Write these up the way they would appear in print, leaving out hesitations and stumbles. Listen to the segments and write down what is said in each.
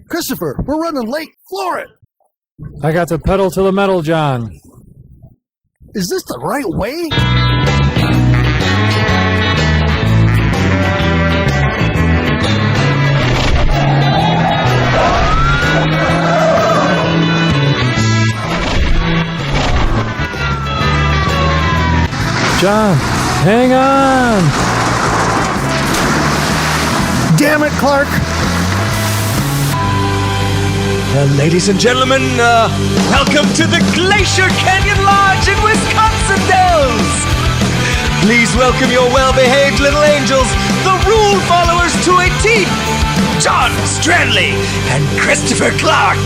Christopher, we're running late. Floor it. I got the pedal to the metal, John. Is this the right way? John, hang on. Damn it, Clark. Ladies and gentlemen, welcome to the Glacier Canyon Lodge in Wisconsin Dells. Please welcome your well-behaved little angels, the rule followers to a T, John Stranley and Christopher Clark.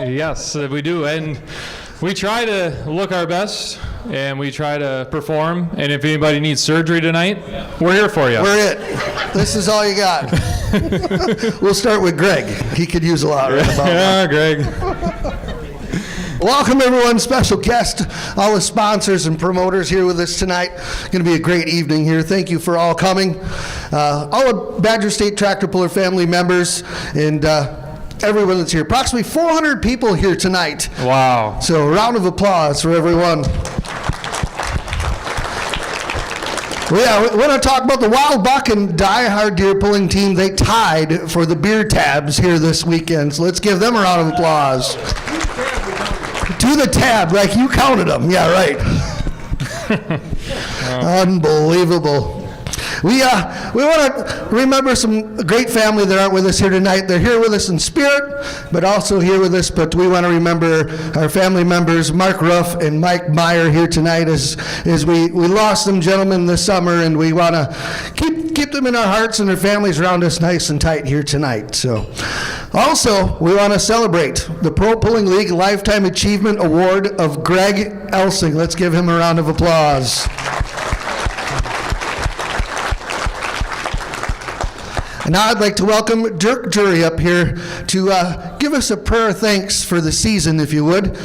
Yes, we do. And we try to look our best, and we try to perform. And if anybody needs surgery tonight, we're here for you. We're it. This is all you got. We'll start with Greg. He could use a lot right about Yeah, Greg. Welcome, everyone. Special guest, all the sponsors and promoters here with us tonight. Going to be a great evening here. Thank you for all coming. All of Badger State Tractor Puller family members and everyone that's here. Approximately 400 people here tonight. Wow. So a round of applause for everyone. Well, yeah, we want to talk about the Wild Buck and Die Hard Deer Pulling Team. They tied for the beer tabs here this weekend. So let's give them a round of applause. To the tab, like you counted them. Yeah, right. Unbelievable. We want to remember some great family that aren't with us here tonight. They're here with us in spirit, but also here with us. But we want to remember our family members, Mark Ruff and Mike Meyer, here tonight as we lost them gentlemen this summer, and we want to keep them in our hearts and their families around us nice and tight here tonight. So, also, we want to celebrate the Pro Pulling League Lifetime Achievement Award of Greg Elsing. Let's give him a round of applause. And now I'd like to welcome Dirk Jury up here to give us a prayer of thanks for the season, if you would.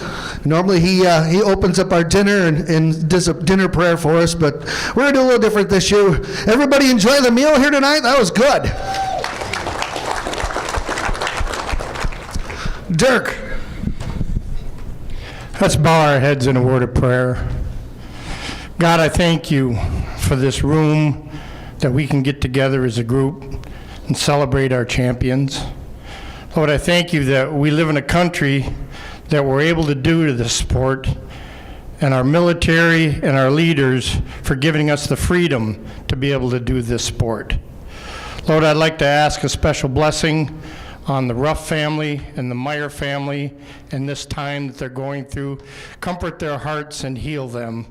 Normally he opens up our dinner and does a dinner prayer for us, but we're going to do a little different this year. Everybody enjoy the meal here tonight? That was good. Dirk. Let's bow our heads in a word of prayer. God, I thank you for this room that we can get together as a group and celebrate our champions. Lord, I thank you that we live in a country that we're able to do to this sport, and our military and our leaders for giving us the freedom to be able to do this sport. Lord, I'd like to ask a special blessing on the Ruff family and the Meyer family in this time that they're going through. Comfort their hearts and heal them,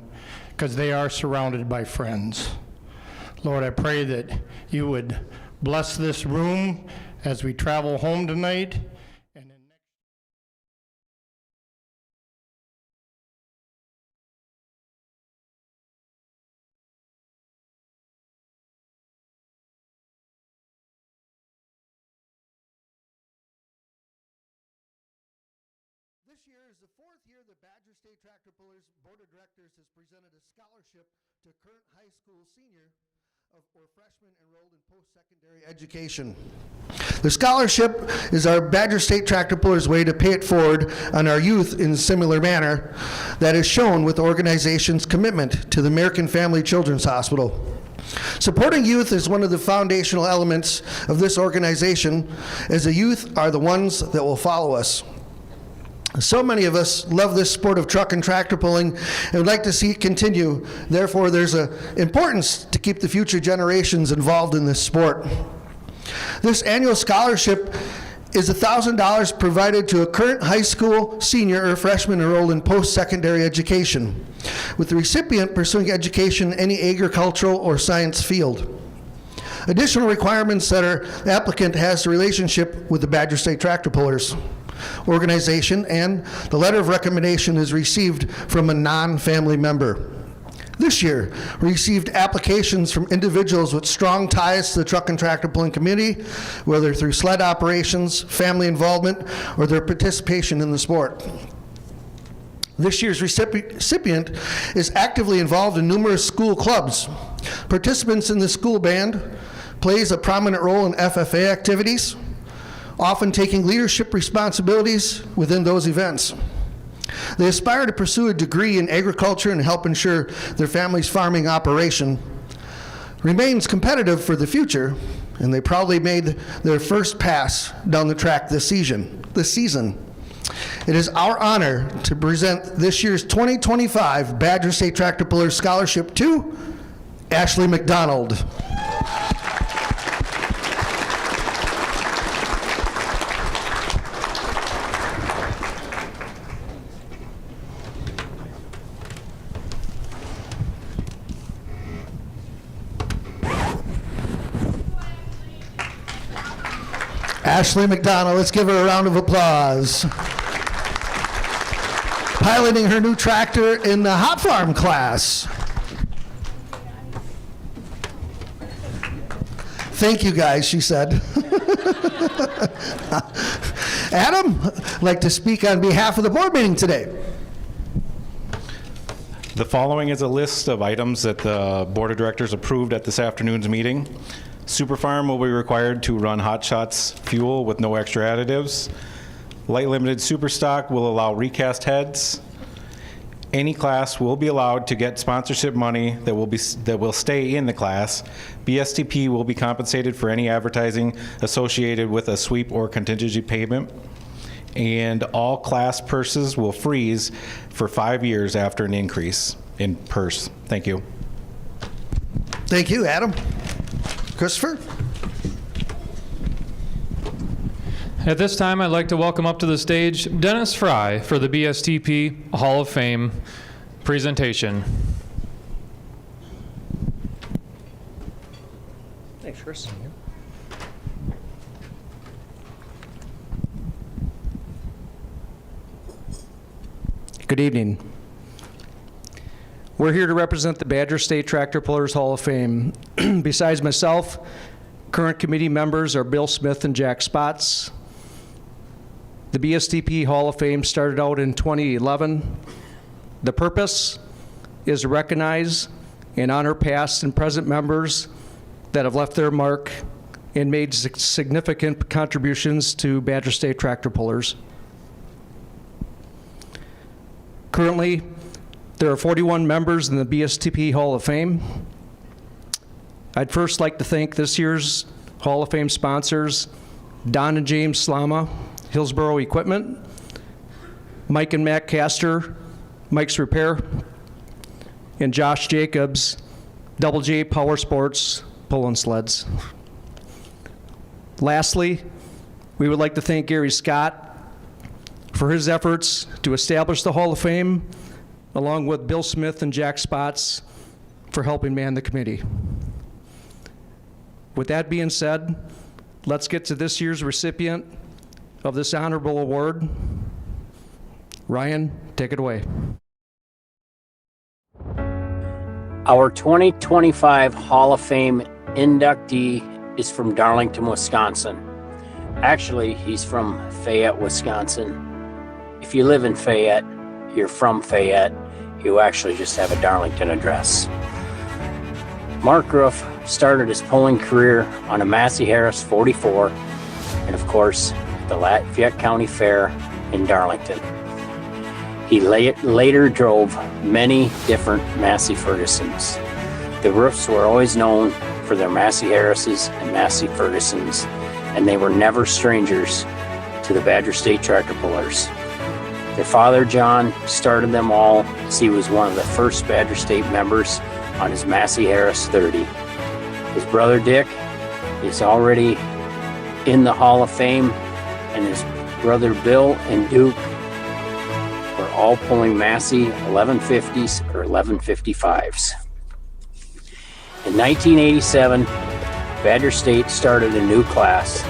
because they are surrounded by friends. Lord, I pray that you would bless this room as we travel home tonight. And then This year is the fourth year the Badger State Tractor Pullers Board of Directors has presented a scholarship to current high school senior or freshmen enrolled in post-secondary education. The scholarship is our Badger State Tractor Pullers way to pay it forward on our youth in a similar manner that is shown with the organization's commitment to the American Family Children's Hospital. Supporting youth is one of the foundational elements of this organization, as the youth are the ones that will follow us. So many of us love this sport of truck and tractor pulling and would like to see it continue. Therefore, there's an importance to keep the future generations involved in this sport. This annual scholarship is $1,000 provided to a current high school senior or freshman enrolled in post-secondary education, with the recipient pursuing education in any agricultural or science field. Additional requirements that our applicant has a relationship with the Badger State Tractor Pullers. organization, and the letter of recommendation is received from a non-family member. This year, we received applications from individuals with strong ties to the truck and tractor pulling community, whether through sled operations, family involvement, or their participation in the sport. This year's recipient is actively involved in numerous school clubs. Participants in the school band plays a prominent role in FFA activities, often taking leadership responsibilities within those events. They aspire to pursue a degree in agriculture and help ensure their family's farming operation remains competitive for the future, and they proudly made their first pass down the track this season. It is our honor to present this year's 2025 Badger State Tractor Puller Scholarship to Ashley McDonald. Ashley McDonald, let's give her a round of applause. Piloting her new tractor in the hot farm class. Thank you guys, she said. Adam, I'd like to speak on behalf of the board meeting today. The following is a list of items that the Board of Directors approved at this afternoon's meeting. Superfarm will be required to run Hot Shots fuel with no extra additives. Light Limited Superstock will allow recast heads. Any class will be allowed to get sponsorship money that will stay in the class. BSTP will be compensated for any advertising associated with a sweep or contingency payment. And all class purses will freeze for 5 years after an increase in purse. Thank you. Thank you, Adam. Christopher? At this time, I'd like to welcome up to the stage Dennis Fry for the BSTP Hall of Fame presentation. Thanks, Chris. Good evening. We're here to represent the Badger State Tractor Pullers Hall of Fame. Besides myself, current committee members are Bill Smith and Jack Spots. The BSTP Hall of Fame started out in 2011. The purpose is to recognize and honor past and present members that have left their mark and made significant contributions to Badger State Tractor Pullers. Currently, there are 41 members in the BSTP Hall of Fame. I'd first like to thank this year's Hall of Fame sponsors, Don and James Slama, Hillsboro Equipment, Mike and Matt Castor, Mike's Repair, and Josh Jacobs, Double J Power Sports, Pulling Sleds. Lastly, we would like to thank Gary Scott for his efforts to establish the Hall of Fame, along with Bill Smith and Jack Spots for helping man the committee. With that being said, let's get to this year's recipient of this honorable award. Ryan, take it away. Our 2025 Hall of Fame inductee is from Darlington, Wisconsin. Actually, he's from Fayette, Wisconsin. If you live in Fayette, you're from Fayette, you actually just have a Darlington address. Mark Roof started his pulling career on a Massey Harris 44, and of course, the Lafayette County Fair in Darlington. He later drove many different Massey Fergusons. The Roofs were always known for their Massey Harrises and Massey Fergusons, and they were never strangers to the Badger State Tractor Pullers. Their father, John, started them all as he was one of the first Badger State members on his Massey Harris 30. His brother, Dick, is already in the Hall of Fame, and his brother, Bill and Duke, were all pulling Massey 1150s or 1155s. In 1987, Badger State started a new class,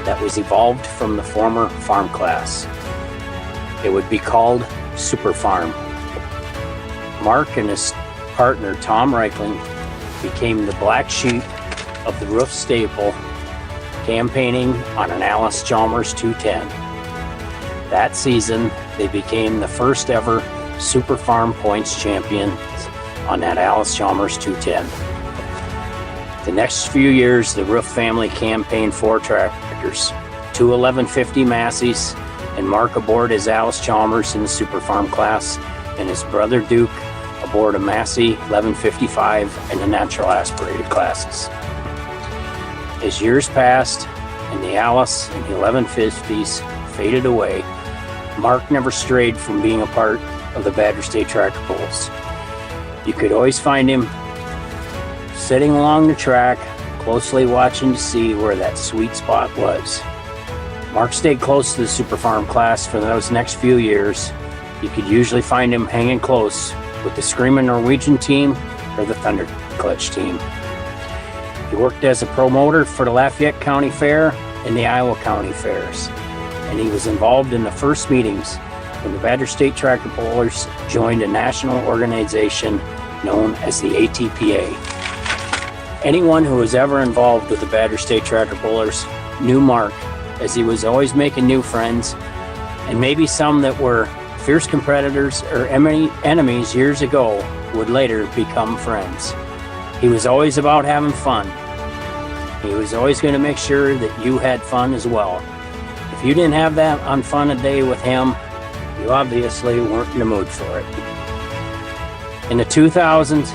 that was evolved from the former farm class. It would be called Super Farm. Mark and his partner Tom Reichling became the black sheep of the roof stable, campaigning on an Alice Chalmers 210. That season, they became the first ever Super Farm points champions on that Alice Chalmers 210. The next few years, the Roof family campaigned 4 tractors, 2 1150 Massey's, and Mark aboard his Alice Chalmers in the Super Farm class, and his brother Duke aboard a Massey 1155 and the natural aspirated classes. As years passed and the Alice and the 1150s faded away, Mark never strayed from being a part of the Badger State Tractor Pulls. You could always find him sitting along the track, closely watching to see where that sweet spot was. Mark stayed close to the Super Farm class for those next few years. You could usually find him hanging close with the Screaming Norwegian team or the Thunder Clutch team. He worked as a promoter for the Lafayette County Fair and the Iowa County Fairs, and he was involved in the first meetings when the Badger State Tractor Pullers joined a national organization known as the ATPA. Anyone who was ever involved with the Badger State Tractor Pullers knew Mark, as he was always making new friends, and maybe some that were fierce competitors or enemies years ago would later become friends. He was always about having fun. He was always going to make sure that you had fun as well. If you didn't have that on fun a day with him, you obviously weren't in the mood for it. In the 2000s,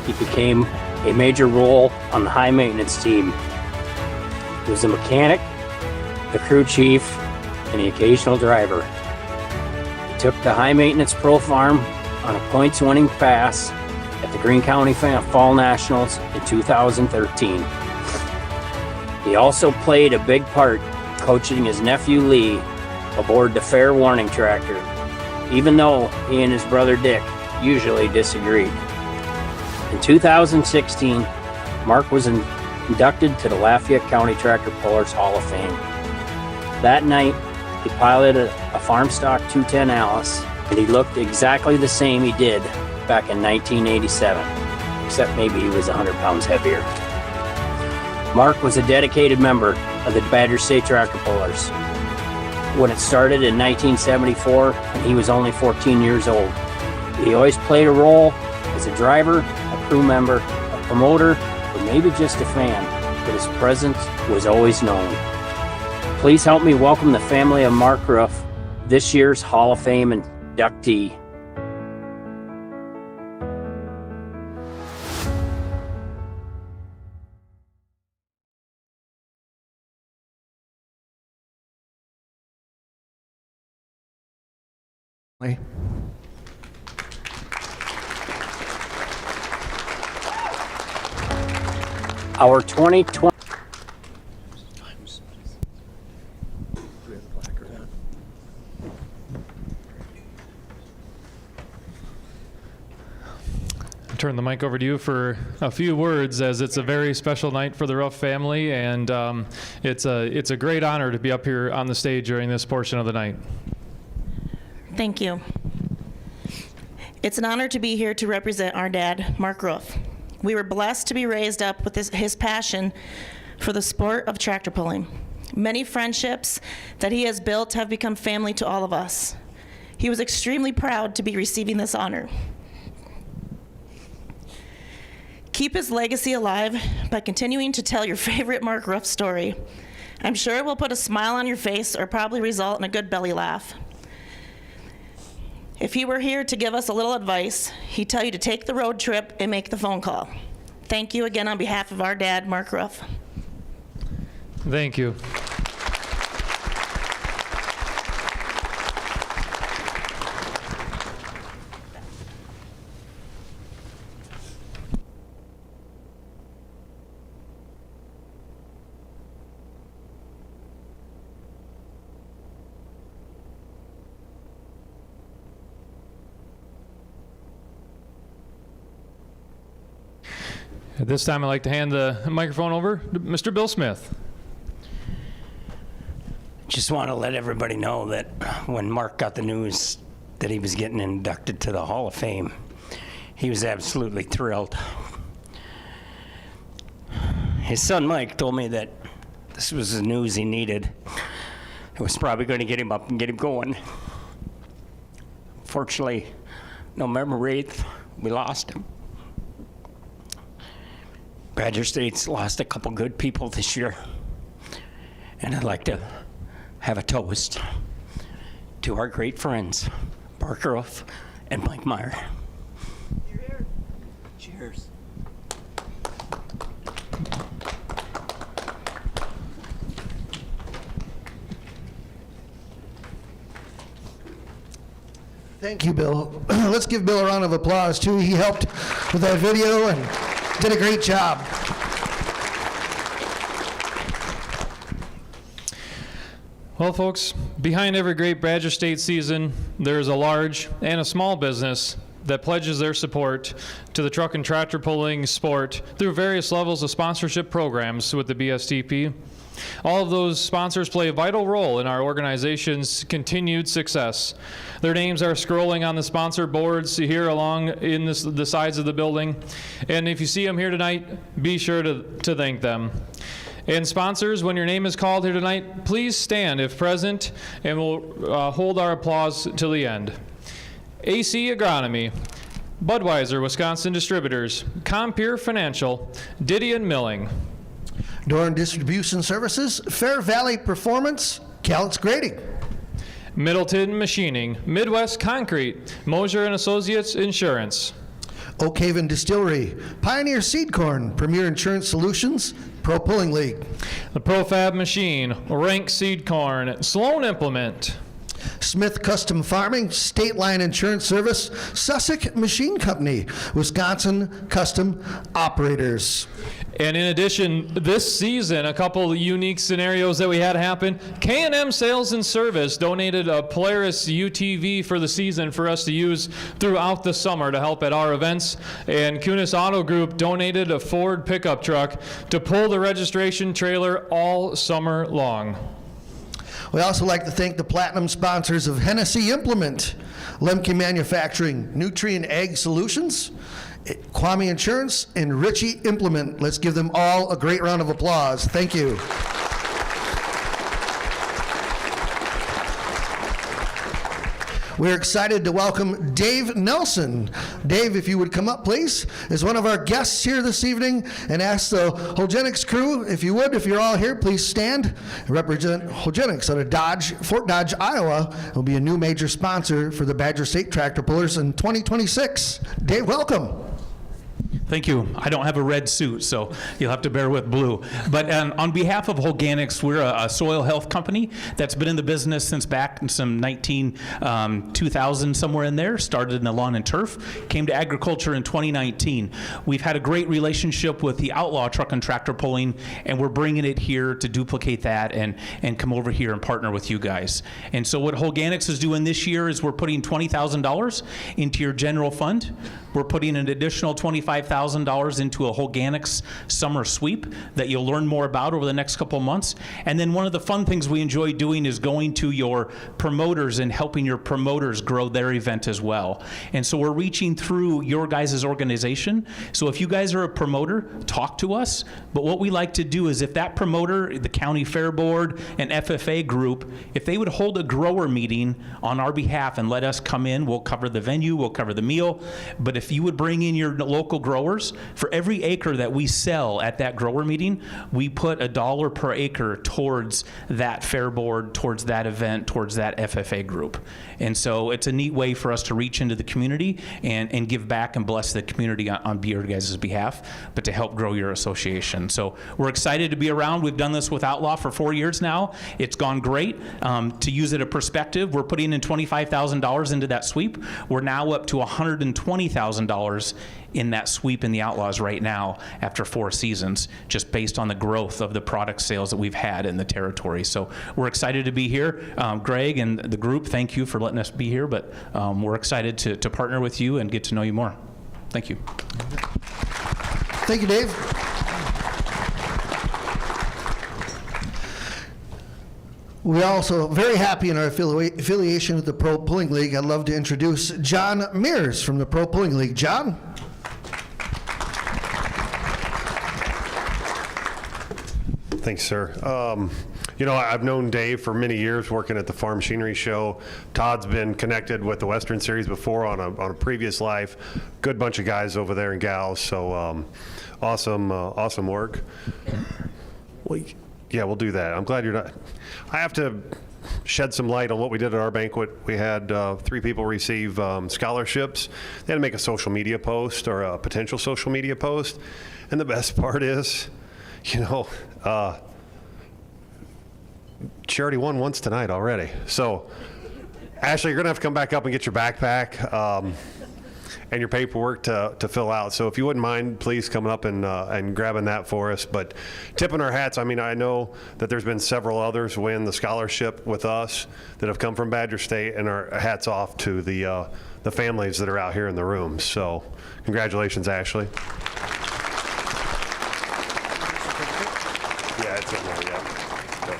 he became a major role on the high maintenance team. He was a mechanic, the crew chief, and the occasional driver. He took the high maintenance pro farm on a points winning pass at the Greene County Fall Nationals in 2013. He also played a big part coaching his nephew Lee aboard the Fair Warning tractor, even though he and his brother Dick usually disagreed. In 2016, Mark was inducted to the Lafayette County Tractor Pullers Hall of Fame. That night, he piloted a farm stock 210 Alice, and he looked exactly the same he did back in 1987, except maybe he was 100 pounds heavier. Mark was a dedicated member of the Badger State Tractor Pullers when it started in 1974, and he was only 14 years old. He always played a role as a driver, a crew member, a promoter, or maybe just a fan, but his presence was always known. Please help me welcome the family of Mark Ruff, this year's Hall of Fame inductee. Our 2020 Turn the mic over to you for a few words, as it's a very special night for the Ruff family, and it's a great honor to be up here on the stage during this portion of the night. Thank you. It's an honor to be here to represent our dad, Mark Ruff. We were blessed to be raised up with his passion for the sport of tractor pulling. Many friendships that he has built have become family to all of us. He was extremely proud to be receiving this honor. Keep his legacy alive by continuing to tell your favorite Mark Ruff story. I'm sure it will put a smile on your face or probably result in a good belly laugh. If he were here to give us a little advice, he'd tell you to take the road trip and make the phone call. Thank you again on behalf of our dad, Mark Ruff. Thank you. At this time, I'd like to hand the microphone over to Mr. Bill Smith. Just want to let everybody know that when Mark got the news that he was getting inducted to the Hall of Fame, he was absolutely thrilled. His son Mike told me that this was the news he needed. It was probably going to get him up and get him going. Fortunately, November 8th, we lost him. Badger State's lost a couple good people this year, and I'd like to have a toast to our great friends, Parker Ruff and Mike Meyer. Here. Cheers. Thank you, Bill. Let's give Bill a round of applause, too. He helped with that video and did a great job. Well, folks, behind every great Badger State season, there is a large and a small business that pledges their support to the truck and tractor pulling sport through various levels of sponsorship programs with the BSTP. All of those sponsors play a vital role in our organization's continued success. Their names are scrolling on the sponsor boards here along in the sides of the building. And if you see them here tonight, be sure to thank them. And sponsors, when your name is called here tonight, please stand if present, and we'll hold our applause till the end. AC Agronomy, Budweiser Wisconsin Distributors, Compeer Financial, Didion Milling. Dorn Distribution Services, Fair Valley Performance, Callets Grading. Middleton Machining, Midwest Concrete, Mosier and Associates Insurance. Oak Haven Distillery, Pioneer Seed Corn, Premier Insurance Solutions, Pro Pulling League. The Profab Machine, Rank Seed Corn, Sloan Implement. Smith Custom Farming, State Line Insurance Service, Sussex Machine Company, Wisconsin Custom Operators. And in addition, this season, a couple of unique scenarios that we had happen. K&M Sales and Service donated a Polaris UTV for the season for us to use throughout the summer to help at our events. And Kunis Auto Group donated a Ford pickup truck to pull the registration trailer all summer long. We also like to thank the platinum sponsors of Hennessy Implement, Lemke Manufacturing, Nutrient Ag Solutions, Kwame Insurance, and Ritchie Implement. Let's give them all a great round of applause. Thank you. We're excited to welcome Dave Nelson. Dave, if you would come up, please, is one of our guests here this evening, and ask the Holgenics crew, if you would, if you're all here, please stand and represent Holgenics out of Fort Dodge, Iowa. It'll be a new major sponsor for the Badger State Tractor Pullers in 2026. Dave, welcome. Thank you. I don't have a red suit, so you'll have to bear with blue. But on behalf of Holganics, we're a soil health company that's been in the business since back in some 2000, somewhere in there. Started in the lawn and turf, came to agriculture in 2019. We've had a great relationship with the outlaw truck and tractor pulling, and we're bringing it here to duplicate that and come over here and partner with you guys. And so what Holganics is doing this year is we're putting $20,000 into your general fund. We're putting an additional $25,000 into a Holganics summer sweep that you'll learn more about over the next couple months. And then one of the fun things we enjoy doing is going to your promoters and helping your promoters grow their event as well. And so we're reaching through your guys' organization. So if you guys are a promoter, talk to us. But what we like to do is if that promoter, the county fair board, and FFA group, if they would hold a grower meeting on our behalf and let us come in, we'll cover the venue, we'll cover the meal. But if you would bring in your local growers, for every acre that we sell at that grower meeting, we put $1 per acre towards that fair board, towards that event, towards that FFA group. And so it's a neat way for us to reach into the community and give back and bless the community on your guys' behalf, but to help grow your association. So we're excited to be around. We've done this with Outlaw for 4 years now. It's gone great. To use it a perspective, we're putting in $25,000 into that sweep. We're now up to $120,000 in that sweep in the Outlaws right now after 4 seasons, just based on the growth of the product sales that we've had in the territory. So we're excited to be here. Greg and the group, thank you for letting us be here, but we're excited to partner with you and get to know you more. Thank you. Thank you, Dave. We're also very happy in our affiliation with the Pro Pulling League. I'd love to introduce John Mears from the Pro Pulling League. John? Thanks, sir. You know, I've known Dave for many years working at the Farm Machinery Show. Todd's been connected with the Western Series before on a previous life. Good bunch of guys over there and gals, so awesome work. Well, yeah, we'll do that. I'm glad you're not. I have to shed some light on what we did at our banquet. We had 3 people receive scholarships. They had to make a social media post or a potential social media post. And the best part is, you know, she already won once tonight already. So, Ashley, you're going to have to come back up and get your backpack and your paperwork to fill out. So if you wouldn't mind, please coming up and grabbing that for us. But tipping our hats, I mean, I know that there's been several others win the scholarship with us that have come from Badger State, and our hats off to the families that are out here in the room. So congratulations, Ashley. Yeah, it's in there, yeah. So,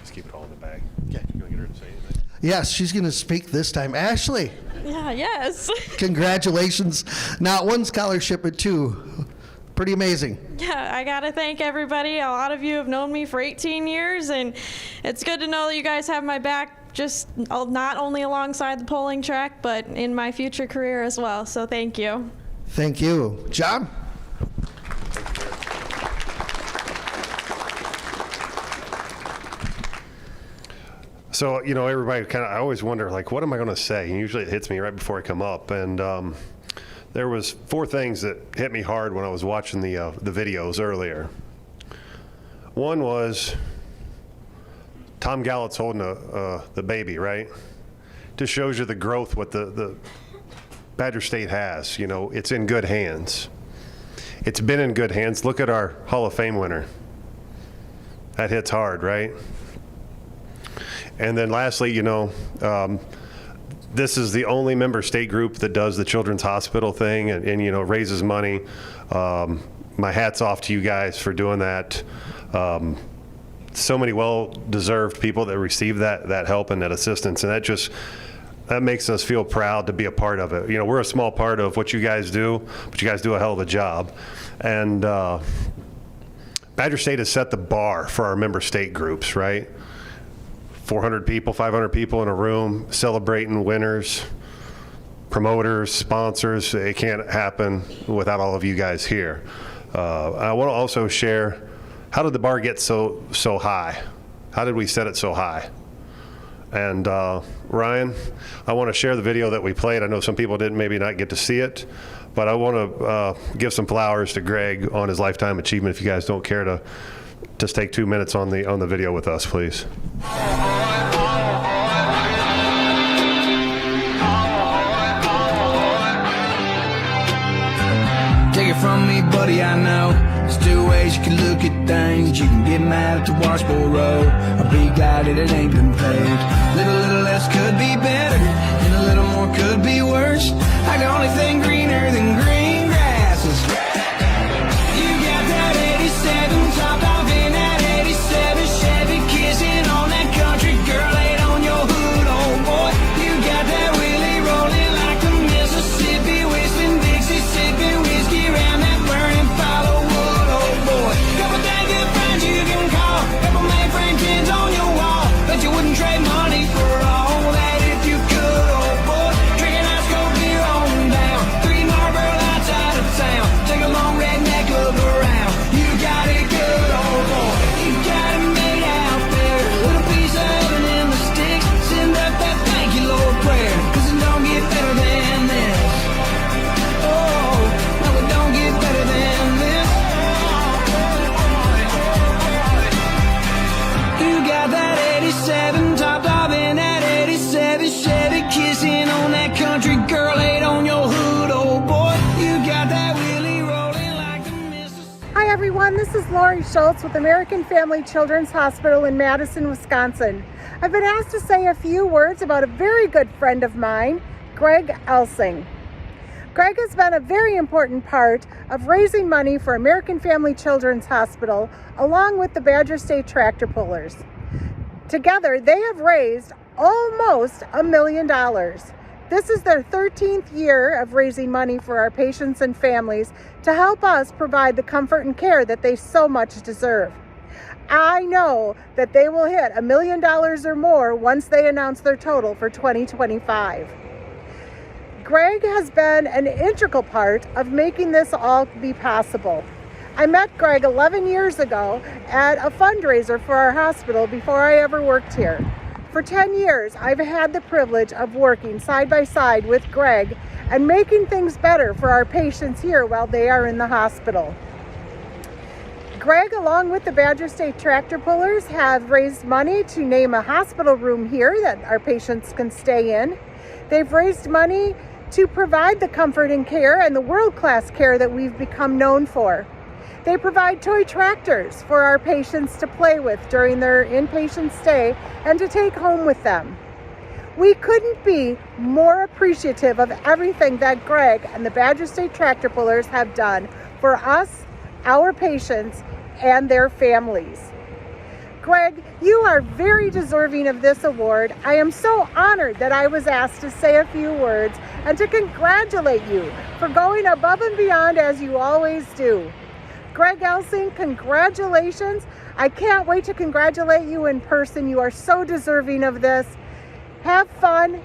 just keep it all in the bag. Okay. You want to get her to say anything? Yes, she's going to speak this time. Ashley. Yeah, yes. Congratulations. Not 1 scholarship, but 2. Pretty amazing. Yeah, I got to thank everybody. A lot of you have known me for 18 years, and it's good to know that you guys have my back, just not only alongside the polling track, but in my future career as well. So thank you. Thank you. John? So, you know, everybody I always wonder, like, what am I going to say? And usually it hits me right before I come up. And there was 4 things that hit me hard when I was watching the videos earlier. One was Tom Gallett's holding the baby, right? Just shows you the growth what the Badger State has. You know, it's in good hands. It's been in good hands. Look at our Hall of Fame winner. That hits hard, right? And then lastly, you know, this is the only member state group that does the Children's Hospital thing and you know, raises money. My hat's off to you guys for doing that. So many well-deserved people that receive that help and that assistance, and that makes us feel proud to be a part of it. You know, we're a small part of what you guys do, but you guys do a hell of a job. And Badger State has set the bar for our member state groups, right? 400 people, 500 people in a room celebrating winners, promoters, sponsors. It can't happen without all of you guys here. I want to also share, how did the bar get so high? How did we set it so high? And Ryan, I want to share the video that we played. I know some people didn't maybe not get to see it, but I want to give some flowers to Greg on his lifetime achievement. If you guys don't care to just take 2 minutes on the video with us, please. Take it from me, buddy, I know there's 2 ways you can look at things. You can get mad at the washboard road, or be glad that it ain't been paved. Little less could be better, and a little more could be worse. Like the only thing greener than green grass is you got that 87 topped off in that 87 Chevy, kissing on that country girl, laid on your hood, oh boy. You got that wheelie rolling like the Mississippi, whistling Dixie, sipping whiskey around that burning pile of wood, oh boy. Couple dang good friends you can call, couple mainframe kids on your wall, but you wouldn't trade money for all that if you could, oh boy. Drinking ice cold beer on down, 3 Marlboro lights out of town, take a long redneck look around. You got it good, oh boy. You got it made out there, a little piece of heaven in the sticks. Send up that thank you Lord prayer, 'cause it don't get better than this. Oh, no, it don't get better than this. You got that 87 topped off in that 87 Chevy, kissing on that country girl, laid on your hood, oh boy. You got that wheelie rolling like the Mississippi. Hi everyone, this is Lori Schultz with American Family Children's Hospital in Madison, Wisconsin. I've been asked to say a few words about a very good friend of mine, Greg Elsing. Greg has been a very important part of raising money for American Family Children's Hospital along with the Badger State Tractor Pullers. Together, they have raised almost $1 million. This is their 13th year of raising money for our patients and families to help us provide the comfort and care that they so much deserve. I know that they will hit $1 million or more once they announce their total for 2025. Greg has been an integral part of making this all be possible. I met Greg 11 years ago at a fundraiser for our hospital before I ever worked here. For 10 years, I've had the privilege of working side by side with Greg and making things better for our patients here while they are in the hospital. Greg, along with the Badger State Tractor Pullers, have raised money to name a hospital room here that our patients can stay in. They've raised money to provide the comfort and care and the world-class care that we've become known for. They provide toy tractors for our patients to play with during their inpatient stay and to take home with them. We couldn't be more appreciative of everything that Greg and the Badger State Tractor Pullers have done for us, our patients, and their families. Greg, you are very deserving of this award. I am so honored that I was asked to say a few words and to congratulate you for going above and beyond as you always do. Greg Elsing, congratulations. I can't wait to congratulate you in person. You are so deserving of this. Have fun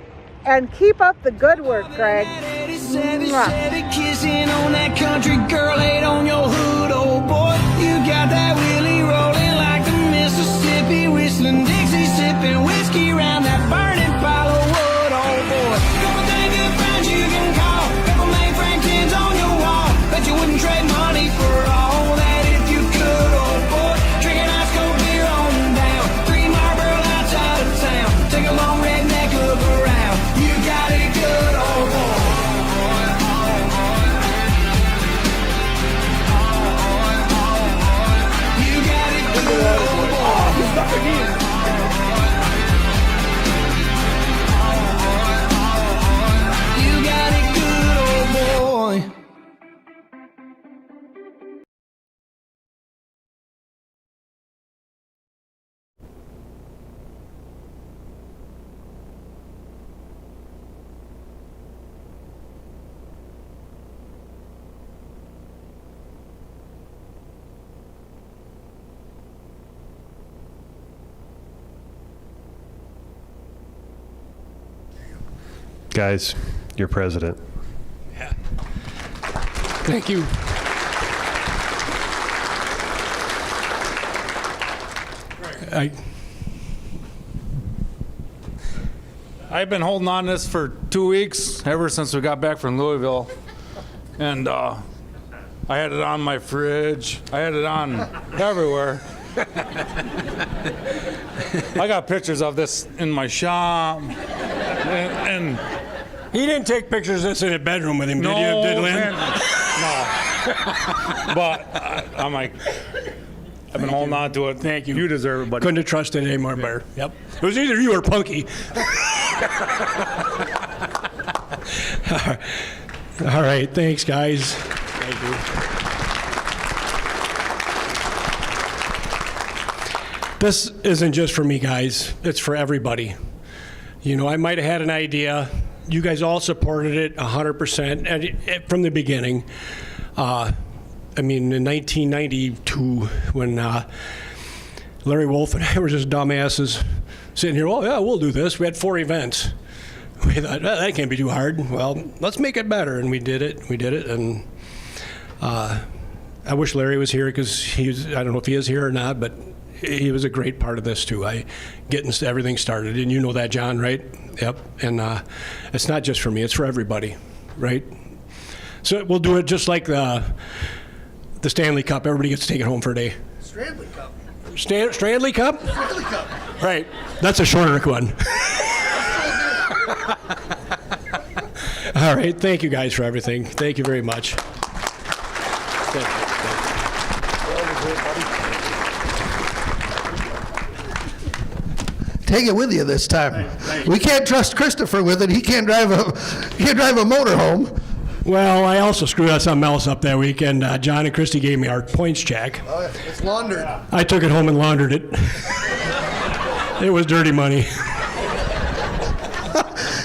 and keep up the good work, Greg. Kissing on that country girl, ain't on your hood, oh boy. You got that wheelie rolling like the Mississippi, whistling Dixie, sipping whiskey round that burning pile of wood, oh boy. Couple dang good friends you can call, couple mainframe kids on your wall. Bet you wouldn't trade money for all that if you could, oh boy. Drinking ice cold beer on down, 3 Marlboro outside of town. Take a long redneck look around. You got it good, oh boy. You got it good, oh boy. He's stuck again. You got it good, oh boy. Guys, you're president. Thank you. I've been holding on to this for 2 weeks, ever since we got back from Louisville. And I had it on my fridge. I had it on everywhere. I got pictures of this in my shop. And he didn't take pictures of this in a bedroom with him, did you? Did Lynn? No. But I'm like, I've been holding on to it. Thank you. You deserve it, buddy. Couldn't have trusted it anymore, Bear. Yep. It was either you or Punky. All right. Thanks, guys. Thank you. This isn't just for me, guys. It's for everybody. You know, I might have had an idea. You guys all supported it 100% and from the beginning. I mean, in 1992, when Larry Wolf and I were just dumbasses sitting here, oh, yeah, we'll do this. We had 4 events. We thought, that can't be too hard. Well, let's make it better. And we did it. And I wish Larry was here because I don't know if he is here or not, but he was a great part of this too. Getting everything started, and you know that, John, right? Yep. And it's not just for me; it's for everybody, right? So we'll do it just like the Stanley Cup. Everybody gets to take it home for a day. Strandley Cup. Strandley Cup? Strandley Cup. Right. That's a shorter one. All right. Thank you guys for everything. Thank you very much. Thank you. Take it with you this time. We can't trust Christopher with it. He can't drive a motorhome. Well, I also screwed up something else up that weekend. John and Christy gave me our points check. Oh, it's laundered. I took it home and laundered it. It was dirty money.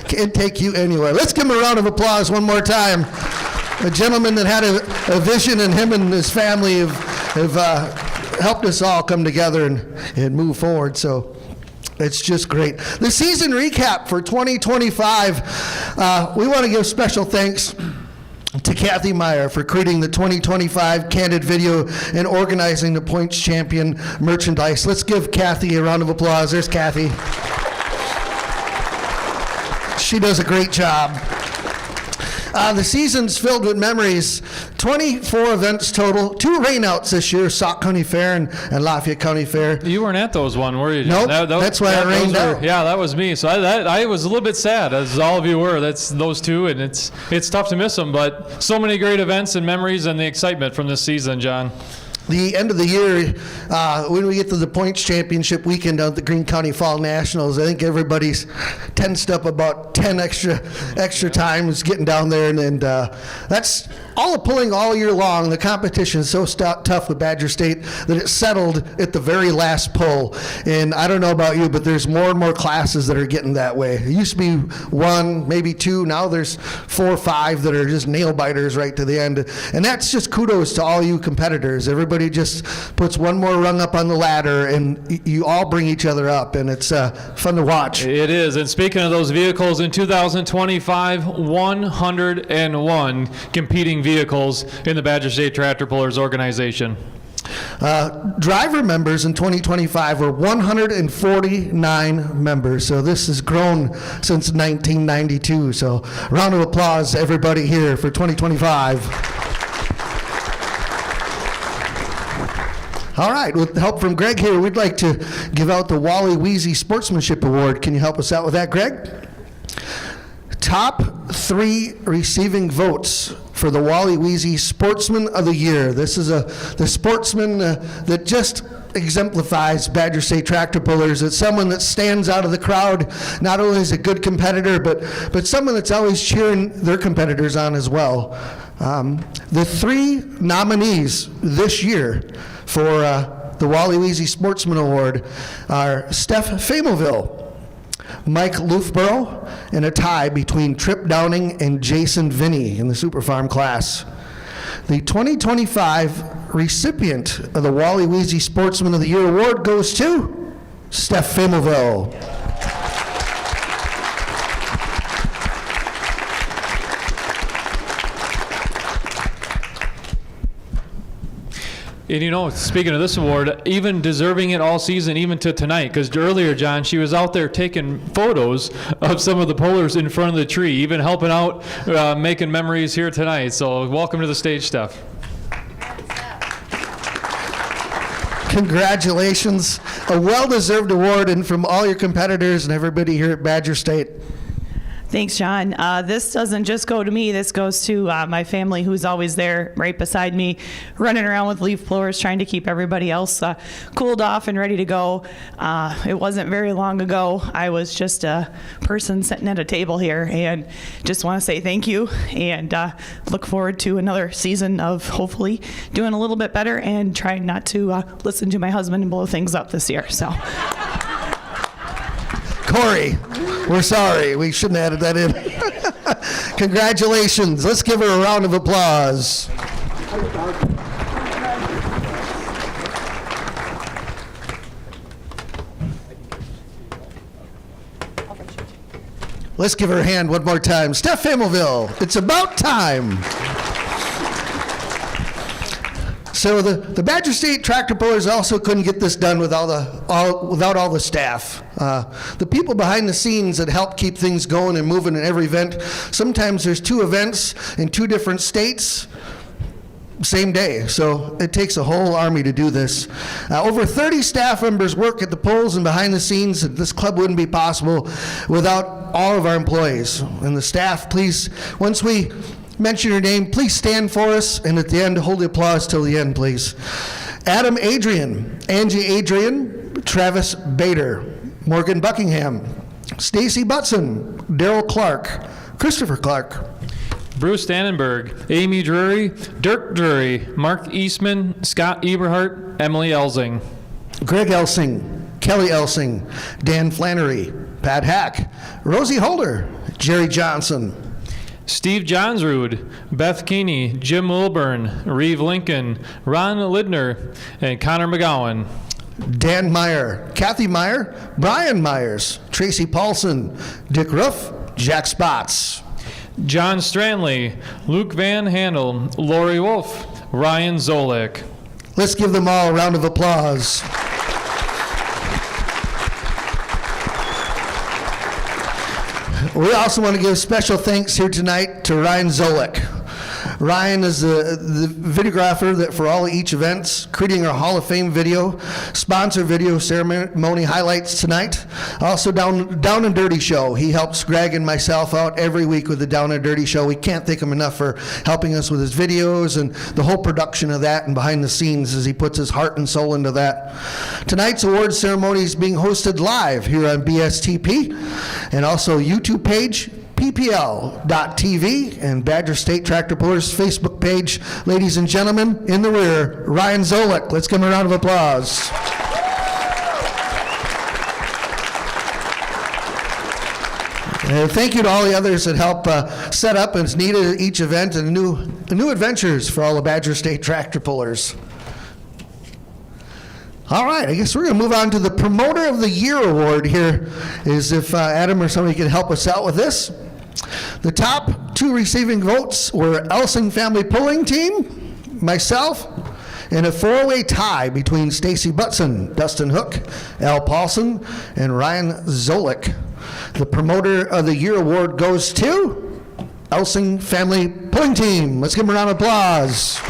Can't take you anywhere. Let's give him a round of applause one more time. A gentleman that had a vision, and him and his family have helped us all come together and move forward. So it's just great. The season recap for 2025, we want to give special thanks to Kathy Meyer for creating the 2025 Candid Video and organizing the Points Champion merchandise. Let's give Kathy a round of applause. There's Kathy. She does a great job. The season's filled with memories. 24 events total. 2 rainouts this year, Sauk County Fair and Lafayette County Fair. You weren't at those one, were you? Nope, that's why I rained out. Yeah, that was me. So I was a little bit sad, as all of you were. That's those 2, and it's tough to miss them. But so many great events and memories and the excitement from this season, John. The end of the year, when we get to the Points Championship weekend down at the Greene County Fall Nationals, I think everybody's tensed up about 10 extra times getting down there, and that's all the pulling all year long. The competition is so tough with Badger State that it settled at the very last pull. And I don't know about you, but there's more and more classes that are getting that way. It used to be 1, maybe 2. Now there's 4 or 5 that are just nail biters right to the end. And that's just kudos to all you competitors. Everybody just puts one more rung up on the ladder, and you all bring each other up, and it's fun to watch. It is. And speaking of those vehicles, in 2025, 101 competing vehicles in the Badger State Tractor Pullers organization. Driver members in 2025 were 149 members, so this has grown since 1992. So round of applause to everybody here for 2025. All right, with help from Greg here, we'd like to give out the Wally Weezy Sportsmanship Award. Can you help us out with that, Greg? Top 3 receiving votes for the Wally Weezy Sportsman of the Year. This is the sportsman that just exemplifies Badger State Tractor Pullers. It's someone that stands out of the crowd, not only is a good competitor, but someone that's always cheering their competitors on as well. The 3 nominees this year for the Wally Weezy Sportsman Award are Steph Famoville, Mike Loofborough, and a tie between Trip Downing and Jason Vinny in the Super Farm class. The 2025 recipient of the Wally Weezy Sportsman of the Year Award goes to Steph Famoville. And you know, speaking of this award, even deserving it all season, even to tonight, because earlier, John, she was out there taking photos of some of the pullers in front of the tree, even helping out, making memories here tonight. So welcome to the stage, Steph. Congratulations. A well-deserved award, and from all your competitors and everybody here at Badger State. Thanks, John. This doesn't just go to me. This goes to my family, who's always there right beside me, running around with leaf blowers, trying to keep everybody else cooled off and ready to go. It wasn't very long ago. I was just a person sitting at a table here, and just want to say thank you, and look forward to another season of hopefully doing a little bit better and trying not to listen to my husband and blow things up this year. So, Corey, we're sorry. We shouldn't have added that in. Congratulations. Let's give her a round of applause. Let's give her a hand one more time. Steph Famoville, it's about time. So the Badger State Tractor Pullers also couldn't get this done without all the staff. The people behind the scenes that help keep things going and moving in every event. Sometimes there's 2 events in 2 different states, same day. So it takes a whole army to do this. Over 30 staff members work at the polls and behind the scenes. This club wouldn't be possible without all of our employees. And the staff, please, once we mention your name, please stand for us, and at the end, hold the applause till the end, please. Adam Adrian, Angie Adrian, Travis Bader, Morgan Buckingham, Stacy Butson, Daryl Clark, Christopher Clark, Bruce Dannenberg, Amy Drury, Dirk Drury, Mark Eastman, Scott Eberhardt, Emily Elsing, Greg Elsing, Kelly Elsing, Dan Flannery, Pat Hack, Rosie Holder, Jerry Johnson, Steve Johnsrud, Beth Keeney, Jim Wilburn, Reeve Lincoln, Ron Lidner, and Connor McGowan. Dan Meyer, Kathy Meyer, Brian Myers, Tracy Paulson, Dick Ruff, Jack Spots, John Stranley, Luke Van Handel, Lori Wolf, Ryan Zolik. Let's give them all a round of applause. We also want to give special thanks here tonight to Ryan Zolik. Ryan is the videographer that for all of each events, creating our Hall of Fame video, sponsor video ceremony highlights tonight. Also Down and Dirty Show. He helps Greg and myself out every week with the Down and Dirty Show. We can't thank him enough for helping us with his videos and the whole production of that and behind the scenes as he puts his heart and soul into that. Tonight's award ceremony is being hosted live here on BSTP and also YouTube page, ppl.tv, and Badger State Tractor Pullers Facebook page. Ladies and gentlemen, in the rear, Ryan Zolik. Let's give him a round of applause. And thank you to all the others that help set up and need each event and new adventures for all the Badger State Tractor Pullers. All right, I guess we're going to move on to the Promoter of the Year award here, is if Adam or somebody can help us out with this. The top two receiving votes were Elsing Family Pulling Team, myself, and a four-way tie between Stacy Butson, Dustin Hook, Al Paulson, and Ryan Zolik. The Promoter of the Year award goes to Elsing Family Pulling Team. Let's give them a round of applause.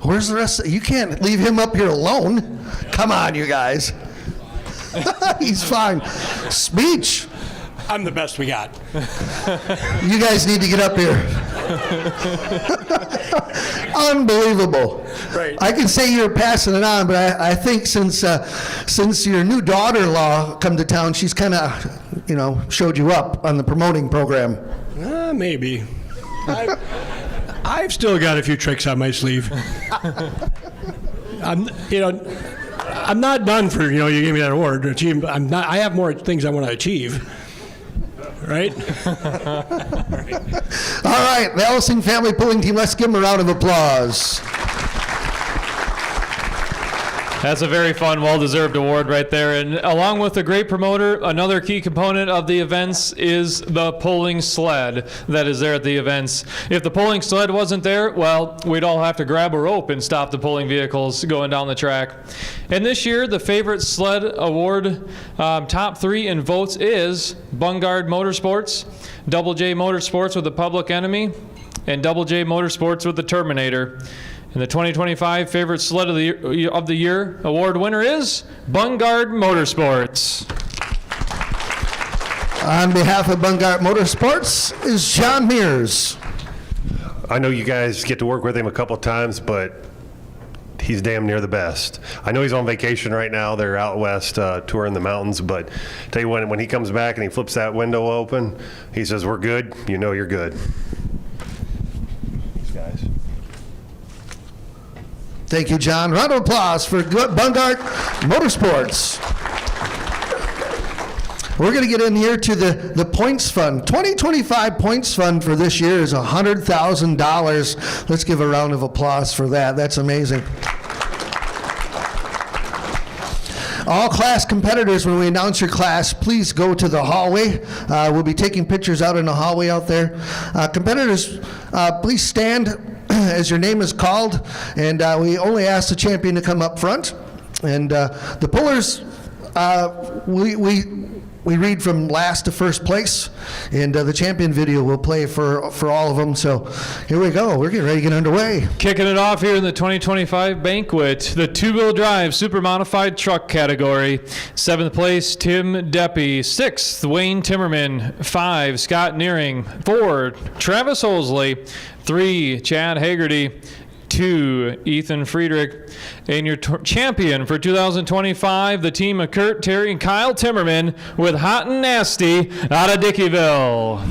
Where's the rest? You can't leave him up here alone. Come on, you guys. He's fine. Speech. I'm the best we got. You guys need to get up here. Unbelievable. Right. I can say you're passing it on, but I think since your new daughter-in-law come to town, she's kind of, showed you up on the promoting program. Maybe. I've still got a few tricks on my sleeve. I'm not done for, you gave me that award. I have more things I want to achieve. Right? All right, the Elsing Family Pulling Team, let's give them a round of applause. That's a very fun, well-deserved award right there. And along with the great promoter, another key component of the events is the pulling sled that is there at the events. If the pulling sled wasn't there, well, we'd all have to grab a rope and stop the pulling vehicles going down the track. And this year, the favorite sled award top three in votes is Bungard Motorsports, Double J Motorsports with the Public Enemy, and Double J Motorsports with the Terminator. And the 2025 favorite sled of the year award winner is Bungard Motorsports. On behalf of Bungard Motorsports is John Mears. I know you guys get to work with him a couple of times, but he's damn near the best. I know he's on vacation right now. They're out west touring the mountains, but tell you when he comes back and he flips that window open, he says, "We're good." You know you're good. Thanks, guys. Thank you, John. Round of applause for Bungard Motorsports. We're going to get in here to the points fund. 2025 points fund for this year is $100,000. Let's give a round of applause for that. That's amazing. All class competitors, when we announce your class, please go to the hallway. We'll be taking pictures out in the hallway out there. Competitors, please stand as your name is called, and we only ask the champion to come up front. And the pullers, we read from last to first place, and the champion video will play for all of them. So here we go. We're getting ready to get underway. Kicking it off here in the 2025 Banquet, the two-wheel drive super modified truck category. 7th place, Tim Deppie. 6th, Wayne Timmerman. 5, Scott Nearing. 4, Travis Holsley. 3, Chad Hagerty. 2, to Ethan Friedrich. And your champion for 2025, the team of Kurt, Terry, and Kyle Timmerman with Hot and Nasty out of Dickeyville.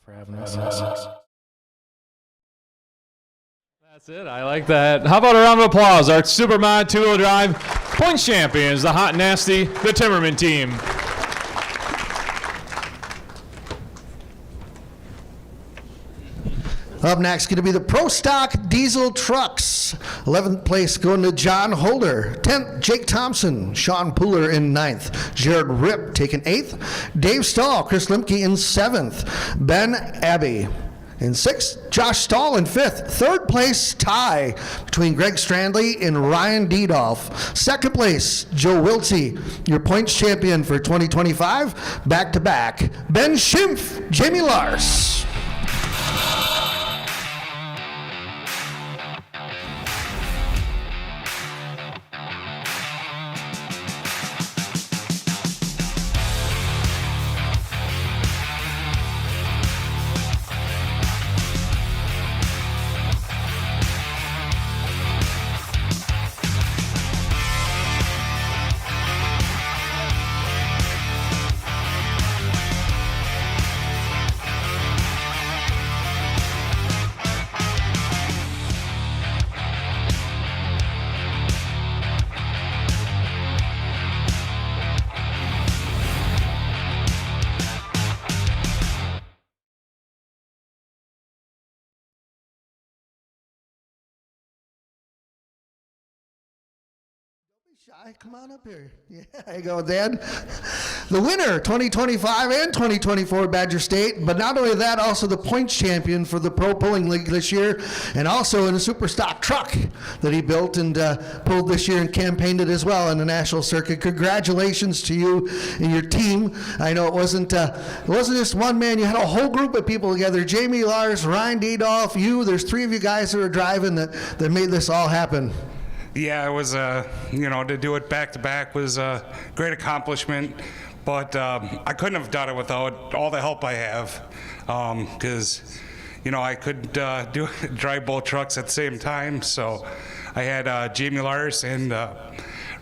For having us. That's it. I like that. How about a round of applause? Our Supermod two-wheel drive points champions, the Hot and Nasty, the Timmerman team. Up next, going to be the Pro Stock Diesel Trucks. 11th place going to John Holder. 10th, Jake Thompson. Sean Pooler in 9th. Jared Ripp taking 8th. Dave Stahl, Chris Limke in 7th. Ben Abbey in 6th. Josh Stahl in 5th. 3rd place tie between Greg Strandley and Ryan Diedolf. 2nd place, Joe Wiltsey, your points champion for 2025. Back-to-back, Ben Schimpf, Jamie Lars. Shy, come on up here. Yeah, there you go, Dan. The winner, 2025 and 2024 Badger State, but not only that, also the points champion for the Pro Pulling League this year, and also in a super stock truck that he built and pulled this year and campaigned it as well in the national circuit. Congratulations to you and your team. I know it wasn't just one man. You had a whole group of people together. Jamie Lars, Ryan Diedolf, you. There's 3 of you guys that are driving that made this all happen. Yeah, it was, to do it back to back was a great accomplishment, but I couldn't have done it without all the help I have, because, I could drive both trucks at the same time. So I had Jamie Lars and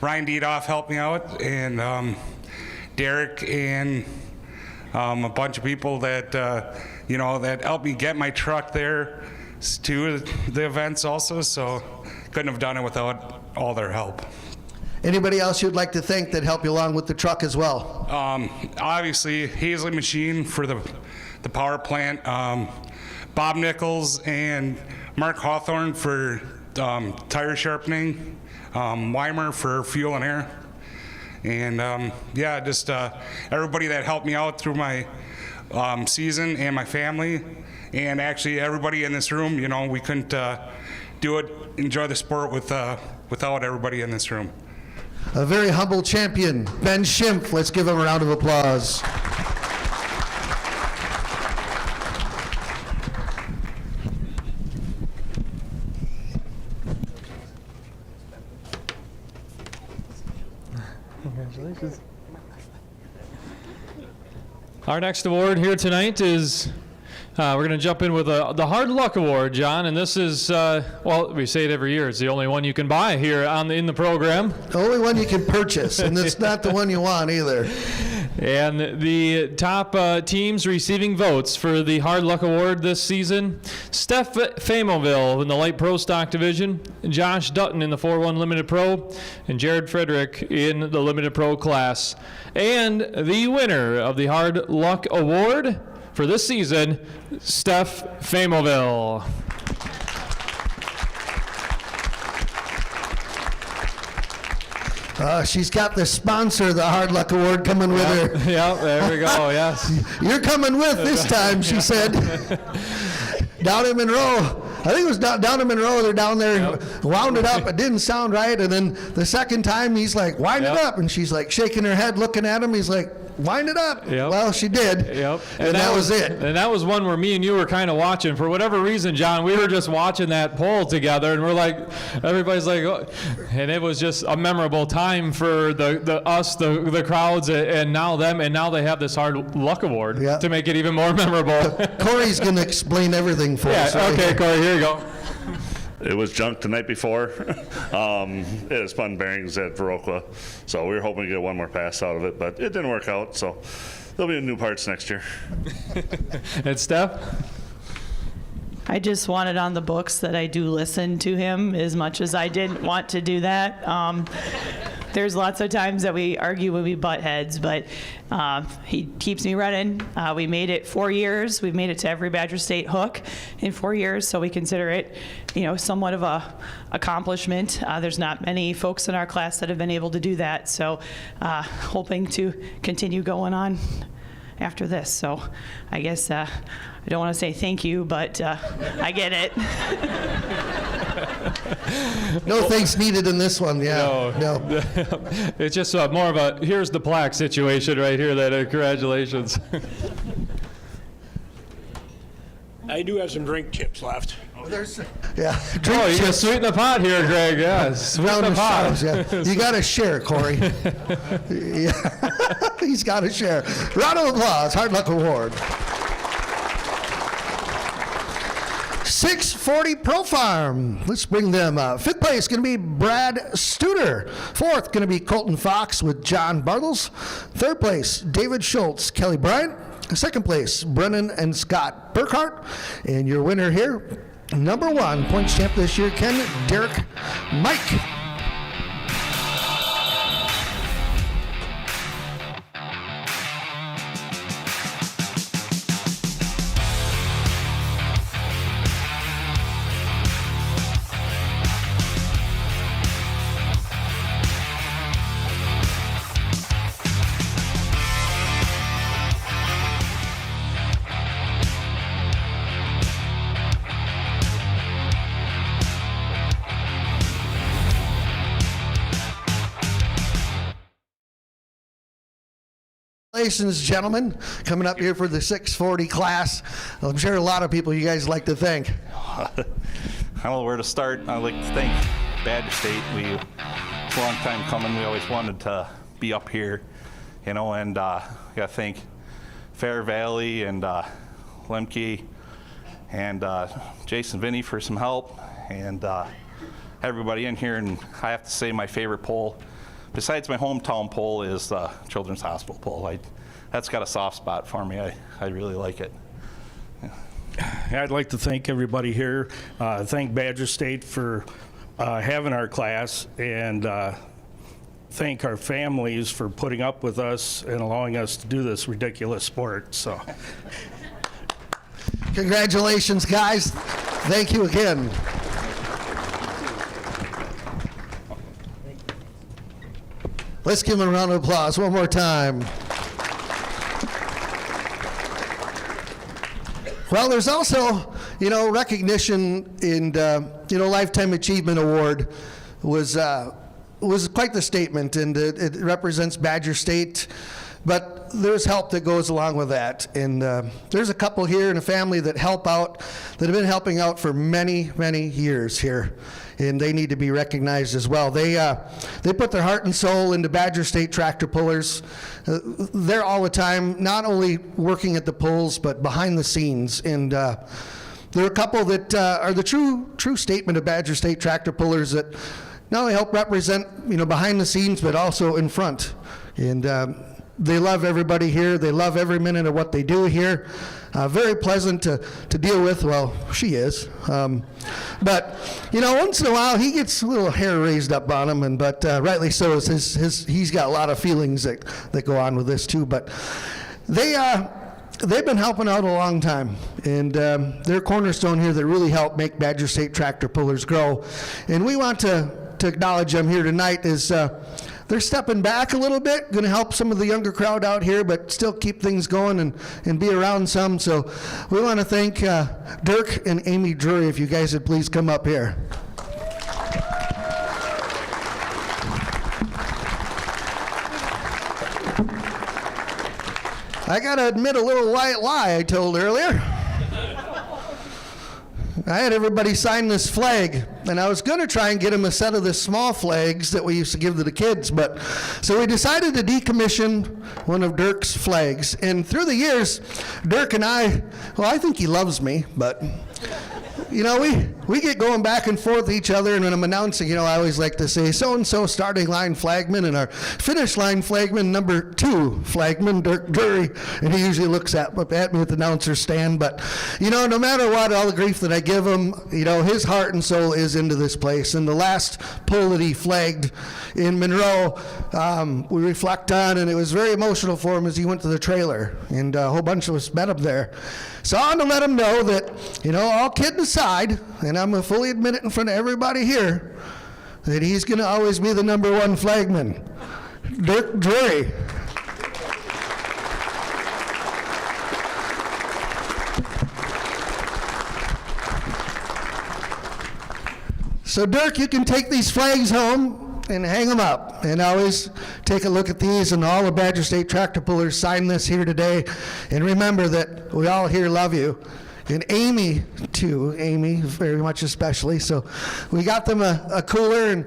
Ryan Diedolf help me out, and Derek and a bunch of people that, that helped me get my truck there to the events also. So couldn't have done it without all their help. Anybody else you'd like to thank that helped you along with the truck as well? Obviously, Hazley Machine for the power plant, Bob Nichols and Mark Hawthorne for tire sharpening, Weimer for fuel and air, and just everybody that helped me out through my season, and my family, and actually everybody in this room. We couldn't enjoy the sport without everybody in this room. A very humble champion, Ben Schimpf. Let's give him a round of applause. Congratulations. Our next award here tonight is, we're going to jump in with the Hard Luck Award, John, and this is, well, we say it every year, it's the only one you can buy here in the program. The only one you can purchase, and it's not the one you want either. And the top teams receiving votes for the Hard Luck Award this season: Steph Famoville in the Light Pro Stock Division, Josh Dutton in the 4-1 Limited Pro, and Jared Frederick in the Limited Pro class. And the winner of the Hard Luck Award for this season, Steph Famoville. She's got the sponsor of the Hard Luck Award coming with her. Yeah, there we go, yes. You're coming with this time, she said. Down in Monroe. I think it was down in Monroe. They're down there, wound it up. It didn't sound right. And then the second time, he's like, wind it up. And she's like shaking her head, looking at him. He's like, wind it up. Well, she did. And that was it. And that was one where me and you were kind of watching. For whatever reason, John, we were just watching that poll together, and we're like, everybody's like, oh. And it was just a memorable time for the crowds, and now them, and now they have this Hard Luck Award to make it even more memorable. Corey's going to explain everything for us. Right? Okay, Corey, here you go. It was junk the night before. It was spun bearings at Viroqua, so we were hoping to get one more pass out of it, but it didn't work out, so there'll be new parts next year. And Steph? I just wanted on the books that I do listen to him as much as I didn't want to do that. There's lots of times that we argue when we butt heads, but he keeps me running. We made it 4 years. We've made it to every Badger State hook in 4 years, so we consider it, somewhat of a accomplishment. There's not many folks in our class that have been able to do that, so hoping to continue going on after this. So I guess I don't want to say thank you, but I get it. No thanks needed in this one, No. It's just more of a, here's the plaque situation right here, that congratulations. I do have some drink chips left. You can sweeten the pot here, Greg. Yeah, sweeten the pot. You got to share, Corey. He's got to share. Round of applause. Hard Luck Award. 640 Pro Farm. Let's bring them. Fifth place going to be Brad Studer. Fourth going to be Colton Fox with John Bartles. Third place, David Schultz, Kelly Bryant. Second place, Brennan and Scott Burkhart. And your winner here, number 1 points champ this year, Ken Derek Mike. Congratulations, gentlemen, coming up here for the 640 class. I'm sure a lot of people you guys like to thank. I don't know where to start. I'd like to thank Badger State. It's a long time coming. We always wanted to be up here, and I got to thank Fair Valley and Lemke and Jason Vinny for some help, and everybody in here. And I have to say my favorite poll, besides my hometown poll, is the Children's Hospital poll. That's got a soft spot for me. I really like it. I'd like to thank everybody here. Thank Badger State for having our class, and thank our families for putting up with us and allowing us to do this ridiculous sport. So, congratulations, guys. Thank you again. Let's give them a round of applause one more time. Well, there's also, recognition in, Lifetime Achievement Award was quite the statement, and it represents Badger State. But there's help that goes along with that. And there's a couple here in a family that help out, that have been helping out for many, many years here. And they need to be recognized as well. They put their heart and soul into Badger State Tractor Pullers. They're all the time, not only working at the pulls, but behind the scenes. And there are a couple that are the true statement of Badger State Tractor Pullers that not only help represent, behind the scenes, but also in front. And they love everybody here. They love every minute of what they do here. Very pleasant to deal with. Well, she is. But, once in a while, he gets a little hair raised up on him, but rightly so. He's got a lot of feelings that go on with this, too. But they've been helping out a long time, and they're a cornerstone here that really help make Badger State Tractor Pullers grow. And we want to acknowledge them here tonight as they're stepping back a little bit, going to help some of the younger crowd out here, but still keep things going and be around some. So we want to thank Dirk and Amy Drury, if you guys would please come up here. I got to admit a little white lie I told earlier. I had everybody sign this flag, and I was going to try and get them a set of the small flags that we used to give to the kids, so we decided to decommission one of Dirk's flags. And through the years, Dirk and I think he loves me, but we get going back and forth with each other, and when I'm announcing, I always like to say, so-and-so starting line flagman, and our finish line flagman, number 2 flagman, Dirk Drury, and he usually looks at me at the announcer stand, but, no matter what, all the grief that I give him, his heart and soul is into this place. And the last pull that he flagged in Monroe, we reflect on, and it was very emotional for him as he went to the trailer, and a whole bunch of us met him there. So I want to let him know that, all kidding aside, and I'm going to fully admit it in front of everybody here, that he's going to always be the number 1 flagman, Dirk Drury. So Dirk, you can take these flags home and hang them up, and always take a look at these, and all the Badger State Tractor Pullers sign this here today. And remember that we all here love you, and Amy too, Amy very much especially. So we got them a cooler and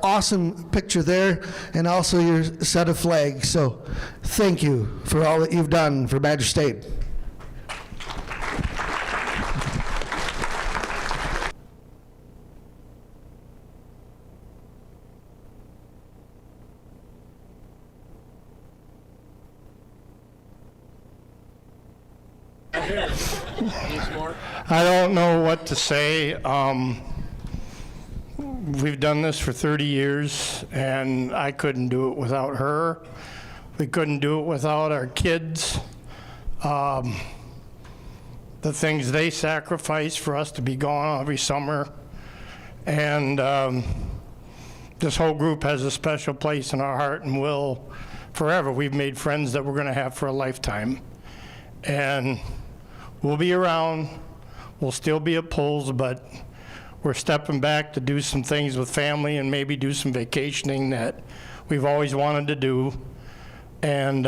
awesome picture there, and also your set of flags. So thank you for all that you've done for Badger State. I don't know what to say. We've done this for 30 years, and I couldn't do it without her. We couldn't do it without our kids. The things they sacrifice for us to be gone every summer. And this whole group has a special place in our heart and will forever. We've made friends that we're going to have for a lifetime. And we'll be around. We'll still be at polls, but we're stepping back to do some things with family and maybe do some vacationing that we've always wanted to do. And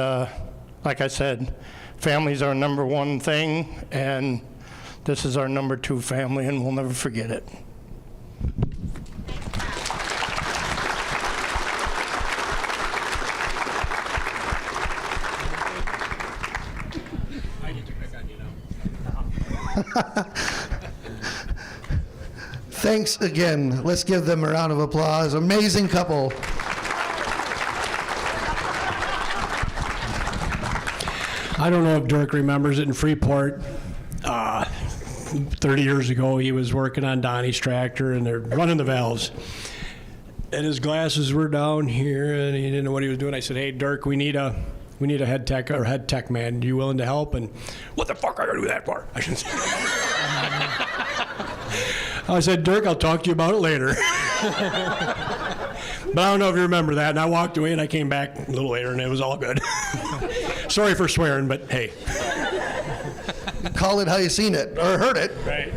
like I said, family's our number 1 thing, and this is our number 2 family, and we'll never forget it. Thanks again. Let's give them a round of applause. Amazing couple. I don't know if Dirk remembers it in Freeport. 30 years ago, he was working on Donnie's tractor, and they're running the valves. And his glasses were down here, and he didn't know what he was doing. I said, "Hey, Dirk, we need a head tech man. Are you willing to help?" And what the fuck are you gonna do that for? I shouldn't say. I said, "Dirk, I'll talk to you about it later." But I don't know if you remember that. And I walked away, and I came back a little later, and it was all good. Sorry for swearing, but hey. Call it how you seen it or heard it. Right.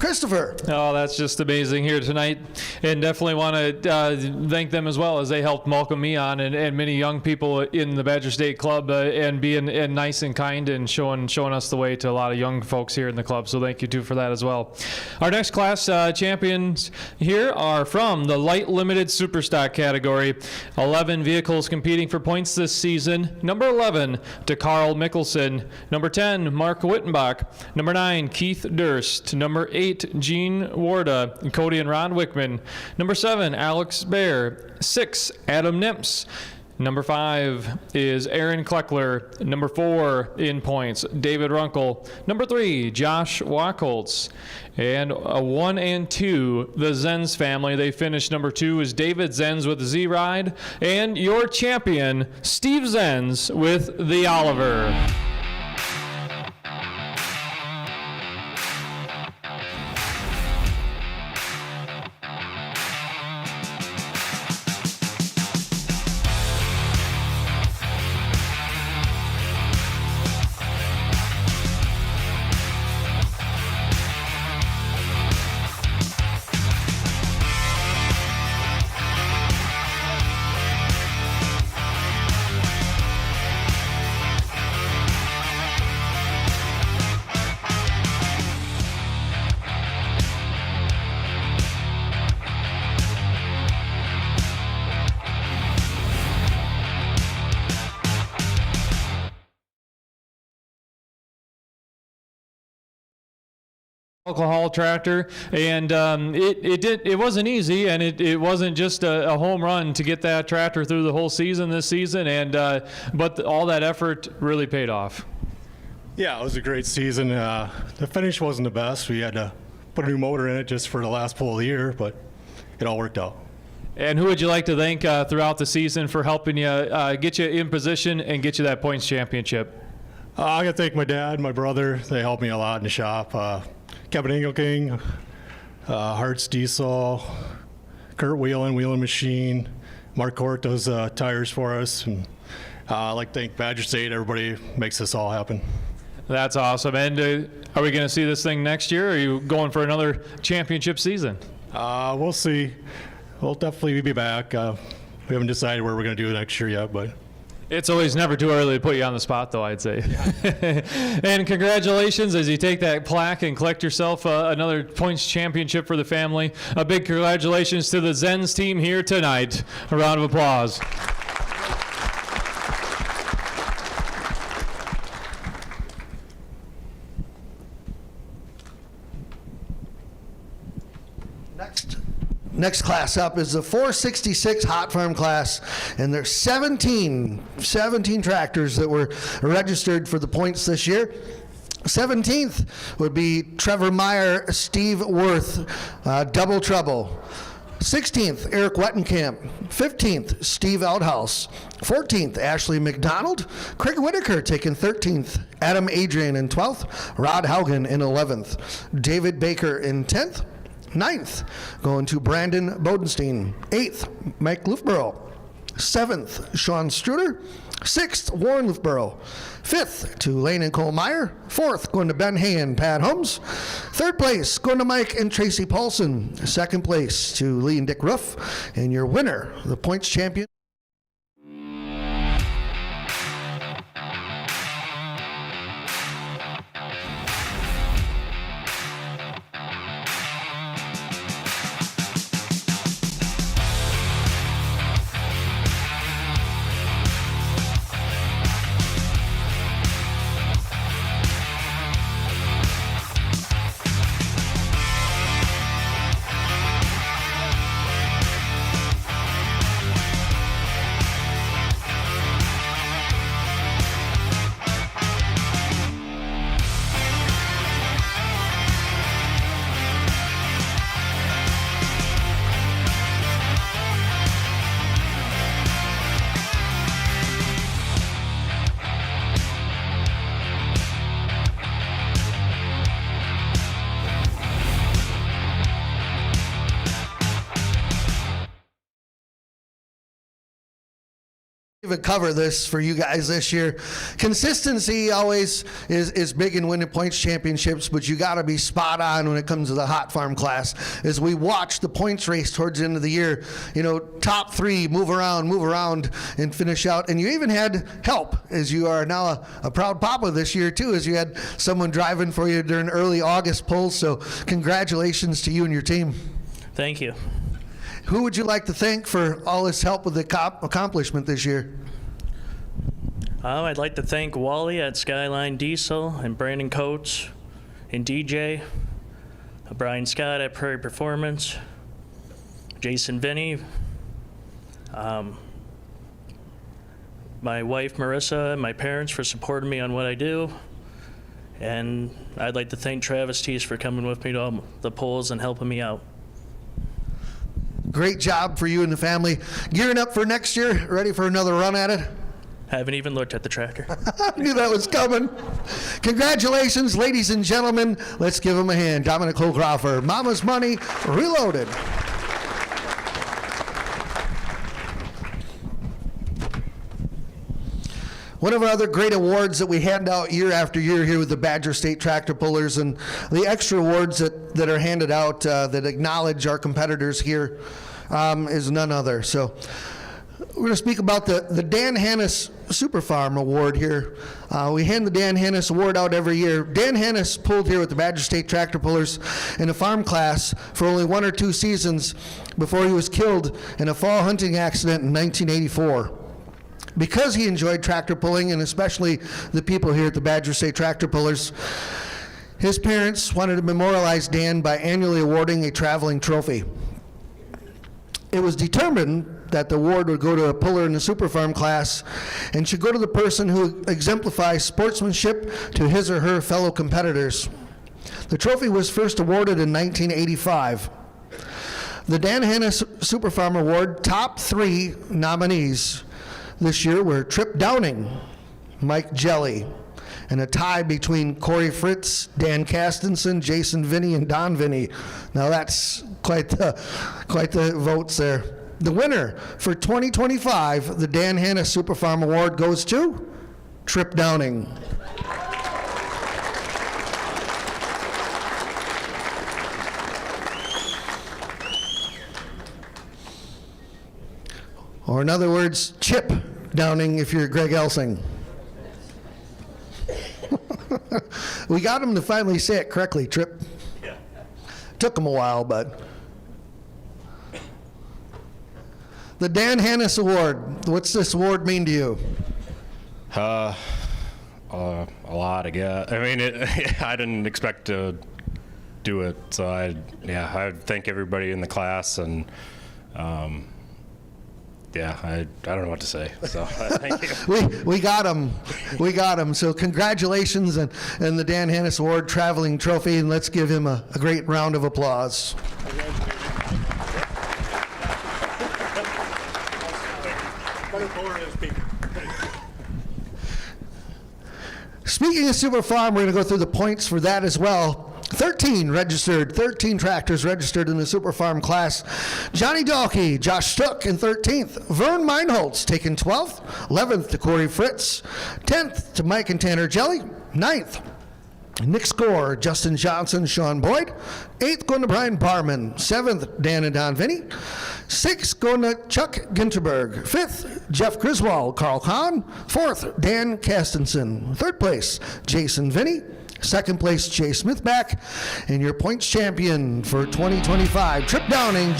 Christopher. Oh, that's just amazing here tonight. And definitely want to thank them as well, as they helped welcome me on, and many young people in the Badger State Club, and being nice and kind and showing us the way to a lot of young folks here in the club. So thank you too for that as well. Our next class champions here are from the light limited superstock category. 11 vehicles competing for points this season. Number 11, to Carl Mickelson. Number 10, Mark Wittenbach. Number 9, Keith Durst. Number 8, Gene Warda, Cody and Ron Wickman. Number 7, Alex Baer. 6, Adam Nips. Number 5 is Aaron Kleckler. Number 4 in points, David Runkle. Number 3, Josh Wachholtz. And 1 and 2, the Zenz family. They finished number 2 is David Zenz with the Z-Ride. And your champion, Steve Zenz with the Oliver. Alcohol tractor, and it wasn't easy, and it wasn't just a home run to get that tractor through the whole season this season, and but all that effort really paid off. Yeah, it was a great season. The finish wasn't the best. We had to put a new motor in it just for the last full year, but it all worked out. And who would you like to thank throughout the season for helping you get you in position and get you that points championship? I got to thank my dad, my brother. They helped me a lot in the shop. Kevin Engelking, Hartz Diesel, Kurt Wheeling Machine, Mark Court does tires for us. And I'd like to thank Badger State. Everybody makes this all happen. That's awesome. And are we going to see this thing next year, or are you going for another championship season? We'll see. We'll definitely be back. We haven't decided where we're going to do next year yet, but it's always never too early to put you on the spot, though, I'd say. Yeah. And congratulations as you take that plaque and collect yourself another points championship for the family. A big congratulations to the Zenz team here tonight. A round of applause. Next class up is the 466 Hot Farm class, and there's 17 tractors that were registered for the points this year. 17th would be Trevor Meyer, Steve Worth, Double Trouble. 16th, Eric Wettenkamp. 15th, Steve Outhouse. 14th, Ashley McDonald. Craig Whitaker taking 13th. Adam Adrian in 12th. Rod Haugen in 11th. David Baker in 10th. 9th, going to Brandon Bodenstein. 8th, Mike Lufborough. 7th, Sean Struder. 6th, Warren Lufborough. 5th, to Lane and Cole Meyer. 4th, going to Ben Hay and Pat Holmes. 3rd place, going to Mike and Tracy Paulson. 2nd place to Lee and Dick Ruff. And your winner, the points champion. even cover this for you guys this year. Consistency always is big in winning points championships, but you got to be spot on when it comes to the hot farm class. As we watch the points race towards the end of the year, you know, top three move around and finish out. And you even had help, as you are now a proud papa this year too, as you had someone driving for you during early August polls. So congratulations to you and your team. Thank you. Who would you like to thank for all this help with the accomplishment this year? I'd like to thank Wally at Skyline Diesel and Brandon Coates and DJ, Brian Scott at Prairie Performance, Jason Vinny, my wife Marissa, and my parents for supporting me on what I do. And I'd like to thank Travis Teese for coming with me to all the polls and helping me out. Great job for you and the family. Gearing up for next year, ready for another run at it? Haven't even looked at the tractor. I knew that was coming. Congratulations, ladies and gentlemen. Let's give them a hand. Dominic Holcroffer, Mama's Money Reloaded. One of our other great awards that we hand out year after year here with the Badger State Tractor Pullers, and the extra awards that are handed out that acknowledge our competitors here is none other. So we're going to speak about the Dan Hannis Super Farm Award here. We hand the Dan Hannis Award out every year. Dan Hannis pulled here with the Badger State Tractor Pullers in a farm class for only 1 or 2 seasons before he was killed in a fall hunting accident in 1984. Because he enjoyed tractor pulling, and especially the people here at the Badger State Tractor Pullers, his parents wanted to memorialize Dan by annually awarding a traveling trophy. It was determined that the award would go to a puller in the Super Farm class and should go to the person who exemplifies sportsmanship to his or her fellow competitors. The trophy was first awarded in 1985. The Dan Hannis Super Farm Award top 3 nominees this year were Trip Downing, Mike Jelly, and a tie between Corey Fritz, Dan Castenson, Jason Vinny, and Don Vinny. Now that's quite the votes there. The winner for 2025, the Dan Hannis Super Farm Award, goes to Trip Downing. Or in other words, Chip Downing if you're Greg Elsing. We got him to finally say it correctly, Trip. Yeah. Took him a while, but. The Dan Hannis Award, what's this award mean to you? A lot, I guess. I mean, I didn't expect to do it, so I thank everybody in the class, and I don't know what to say, so thank you. We got him. So congratulations and the Dan Hannis Award traveling trophy, and let's give him a great round of applause. Speaking of Super Farm, we're going to go through the points for that as well. 13 tractors registered in the Super Farm class. Johnny Dahlke, Josh Stuck in 13th. Vern Meinholz taken 12th. 11th to Corey Fritz. 10th to Mike and Tanner Jelly. 9th, Nick Score, Justin Johnson, Sean Boyd. 8th going to Brian Barman. 7th, Dan and Don Vinny. 6th going to Chuck Ginterberg. 5th, Jeff Griswold, Carl Kahn. 4th, Dan Castenson. 3rd place, Jason Vinny. 2nd place, Jay Smithback. And your points champion for 2025, Trip Downing,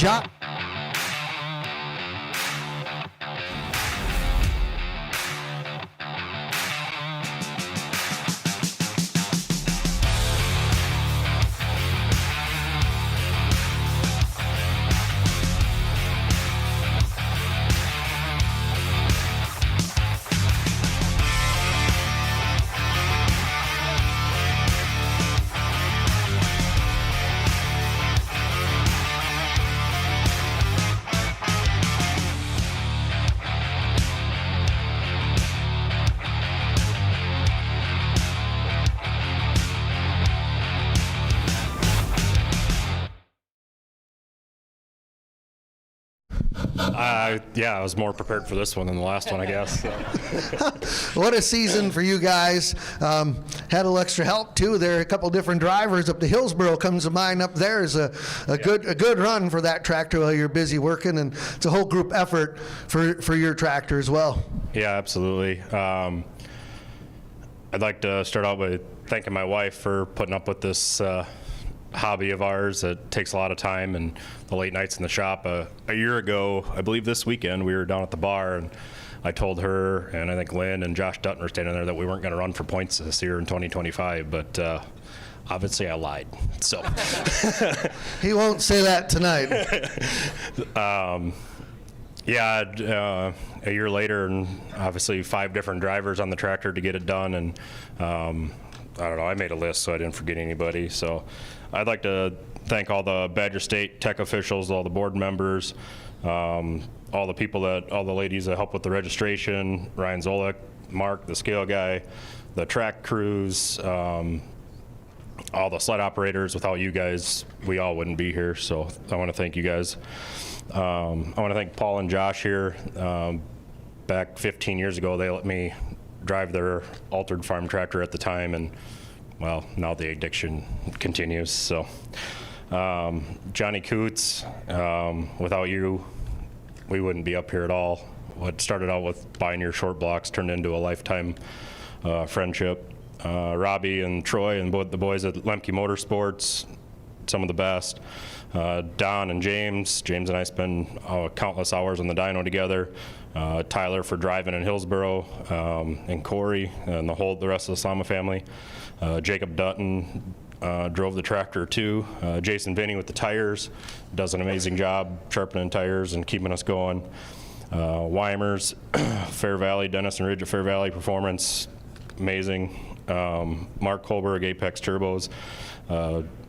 Yeah, I was more prepared for this one than the last one, I guess. So. What a season for you guys. Had a little extra help too. There are a couple different drivers up to Hillsboro comes to mind. Up there is a good run for that tractor while you're busy working, and it's a whole group effort for your tractor as well. Yeah, absolutely. I'd like to start out by thanking my wife for putting up with this hobby of ours. It takes a lot of time and the late nights in the shop. A year ago, I believe this weekend, we were down at the bar, and I told her, and I think Lynn and Josh Dutton were standing there, that we weren't going to run for points this year in 2025, but obviously I lied. So he won't say that tonight. A year later, and obviously 5 different drivers on the tractor to get it done, and I don't know, I made a list so I didn't forget anybody. So I'd like to thank all the Badger State tech officials, all the board members, all the ladies that help with the registration, Ryan Zolik, Mark, the scale guy, the track crews, all the sled operators. Without you guys, we all wouldn't be here. So I want to thank you guys. I want to thank Paul and Josh here. Back 15 years ago, they let me drive their altered farm tractor at the time, and well, now the addiction continues. So Johnny Coots, without you, we wouldn't be up here at all. What started out with buying your short blocks turned into a lifetime friendship. Robbie and Troy and the boys at Lemke Motorsports, some of the best. Don and James and I spend countless hours on the dyno together. Tyler for driving in Hillsboro, and Corey and the rest of the Slama family. Jacob Dutton drove the tractor too. Jason Vinny with the tires does an amazing job sharpening tires and keeping us going. Weimers, Fair Valley, Dennis and Ridge at Fair Valley Performance, amazing. Mark Kohlberg, Apex Turbos.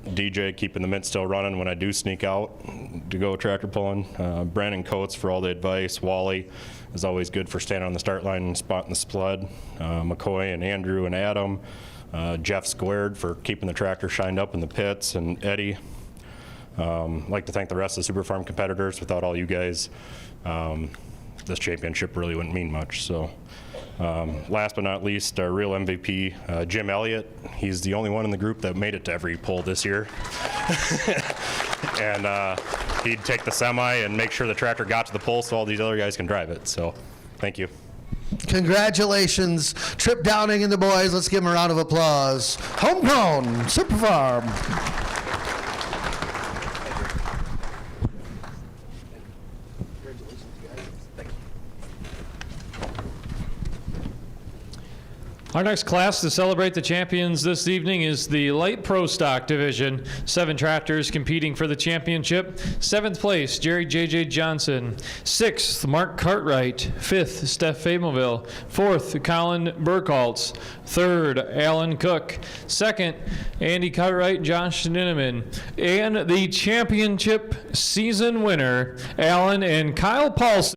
DJ keeping the mint still running when I do sneak out to go tractor pulling. Brandon Coates for all the advice. Wally is always good for standing on the start line and spotting the sled. McCoy and Andrew and Adam. Jeff Squared for keeping the tractor shined up in the pits, and Eddie. I'd like to thank the rest of the Super Farm competitors. Without all you guys, this championship really wouldn't mean much. So. Last but not least, our real MVP, Jim Elliott. He's the only one in the group that made it to every pull this year. And he'd take the semi and make sure the tractor got to the pull so all these other guys can drive it. So thank you. Congratulations, Trip Downing and the boys. Let's give them a round of applause. Homegrown Super Farm. Our next class to celebrate the champions this evening is the Light Pro Stock Division. 7 tractors competing for the championship. 7th place, Jerry J.J. Johnson. 6th, Mark Cartwright. 5th, Steph Fablemville. 4th, Colin Burkholtz. 3rd, Alan Cook. 2nd, Andy Cartwright, Josh Ninneman. And the championship season winner, Alan and Kyle Paulson.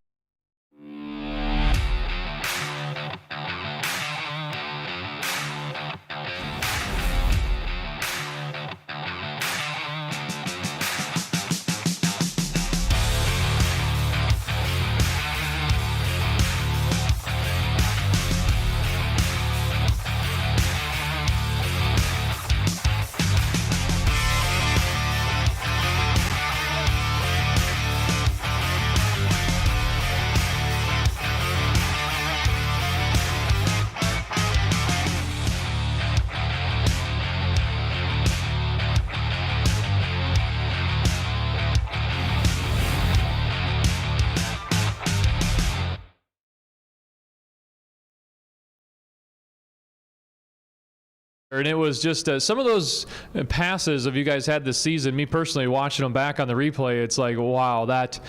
And it was just some of those passes of you guys had this season, me personally watching them back on the replay, it's like, wow, that's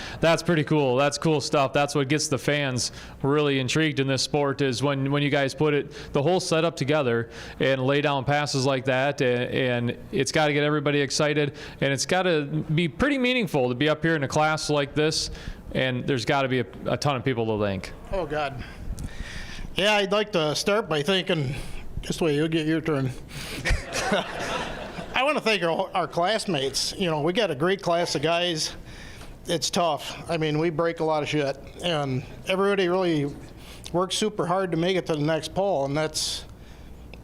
pretty cool. That's cool stuff. That's what gets the fans really intrigued in this sport, is when you guys put the whole setup together and lay down passes like that, and it's got to get everybody excited, and it's got to be pretty meaningful to be up here in a class like this, and there's got to be a ton of people to thank. Oh, God. Yeah, I'd like to start by thanking... Just wait, you'll get your turn. I want to thank our classmates. You know, we got a great class of guys. it's tough. I mean, we break a lot of shit, and everybody really works super hard to make it to the next pole, and that's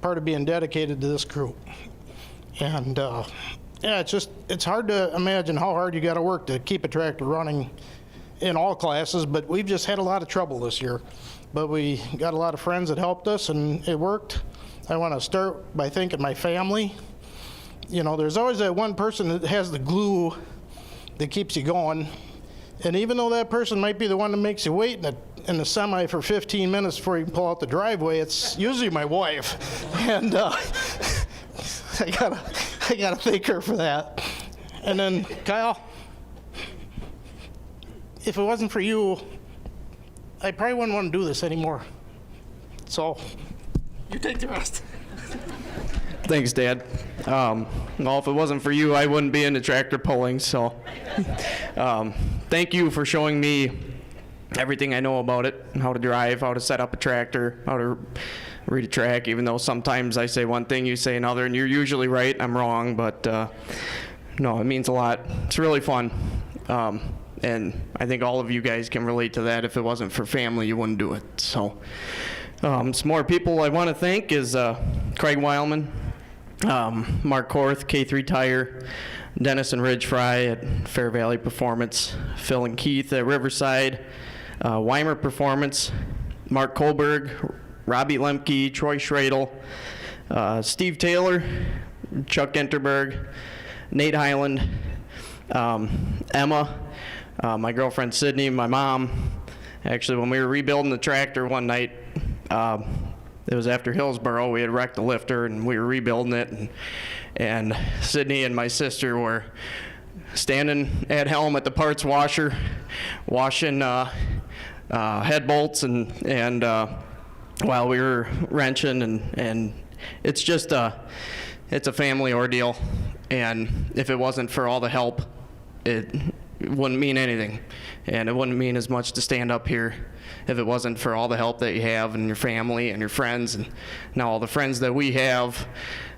part of being dedicated to this group. And yeah, it's hard to imagine how hard you got to work to keep a tractor running in all classes, but we've just had a lot of trouble this year. But we got a lot of friends that helped us, and it worked. I want to start by thanking my family. You know, there's always that one person that has the glue that keeps you going. And even though that person might be the one that makes you wait in the semi for 15 minutes before you can pull out the driveway, it's usually my wife. And I gotta thank her for that. And then Kyle, if it wasn't for you, I probably wouldn't want to do this anymore. So you take the rest. Thanks, Dad. Well, if it wasn't for you, I wouldn't be into tractor pulling, so thank you for showing me everything I know about it, how to drive, how to set up a tractor, how to read a track, even though sometimes I say one thing, you say another, and you're usually right, I'm wrong, but no, it means a lot. It's really fun, and I think all of you guys can relate to that. If it wasn't for family, you wouldn't do it. So some more people I want to thank is Craig Weilman, Mark Korth, K3 Tire, Dennis and Ridge Fry at Fair Valley Performance, Phil and Keith at Riverside, Weimer Performance, Mark Kohlberg, Robbie Lemke, Troy Schradel, Steve Taylor, Chuck Enterberg, Nate Highland, Emma, my girlfriend Sydney, my mom. Actually, when we were rebuilding the tractor one night, it was after Hillsboro. We had wrecked the lifter, and we were rebuilding it. And Sydney and my sister were standing at helm at the parts washer, washing head bolts, and while we were wrenching. And it's just it's a family ordeal. And if it wasn't for all the help, it wouldn't mean anything. And it wouldn't mean as much to stand up here if it wasn't for all the help that you have and your family and your friends. And now all the friends that we have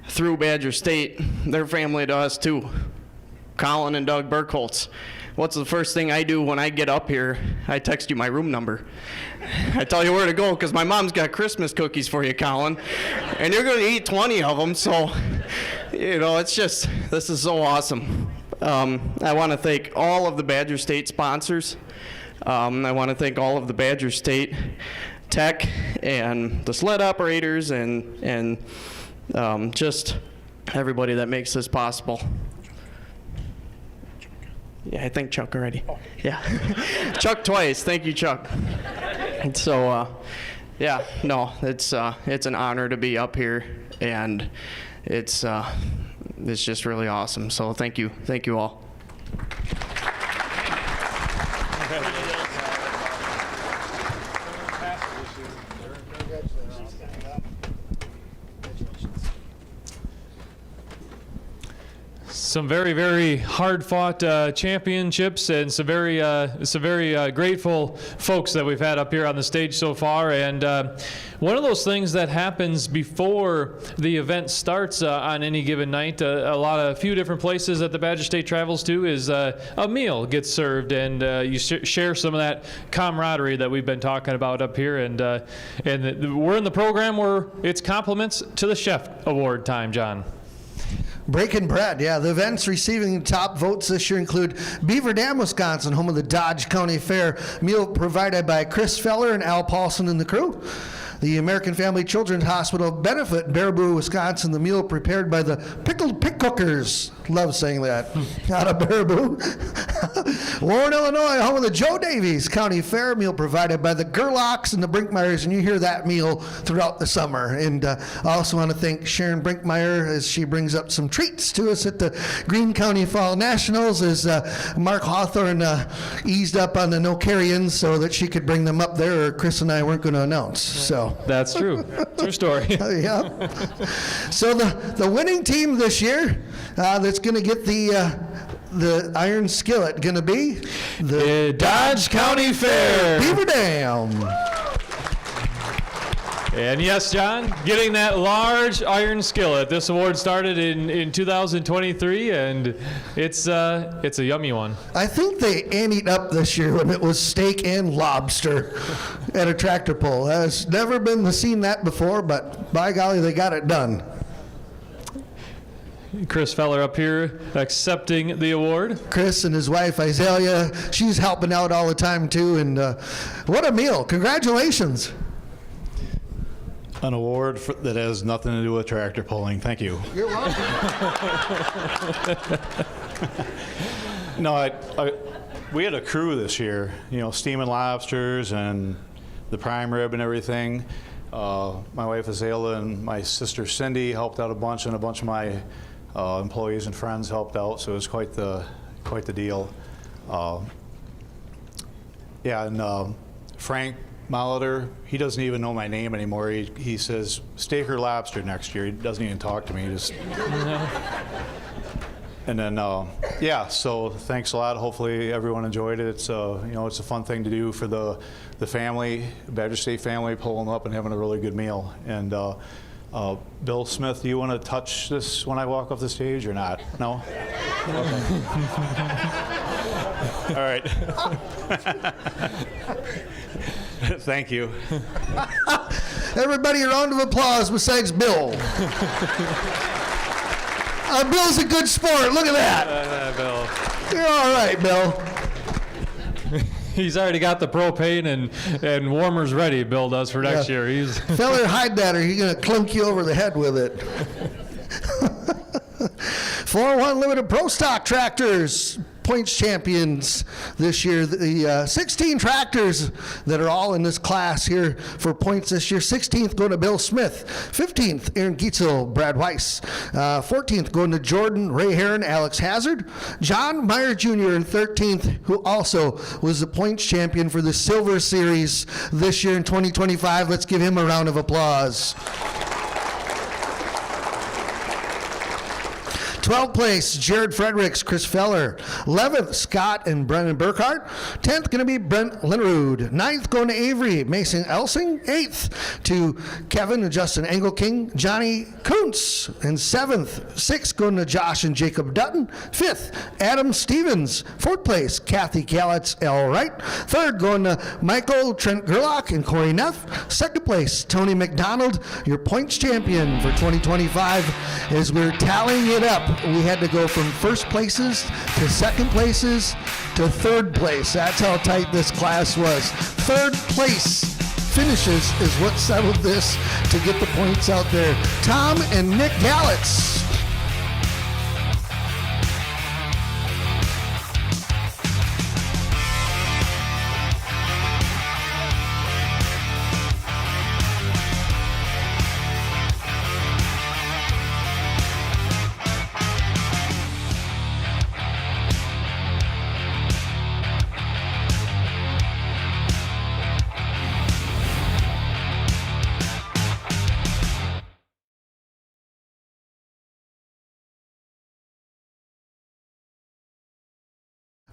through Badger State, they're family to us too. Colin and Doug Burkholz. What's the first thing I do when I get up here? I text you my room number. I tell you where to go because my mom's got Christmas cookies for you, Colin. And you're going to eat 20 of them. So, you know, it's just, this is so awesome. I want to thank all of the Badger State sponsors. I want to thank all of the Badger State tech and the sled operators and just everybody that makes this possible. Yeah, I thanked Chuck already. Yeah, Chuck twice. Thank you, Chuck. And so, yeah, no, it's an honor to be up here, and it's just really awesome. So thank you all. Some very, very hard-fought championships, and some very grateful folks that we've had up here on the stage so far. And one of those things that happens before the event starts on any given night, a few different places that the Badger State travels to, is a meal gets served, and you share some of that camaraderie that we've been talking about up here. And we're in the program where it's compliments to the chef award time, John. Breaking bread, yeah. The events receiving top votes this year include Beaver Dam, Wisconsin, home of the Dodge County Fair, meal provided by Chris Feller and Al Paulson and the crew. The American Family Children's Hospital benefit, Baraboo, Wisconsin, the meal prepared by the Pickled Pick Cookers. Love saying that. Out of Baraboo. Warren, Illinois, home of the Joe Davies County Fair, meal provided by the Gerlachs and the Brinkmeyers, and you hear that meal throughout the summer. And I also want to thank Sharon Brinkmeyer as she brings up some treats to us at the Greene County Fall Nationals, as Mark Hawthorne eased up on the no-carry-ins so that she could bring them up there, or Chris and I weren't going to announce. So that's true. True story. Yeah. So the winning team this year that's going to get the iron skillet going to be the Dodge County Fair. Beaver Dam. And yes, John, getting that large iron skillet. This award started in 2023, and it's a yummy one. I think they anteed up this year when it was steak and lobster at a tractor pull. Has never been seen that before, but by golly, they got it done. Chris Feller up here accepting the award. Chris and his wife, Isaiah, she's helping out all the time, too, and what a meal. Congratulations. An award that has nothing to do with tractor pulling. Thank you. You're welcome. No, we had a crew this year, steaming lobsters and the prime rib and everything. My wife Azalea and my sister Cindy helped out a bunch, and a bunch of my employees and friends helped out, so it was quite the deal. And Frank Molitor, he doesn't even know my name anymore. He says, steak or lobster next year. He doesn't even talk to me. He just... And then, so thanks a lot. Hopefully everyone enjoyed it. It's it's a fun thing to do for the family, Badger State family, pulling up and having a really good meal. And Bill Smith, do you want to touch this when I walk off the stage or not? No? Okay. All right. Thank you. Everybody, a round of applause besides Bill. Bill's a good sport. Look at that. Bill. You're all right, Bill. He's already got the propane and warmers ready, Bill does, for next year. Feller, hide that or he's going to clunk you over the head with it. 4-1 Limited Pro Stock Tractors, points champions this year. The 16 tractors that are all in this class here for points this year. 16th going to Bill Smith. 15th, Aaron Gietzel, Brad Weiss. 14th going to Jordan, Ray Heron, Alex Hazard. John Meyer Jr. in 13th, who also was the points champion for the Silver Series this year in 2025. Let's give him a round of applause. 12th place, Jared Fredericks, Chris Feller. 11th, Scott and Brennan Burkhart. 10th, going to be Brent Linnerud. 9th, going to Avery, Mason Elsing. 8th, to Kevin and Justin Engelking, Johnny Kuntz. And 6th, going to Josh and Jacob Dutton. 5th, Adam Stevens. 4th place, Kathy Kalitz, L. Wright. 3rd, going to Michael Trent Gerlach and Corey Neff. 2nd place, Tony McDonald, your points champion for 2025. As we're tallying it up, we had to go from first places to second places to third place. That's how tight this class was. Third place finishes is what settled this to get the points out there. Tom and Nick Gallitz.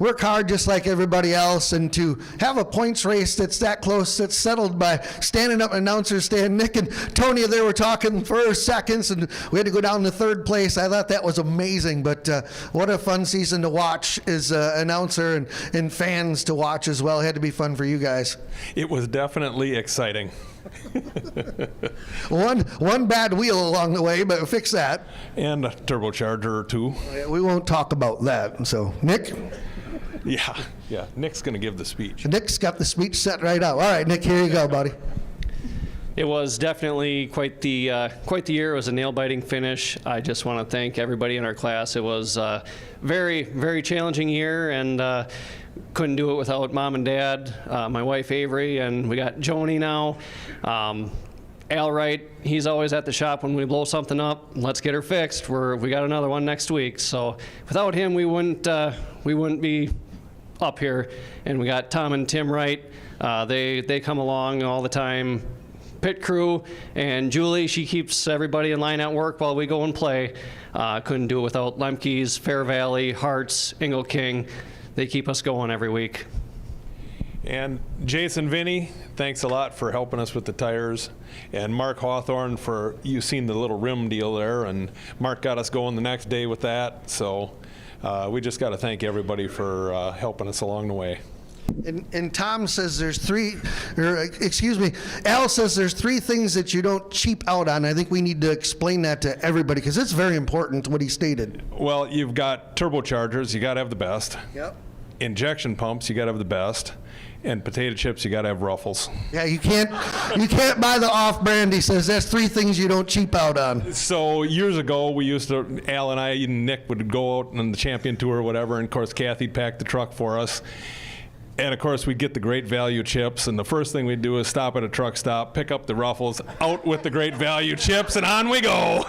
Work hard just like everybody else, and to have a points race that's that close, that's settled by standing up announcer stand. Nick and Tony, they were talking for seconds, and we had to go down to third place. I thought that was amazing, but what a fun season to watch as announcer and fans to watch as well. It had to be fun for you guys. It was definitely exciting. One bad wheel along the way, but fix that. And a turbocharger or two. We won't talk about that. So, Nick? Yeah. Nick's going to give the speech. Nick's got the speech set right out. All right, Nick, here you go, buddy. It was definitely quite the year. It was a nail-biting finish. I just want to thank everybody in our class. It was a very, very challenging year, and couldn't do it without Mom and Dad, my wife Avery, and we got Joni now. Al Wright, he's always at the shop when we blow something up. Let's get her fixed. We got another one next week. So without him, we wouldn't be up here. And we got Tom and Tim Wright. They come along all the time. Pit crew, and Julie, she keeps everybody in line at work while we go and play. Couldn't do it without Lemke's, Fair Valley, Hearts, Ingle King. They keep us going every week. And Jason Vinny, thanks a lot for helping us with the tires. And Mark Hawthorne for, you seen the little rim deal there, and Mark got us going the next day with that. So we just got to thank everybody for helping us along the way. And Tom says Al says there's 3 things that you don't cheap out on. I think we need to explain that to everybody because it's very important what he stated. Well, you've got turbochargers, you got to have the best. Yep. Injection pumps, you got to have the best. And potato chips, you got to have Ruffles. Yeah, you can't buy the off-brand. He says that's 3 things you don't cheap out on. So years ago, we used to, Al and I and Nick would go out on the champion tour or whatever, and of course Kathy'd pack the truck for us. And of course we'd get the great value chips, and the first thing we'd do is stop at a truck stop, pick up the Ruffles, out with the great value chips, and on we go.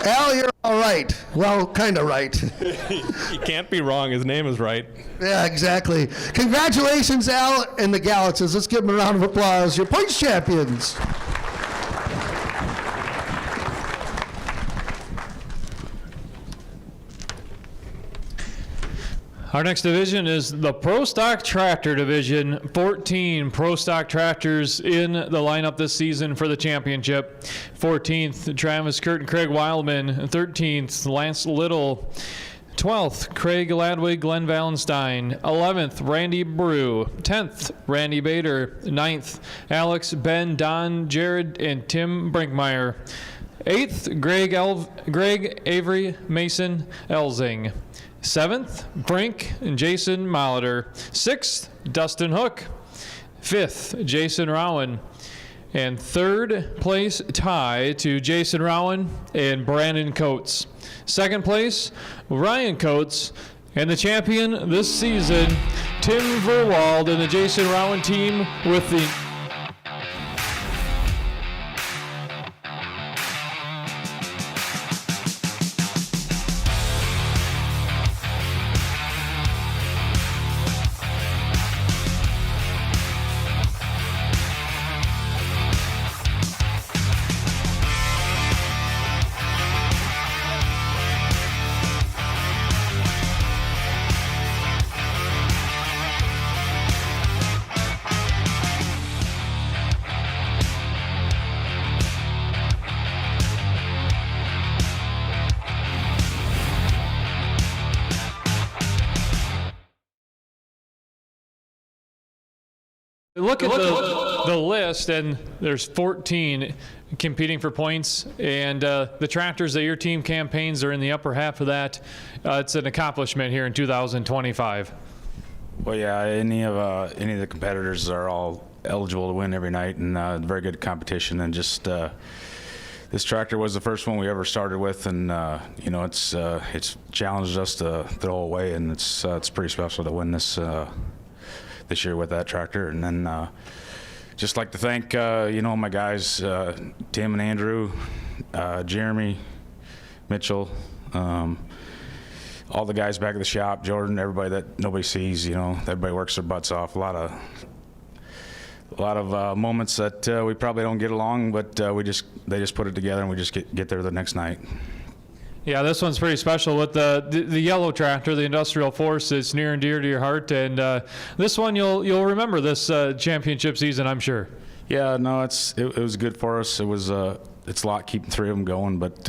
Al, you're all right. Well, kind of right. You can't be wrong. His name is right. Yeah, exactly. Congratulations, Al and the Galaxies. Let's give them a round of applause. Your points champions. Our next division is the Pro Stock Tractor Division. 14 Pro Stock tractors in the lineup this season for the championship. 14th, Travis Kurt and Craig Wildman. 13th, Lance Little. 12th, Craig Ladwig, Glenn Valenstein. 11th, Randy Brew. 10th, Randy Bader. 9th, Alex, Ben, Don, Jared, and Tim Brinkmeyer. 8th, Greg Avery, Mason Elzing. 7th, Brink and Jason Molitor. 6th, Dustin Hook. 5th, Jason Rowan. And 3rd place tie to Jason Rowan and Brandon Coates. 2nd place, Ryan Coates. And the champion this season, Tim Verwald and the Jason Rowan team with the look at the list, and there's 14 competing for points, and the tractors that your team campaigns are in the upper half of that. It's an accomplishment here in 2025. Well, yeah, any of the competitors are all eligible to win every night, and very good competition. And just this tractor was the first one we ever started with, and you know, it's challenged us the whole way, and it's pretty special to win this year with that tractor. And then just like to thank you know, my guys, Tim and Andrew, Jeremy, Mitchell, all the guys back at the shop, Jordan, everybody that nobody sees. You know, everybody works their butts off. A lot of moments that we probably don't get along, but they just put it together, and we just get there the next night. Yeah, this one's pretty special with the yellow tractor, the Industrial Force. It's near and dear to your heart, and this one you'll remember this championship season, I'm sure. Yeah, no, it was good for us. It was it's a lot keeping 3 of them going, but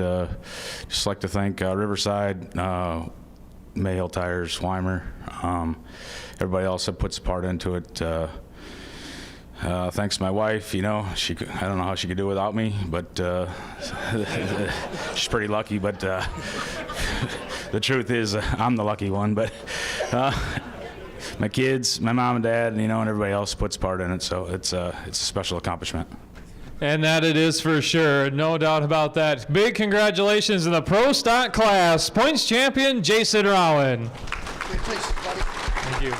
just like to thank Riverside, Mayhill Tires, Weimer, everybody else that puts a part into it. Thanks to my wife, you know, I don't know how she could do it without me, but she's pretty lucky. But the truth is, I'm the lucky one. But my kids, my mom and dad, you know, and everybody else puts part in it. So it's a special accomplishment. And that it is for sure, no doubt about that. Big congratulations in the Pro Stock class, points champion Jason Rowan. Thank you.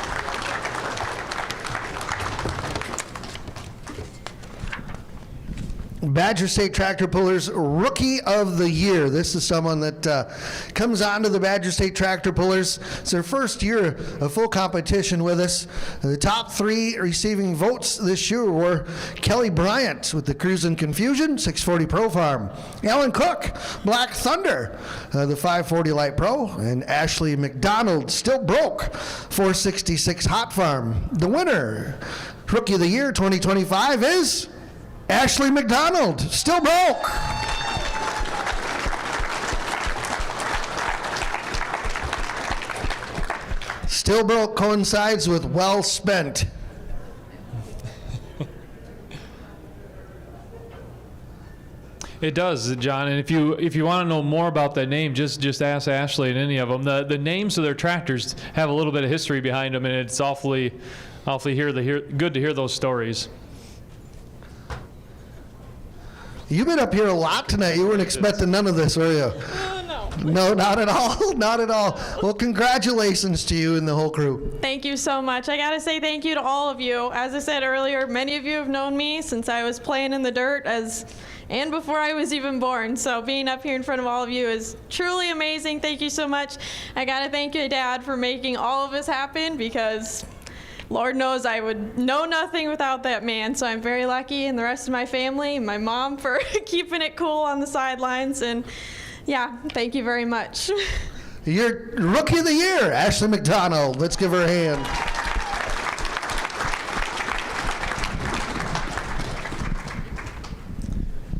Badger State Tractor Pullers Rookie of the Year. This is someone that comes on to the Badger State Tractor Pullers. It's their first year of full competition with us. The top 3 receiving votes this year were Kelly Bryant with the Cruisin' Confusion, 640 Pro Farm. Alan Cook, Black Thunder, the 540 Light Pro. And Ashley McDonald, Still Broke, 466 Hot Farm. The winner, Rookie of the Year 2025 is Ashley McDonald, Still Broke. Still Broke coincides with well spent. It does, John. And if you want to know more about that name, just ask Ashley and any of them. The names of their tractors have a little bit of history behind them, and it's awfully good to hear those stories. You've been up here a lot tonight. You weren't expecting none of this, were you? No. No, not at all. Not at all. Well, congratulations to you and the whole crew. Thank you so much. I got to say thank you to all of you. As I said earlier, many of you have known me since I was playing in the dirt and before I was even born. So being up here in front of all of you is truly amazing. Thank you so much. I got to thank your dad for making all of this happen, because Lord knows I would know nothing without that man. So I'm very lucky, and the rest of my family, and my mom for keeping it cool on the sidelines. And yeah, thank you very much. Your Rookie of the Year, Ashley McDonald. Let's give her a hand.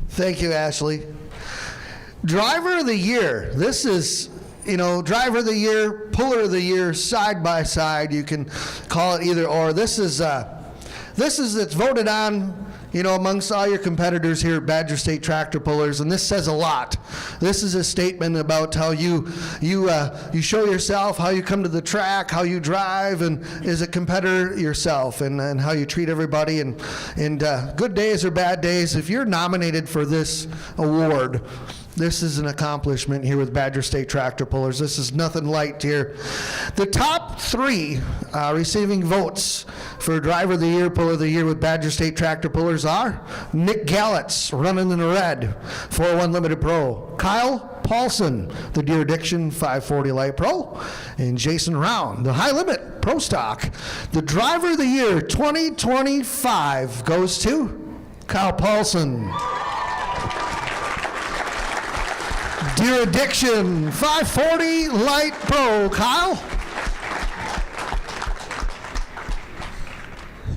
Thank you, Ashley. Driver of the Year. This is, Driver of the Year, Puller of the Year, side by side. You can call it either or. This is it's voted on, amongst all your competitors here at Badger State Tractor Pullers, and this says a lot. This is a statement about how you show yourself, how you come to the track, how you drive, and as a competitor yourself, and how you treat everybody, and good days or bad days. If you're nominated for this award, this is an accomplishment here with Badger State Tractor Pullers. This is nothing light here. The top 3 receiving votes for Driver of the Year, Puller of the Year with Badger State Tractor Pullers are Nick Gallitz, running in the red, 401 Limited Pro. Kyle Paulson, the Deer Diction 540 Light Pro. And Jason Round, the High Limit Pro Stock. The Driver of the Year 2025 goes to Kyle Paulson. Deer Addiction 540 Light Pro. Kyle?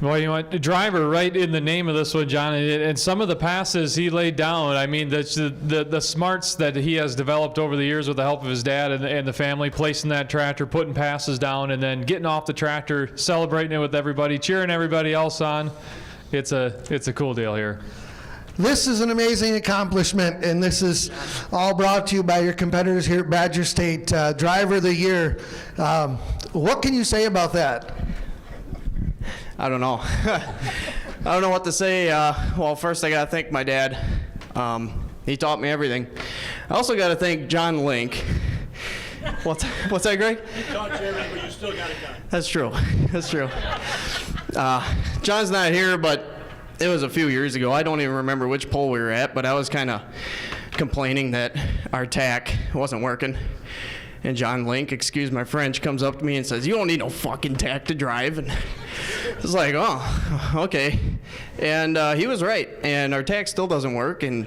Well, the driver right in the name of this one, John, and some of the passes he laid down, I mean, the smarts that he has developed over the years with the help of his dad and the family, placing that tractor, putting passes down, and then getting off the tractor, celebrating it with everybody, cheering everybody else on. It's a cool deal here. This is an amazing accomplishment, and this is all brought to you by your competitors here at Badger State. Driver of the Year. What can you say about that? I don't know. I don't know what to say. Well, first I got to thank my dad. He taught me everything. I also got to thank John Link. What's that, Greg? He taught you everything, but you still got it done. That's true. That's true. John's not here, but it was a few years ago. I don't even remember which pole we were at, but I was kind of complaining that our tack wasn't working. And John Link, excuse my French, comes up to me and says, "You don't need no fucking tack to drive." And I was like, "Oh, okay." And he was right. And our tack still doesn't work. And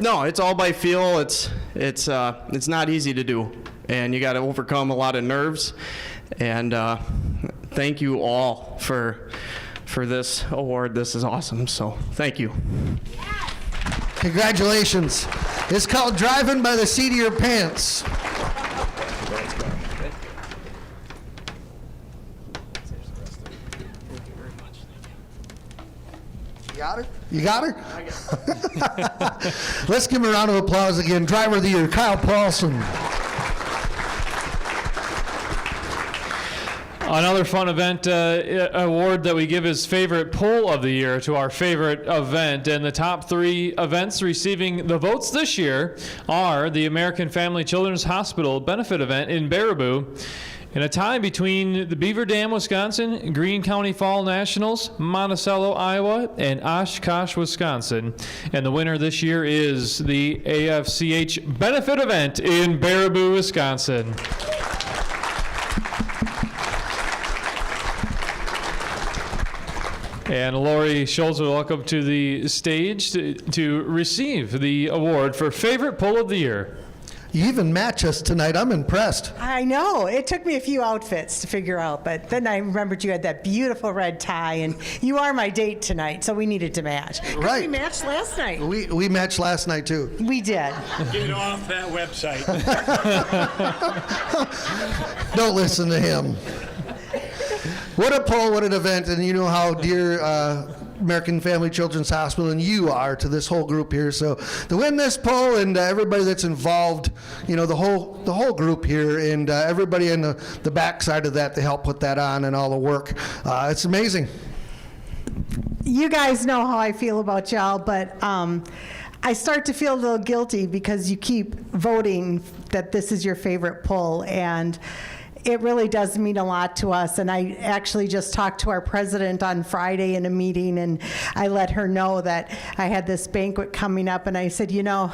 no, it's all by feel. It's not easy to do, and you got to overcome a lot of nerves. And thank you all for this award. This is awesome. So thank you. Congratulations. It's called Driving by the Seat of Your Pants. You got her? You got her? I got her. Let's give him a round of applause again. Driver of the Year, Kyle Paulson. Another fun event award that we give is favorite poll of the year to our favorite event. And the top 3 events receiving the votes this year are the American Family Children's Hospital benefit event in Baraboo, In a tie between the Beaver Dam, Wisconsin, Greene County Fall Nationals, Monticello, Iowa, and Oshkosh, Wisconsin. And the winner this year is the AFCH benefit event in Baraboo, Wisconsin. And Lori Schultz will welcome to the stage to receive the award for favorite pull of the year. You even match us tonight. I'm impressed. I know. It took me a few outfits to figure out, but then I remembered you had that beautiful red tie, and you are my date tonight, so we needed to match. Right. We matched last night. We matched last night, too. We did. Get off that website. Don't listen to him. What a pull, what an event, and you know how dear American Family Children's Hospital and you are to this whole group here. So to win this poll and everybody that's involved, you know, the whole group here and everybody in the backside of that to help put that on and all the work, it's amazing. You guys know how I feel about y'all, but I start to feel a little guilty because you keep voting that this is your favorite poll, and it really does mean a lot to us. And I actually just talked to our president on Friday in a meeting, and I let her know that I had this banquet coming up, and I said, you know,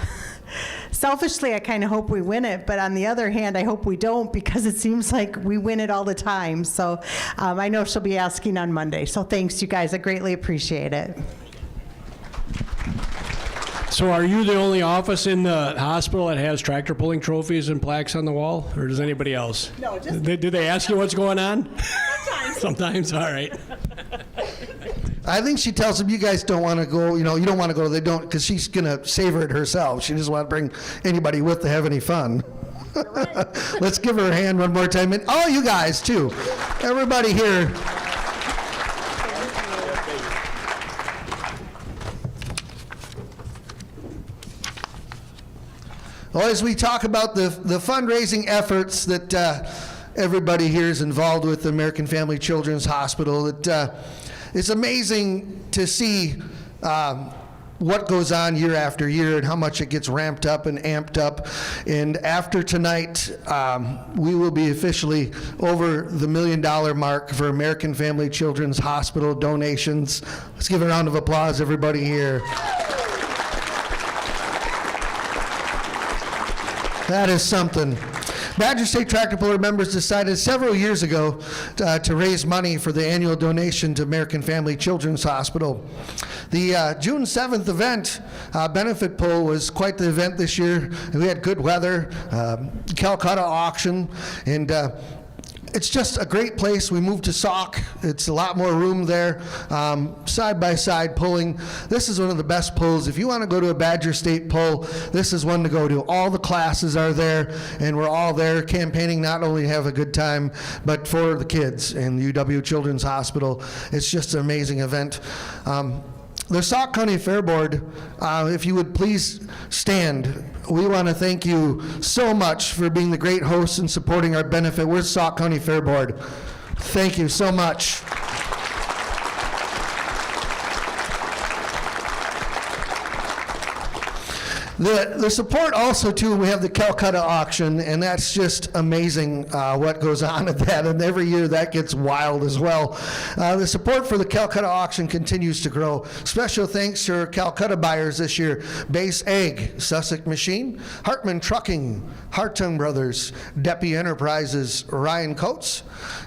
selfishly, I kind of hope we win it, but on the other hand, I hope we don't, because it seems like we win it all the time. So I know she'll be asking on Monday. So thanks, you guys. I greatly appreciate it. So are you the only office in the hospital that has tractor pulling trophies and plaques on the wall, or does anybody else? No, just... Do they ask you what's going on? Sometimes. Sometimes, all right. I think she tells them, you guys don't want to go, you know, you don't want to go, they don't, because she's going to savor it herself. She doesn't want to bring anybody with to have any fun. Let's give her a hand one more time. And all you guys, too. Everybody here. Well, as we talk about the fundraising efforts that everybody here is involved with, the American Family Children's Hospital, it's amazing to see what goes on year after year and how much it gets ramped up and amped up. And after tonight, we will be officially over the $1 million mark for American Family Children's Hospital donations. Let's give a round of applause, everybody here. That is something. Badger State Tractor Puller members decided several years ago to raise money for the annual donation to American Family Children's Hospital. The June 7th event, benefit pull, was quite the event this year. We had good weather, Calcutta auction, and it's just a great place. We moved to Sauk. It's a lot more room there, side-by-side pulling. This is one of the best pulls. If you want to go to a Badger State pull, this is one to go to. All the classes are there, and we're all there campaigning not only to have a good time, but for the kids in UW Children's Hospital. It's just an amazing event. The Sauk County Fair Board, if you would please stand. We want to thank you so much for being the great hosts and supporting our benefit. We're Sauk County Fair Board. Thank you so much. The support also, too, we have the Calcutta auction, and that's just amazing what goes on at that, and every year that gets wild as well. The support for the Calcutta auction continues to grow. Special thanks to our Calcutta buyers this year: Base Egg, Sussex Machine, Hartman Trucking, Hartung Brothers, Deppy Enterprises, Ryan Coates,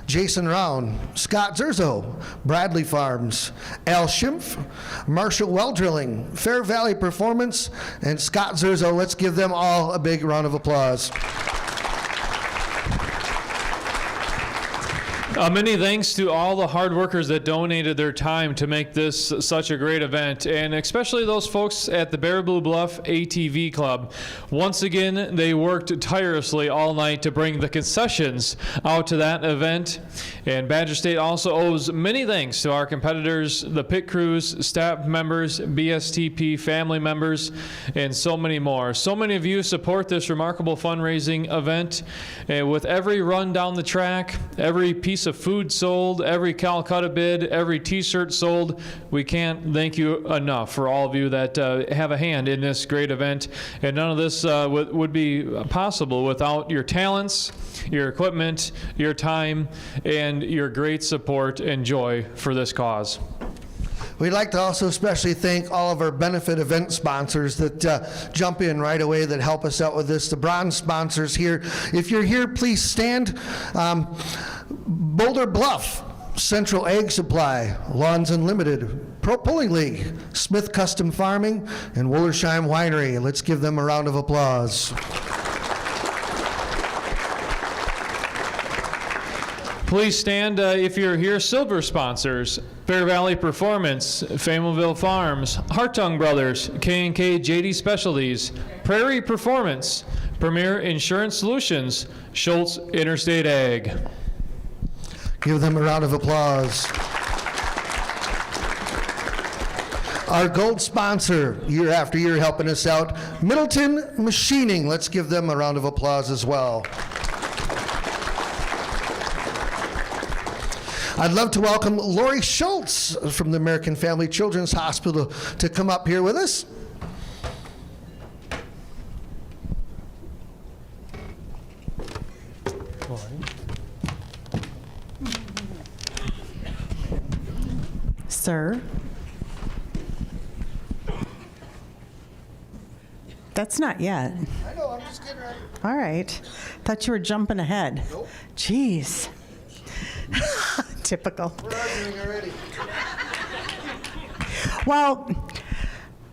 Jason Round, Scott Zerzo, Bradley Farms, Al Schimpf, Marshall Well Drilling, Fair Valley Performance, and Scott Zerzo. Let's give them all a big round of applause. Many thanks to all the hard workers that donated their time to make this such a great event, and especially those folks at the Baraboo Bluff ATV Club. Once again, they worked tirelessly all night to bring the concessions out to that event. And Badger State also owes many thanks to our competitors, the pit crews, staff members, BSTP family members, and so many more. So many of you support this remarkable fundraising event. And with every run down the track, every piece of of food sold, every Calcutta bid, every t-shirt sold. We can't thank you enough for all of you that have a hand in this great event. And none of this would be possible without your talents, your equipment, your time, and your great support and joy for this cause. We'd like to also especially thank all of our benefit event sponsors that jump in right away, that help us out with this. The bronze sponsors here. If you're here, please stand. Boulder Bluff, Central Egg Supply, Lawns Unlimited, Pro Pulling League, Smith Custom Farming, and Wollersheim Winery. Let's give them a round of applause. Please stand if you're here. Silver sponsors: Bear Valley Performance, Fayetteville Farms, Hartung Brothers, K&K JD Specialties, Prairie Performance, Premier Insurance Solutions, Schultz Interstate Ag. Give them a round of applause. Our gold sponsor, year after year, helping us out, Middleton Machining. Let's give them a round of applause as well. I'd love to welcome Lori Schultz from the American Family Children's Hospital to come up here with us. Sir? That's not yet. I know, I'm just getting ready. All right. Thought you were jumping ahead. Nope. Jeez. Typical. We're arguing already. Well,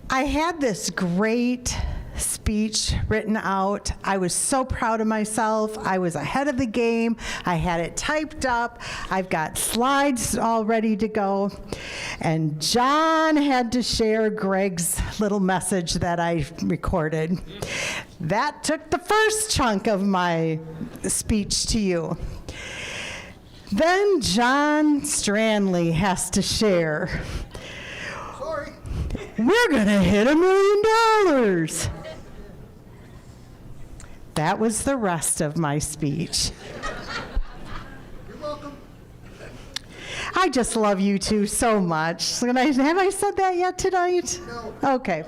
I had this great speech written out. I was so proud of myself. I was ahead of the game. I had it typed up. I've got slides all ready to go. And John had to share Greg's little message that I recorded. That took the first chunk of my speech to you. Then John Stranley has to share. Sorry. We're gonna hit $1 million. That was the rest of my speech. You're welcome. I just love you two so much. Have I said that yet tonight? No. Okay.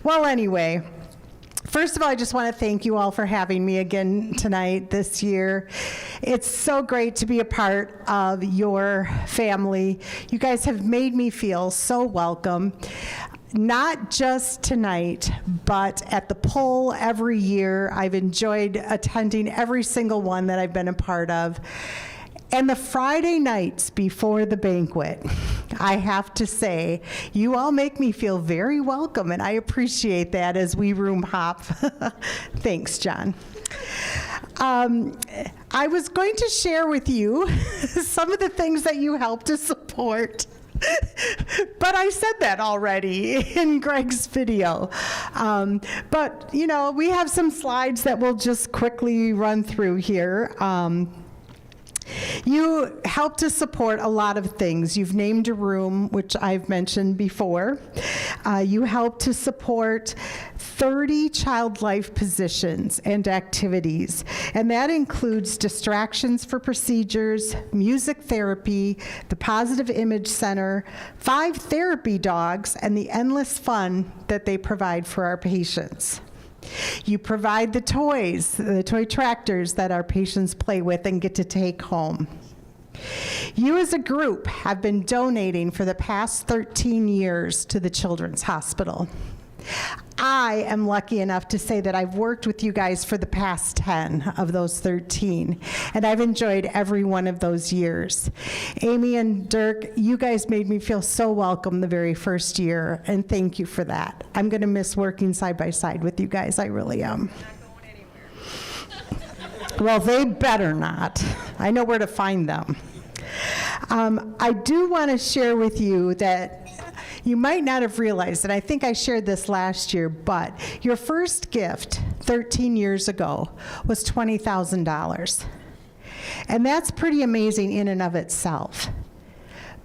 Well, anyway. First of all, I just want to thank you all for having me again tonight, this year. It's so great to be a part of your family. You guys have made me feel so welcome, not just tonight, but at the poll every year. I've enjoyed attending every single one that I've been a part of. And the Friday nights before the banquet, I have to say, you all make me feel very welcome, and I appreciate that as we room hop. Thanks, John. I was going to share with you some of the things that you helped to support. But I said that already in Greg's video. But, you know, we have some slides that we'll just quickly run through here. You help to support a lot of things. You've named a room, which I've mentioned before. You help to support 30 child life positions and activities, and that includes distractions for procedures, music therapy, the Positive Image Center, 5 therapy dogs, and the endless fun that they provide for our patients. You provide the toys, the toy tractors that our patients play with and get to take home. You as a group have been donating for the past 13 years to the Children's Hospital. I am lucky enough to say that I've worked with you guys for the past 10 of those 13, and I've enjoyed every one of those years. Amy and Dirk, you guys made me feel so welcome the very first year, and thank you for that. I'm going to miss working side by side with you guys. I really am. Well, they better not. I know where to find them. I do want to share with you that you might not have realized, and I think I shared this last year, but your first gift 13 years ago was $20,000. And that's pretty amazing in and of itself.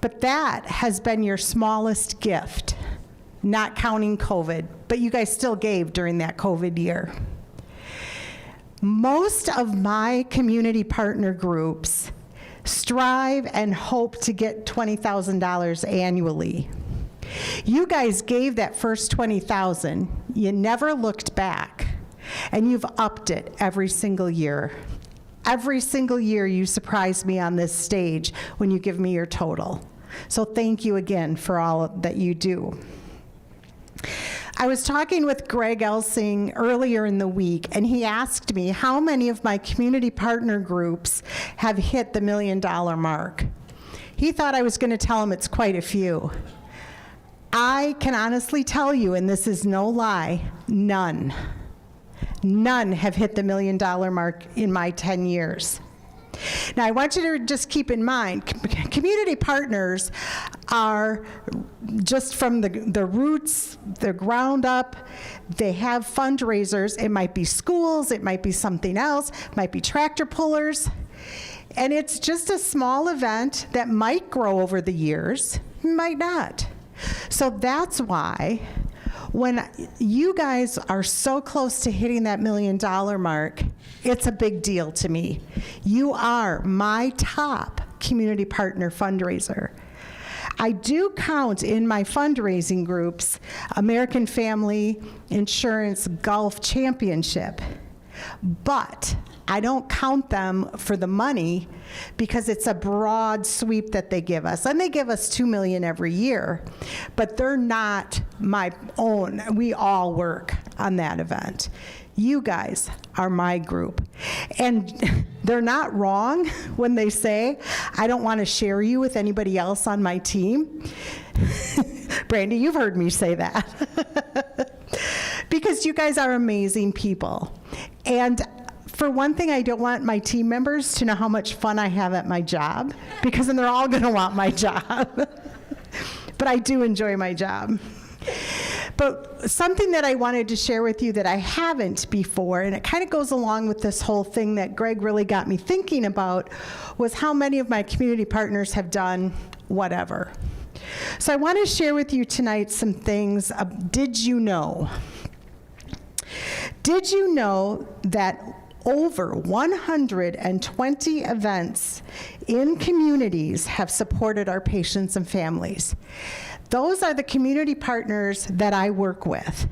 But that has been your smallest gift, not counting COVID, but you guys still gave during that COVID year. Most of my community partner groups strive and hope to get $20,000 annually. You guys gave that first $20,000, you never looked back, and you've upped it every single year. Every single year you surprise me on this stage when you give me your total. So thank you again for all that you do. I was talking with Greg Elsing earlier in the week, and he asked me how many of my community partner groups have hit the $1 million mark. He thought I was going to tell him it's quite a few. I can honestly tell you, and this is no lie, none. None have hit the $1 million mark in my 10 years. Now, I want you to just keep in mind, community partners are just from the roots, the ground up. They have fundraisers. It might be schools, it might be something else, it might be tractor pullers. And it's just a small event that might grow over the years, might not. So that's why when you guys are so close to hitting that $1 million mark, it's a big deal to me. You are my top community partner fundraiser. I do count in my fundraising groups American Family Insurance Golf Championship, but I don't count them for the money because it's a broad sweep that they give us. And they give us $2 million every year, but they're not my own. We all work on that event. You guys are my group. And they're not wrong when they say, I don't want to share you with anybody else on my team. Brandy, you've heard me say that. Because you guys are amazing people. And for one thing, I don't want my team members to know how much fun I have at my job, because then they're all going to want my job. But I do enjoy my job. But something that I wanted to share with you that I haven't before, and it kind of goes along with this whole thing that Greg really got me thinking about, was how many of my community partners have done whatever. So I want to share with you tonight some things. Did you know? Did you know that over 120 events in communities have supported our patients and families? Those are the community partners that I work with.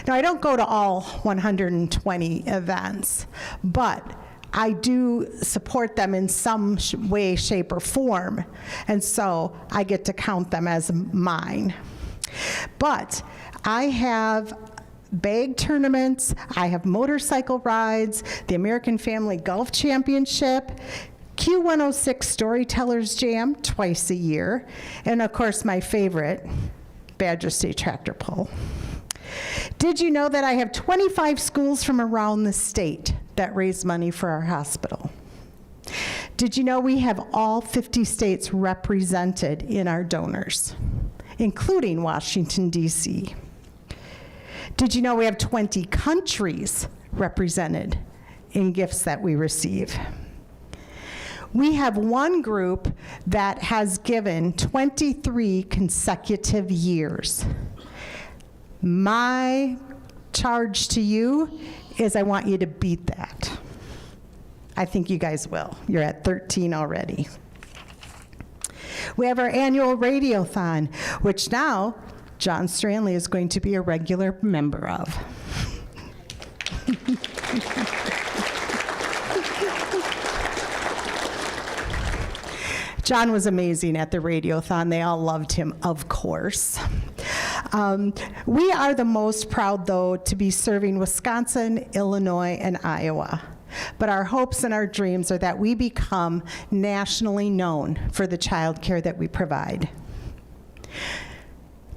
Now, I don't go to all 120 events, but I do support them in some way, shape, or form, and so I get to count them as mine. But I have bag tournaments, I have motorcycle rides, the American Family Golf Championship, Q106 Storytellers Jam twice a year, and of course my favorite, Badger State Tractor Pull. Did you know that I have 25 schools from around the state that raise money for our hospital? Did you know we have all 50 states represented in our donors, including Washington, D.C.? Did you know we have 20 countries represented in gifts that we receive? We have one group that has given 23 consecutive years. My charge to you is I want you to beat that. I think you guys will. You're at 13 already. We have our annual Radiothon, which now John Stranley is going to be a regular member of. John was amazing at the Radiothon. They all loved him, of course. We are the most proud, though, to be serving Wisconsin, Illinois, and Iowa. But our hopes and our dreams are that we become nationally known for the child care that we provide.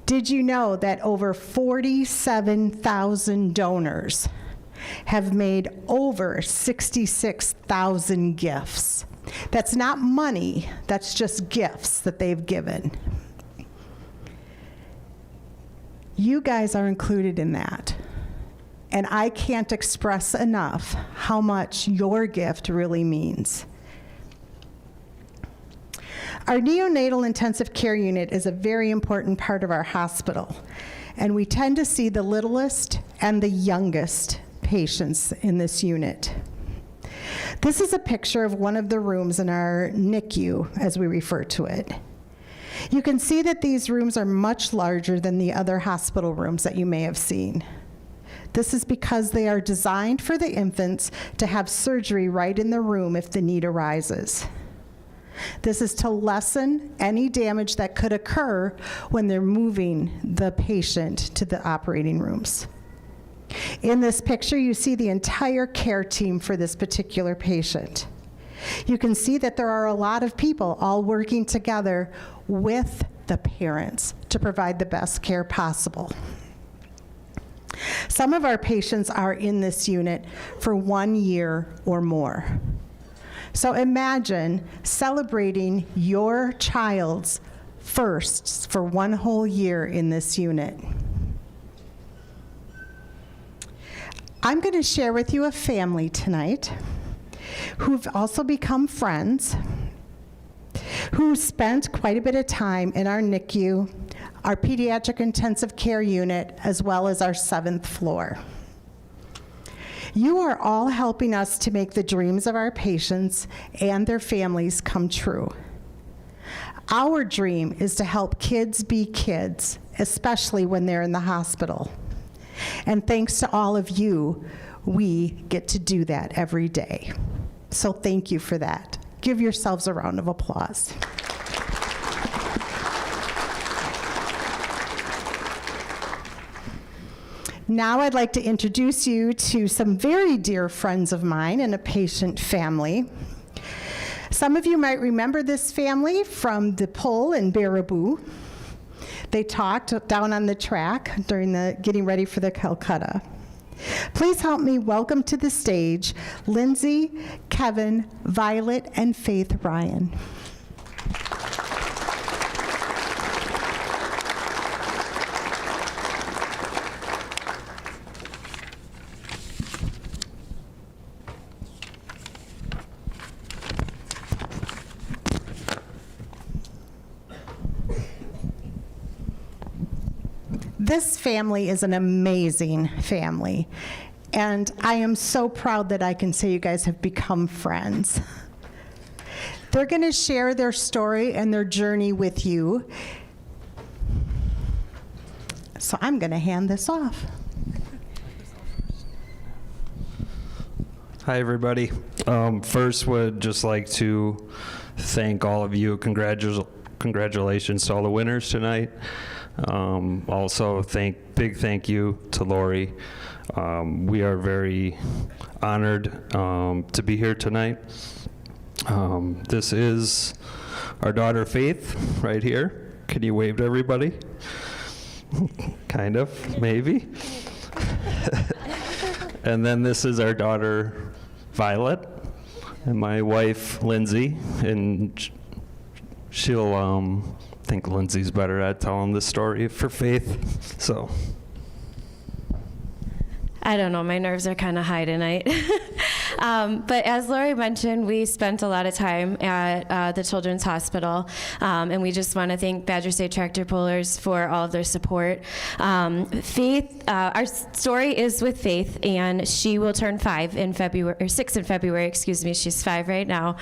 Did you know that over 47,000 donors have made over 66,000 gifts? That's not money, that's just gifts that they've given. You guys are included in that. And I can't express enough how much your gift really means. Our neonatal intensive care unit is a very important part of our hospital, and we tend to see the littlest and the youngest patients in this unit. This is a picture of one of the rooms in our NICU, as we refer to it. You can see that these rooms are much larger than the other hospital rooms that you may have seen. This is because they are designed for the infants to have surgery right in the room if the need arises. This is to lessen any damage that could occur when they're moving the patient to the operating rooms. In this picture, you see the entire care team for this particular patient. You can see that there are a lot of people all working together with the parents to provide the best care possible. Some of our patients are in this unit for 1 year or more. So imagine celebrating your child's firsts for 1 whole year in this unit. I'm going to share with you a family tonight who've also become friends, who spent quite a bit of time in our NICU, our pediatric intensive care unit, as well as our 7th floor. You are all helping us to make the dreams of our patients and their families come true. Our dream is to help kids be kids, especially when they're in the hospital. And thanks to all of you, we get to do that every day. So thank you for that. Give yourselves a round of applause. Now I'd like to introduce you to some very dear friends of mine and a patient family. Some of you might remember this family from the pull in Baraboo. They talked down on the track during the getting ready for the Calcutta. Please help me welcome to the stage Lindsay, Kevin, Violet, and Faith Ryan. This family is an amazing family, and I am so proud that I can say you guys have become friends. They're going to share their story and their journey with you. So I'm going to hand this off. Hi, everybody. First, would just like to thank all of you. Congratulations to all the winners tonight. Also, big thank you to Lori. We are very honored to be here tonight. This is our daughter Faith right here. Can you wave to everybody? Kind of, maybe. And then this is our daughter Violet and my wife Lindsay, and she'll think Lindsay's better at telling this story for Faith, so. I don't know, my nerves are kind of high tonight. But as Lori mentioned, we spent a lot of time at the Children's Hospital, and we just want to thank Badger State Tractor Pullers for all of their support. Faith, our story is with Faith, and she will turn 6 in February, excuse me. She's 5 right now.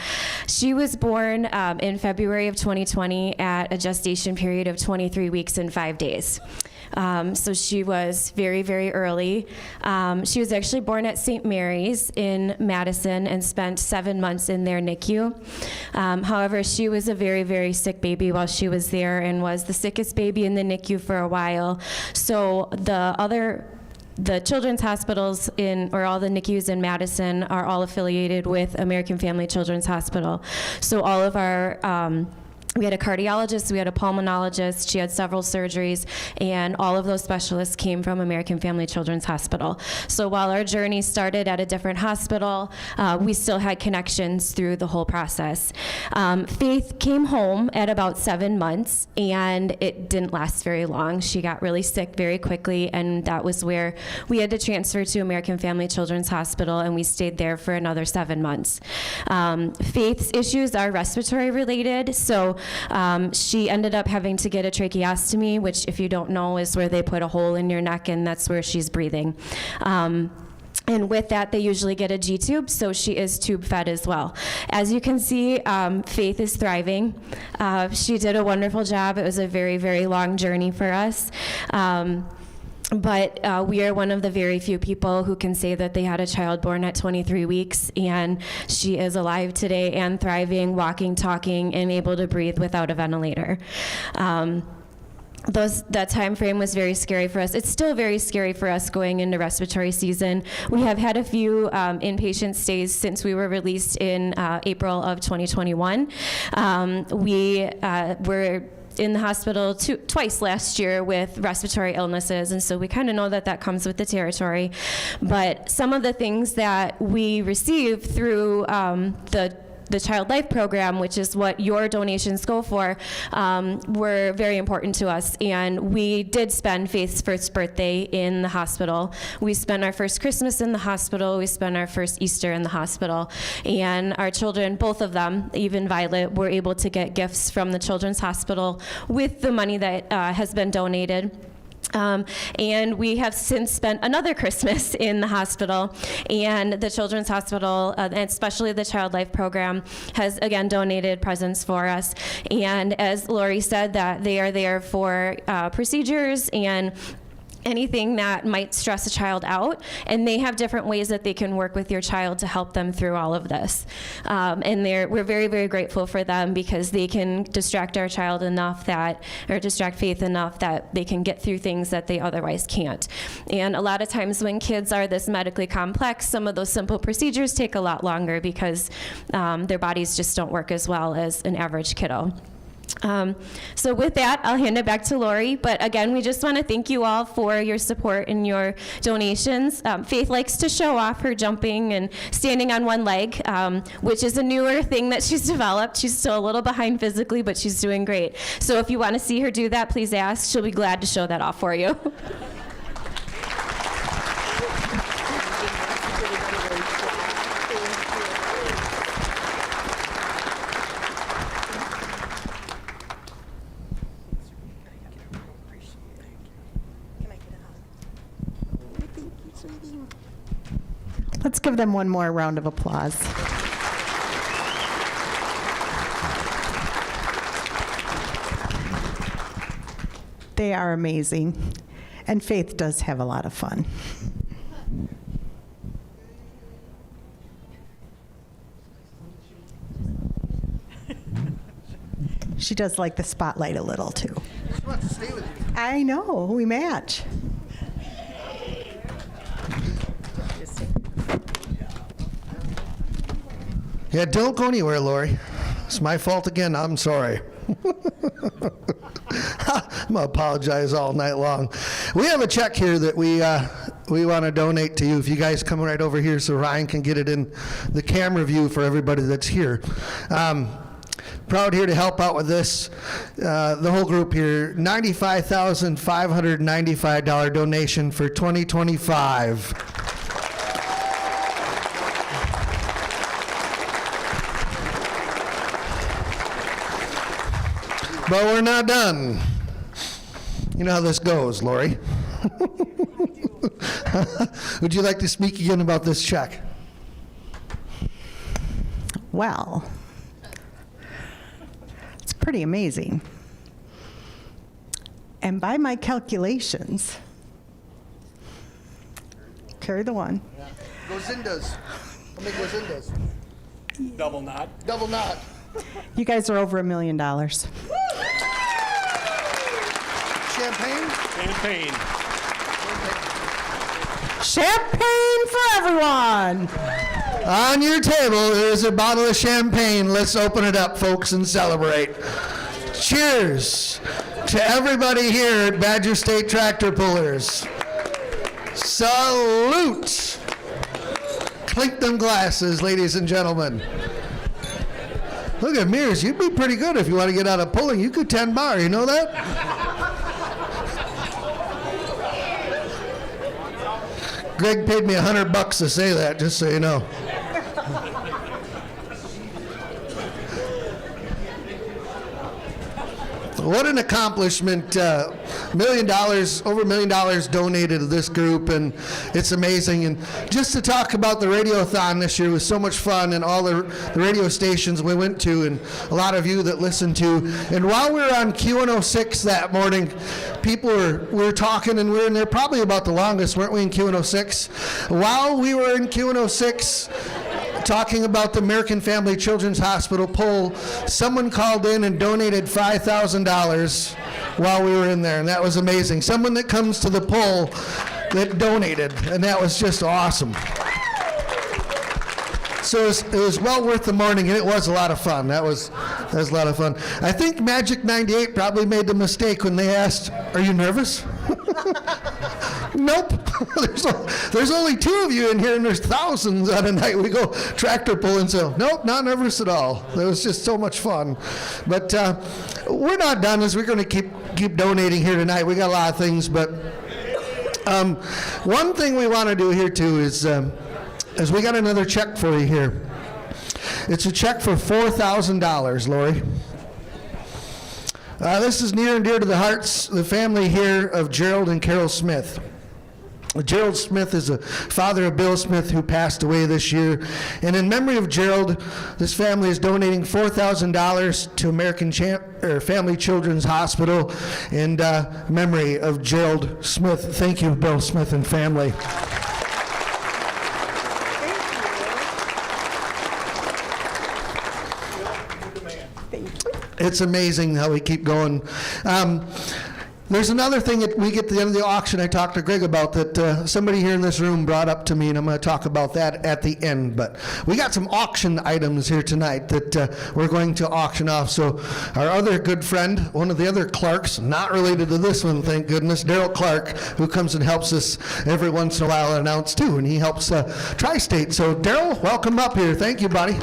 She was born in February of 2020 at a gestation period of 23 weeks and 5 days. So she was very, very early. She was actually born at St. Mary's in Madison and spent 7 months in their NICU. However, she was a very, very sick baby while she was there and was the sickest baby in the NICU for a while. So the children's hospitals or all the NICUs in Madison are all affiliated with American Family Children's Hospital. So all of our we had a cardiologist, we had a pulmonologist, she had several surgeries, and all of those specialists came from American Family Children's Hospital. So while our journey started at a different hospital, we still had connections through the whole process. Faith came home at about 7 months, and it didn't last very long. She got really sick very quickly, and that was where we had to transfer to American Family Children's Hospital, and we stayed there for another 7 months. Faith's issues are respiratory related, so she ended up having to get a tracheostomy, which, if you don't know, is where they put a hole in your neck, and that's where she's breathing. And with that, they usually get a G-tube, so she is tube fed as well. As you can see, Faith is thriving. She did a wonderful job. It was a very, very long journey for us. But we are one of the very few people who can say that they had a child born at 23 weeks, and she is alive today and thriving, walking, talking, and able to breathe without a ventilator. That time frame was very scary for us. It's still very scary for us going into respiratory season. We have had a few inpatient stays since we were released in April of 2021. We were in the hospital twice last year with respiratory illnesses, and so we kind of know that comes with the territory. But some of the things that we receive through the Child Life Program, which is what your donations go for, were very important to us. And we did spend Faith's first birthday in the hospital. We spent our first Christmas in the hospital. We spent our first Easter in the hospital. And our children, both of them, even Violet, were able to get gifts from the Children's Hospital with the money that has been donated. And we have since spent another Christmas in the hospital, and the Children's Hospital, and especially the Child Life Program, has again donated presents for us. And as Lori said, that they are there for procedures and anything that might stress a child out, and they have different ways that they can work with your child to help them through all of this. And we're very, very grateful for them, because they can distract our child enough or distract Faith enough that they can get through things that they otherwise can't. And a lot of times when kids are this medically complex, some of those simple procedures take a lot longer because their bodies just don't work as well as an average kiddo. So with that, I'll hand it back to Lori. But again, we just want to thank you all for your support and your donations. Faith likes to show off her jumping and standing on one leg, which is a newer thing that she's developed. She's still a little behind physically, but she's doing great. So if you want to see her do that, please ask. She'll be glad to show that off for you. Let's give them one more round of applause. They are amazing. And Faith does have a lot of fun. She does like the spotlight a little, too. She wants to stay with you. I know, we match. Yeah, don't go anywhere, Lori. It's my fault again. I'm sorry. I'm gonna apologize all night long. We have a check here that we want to donate to you. If you guys come right over here so Ryan can get it in the camera view for everybody that's here. Proud here to help out with this. The whole group here, $95,595 donation for 2025. But we're not done. You know how this goes, Lori. Would you like to speak again about this check? Well, it's pretty amazing. And by my calculations, carry the one. Gozindas. How many gozindas? Double knot. Double knot. You guys are over $1 million. Champagne? Champagne. Champagne for everyone. On your table is a bottle of champagne. Let's open it up, folks, and celebrate. Cheers to everybody here at Badger State Tractor Pullers. Salute. Clink them glasses, ladies and gentlemen. Look at Mears. You'd be pretty good if you want to get out of pulling. You could 10 bar. You know that? Greg paid me $100 to say that, just so you know. What an accomplishment. Over $1 million donated to this group, and it's amazing. And just to talk about the radiothon this year was so much fun, and all the radio stations we went to, and a lot of you that listened to. And while we were on Q106 that morning, we were talking, and we were in there probably about the longest, weren't we, in Q106? While we were in Q106, talking about the American Family Children's Hospital poll, someone called in and donated $5,000 while we were in there, and that was amazing. Someone that comes to the poll that donated, and that was just awesome. So it was well worth the morning, and it was a lot of fun. That was a lot of fun. I think Magic 98 probably made the mistake when they asked, "Are you nervous?" Nope. There's only 2 of you in here, and there's thousands on a night we go tractor pulling. So nope, not nervous at all. It was just so much fun. But we're not done, as we're going to keep donating here tonight. We got a lot of things, but one thing we want to do here too is we got another check for you here. It's a check for $4,000, Lori. This is near and dear to the hearts, the family here of Gerald and Carol Smith. Gerald Smith is a father of Bill Smith, who passed away this year. And in memory of Gerald, this family is donating $4,000 to American Family Children's Hospital in memory of Gerald Smith. Thank you, Bill Smith and family. It's amazing how we keep going. There's another thing that we get to the end of the auction I talked to Greg about that somebody here in this room brought up to me, and I'm going to talk about that at the end. But we got some auction items here tonight that we're going to auction off. So our other good friend, one of the other Clarks, not related to this one, thank goodness, Daryl Clark, who comes and helps us every once in a while announce too, and he helps Tri-State. So Daryl, welcome up here. Thank you, buddy.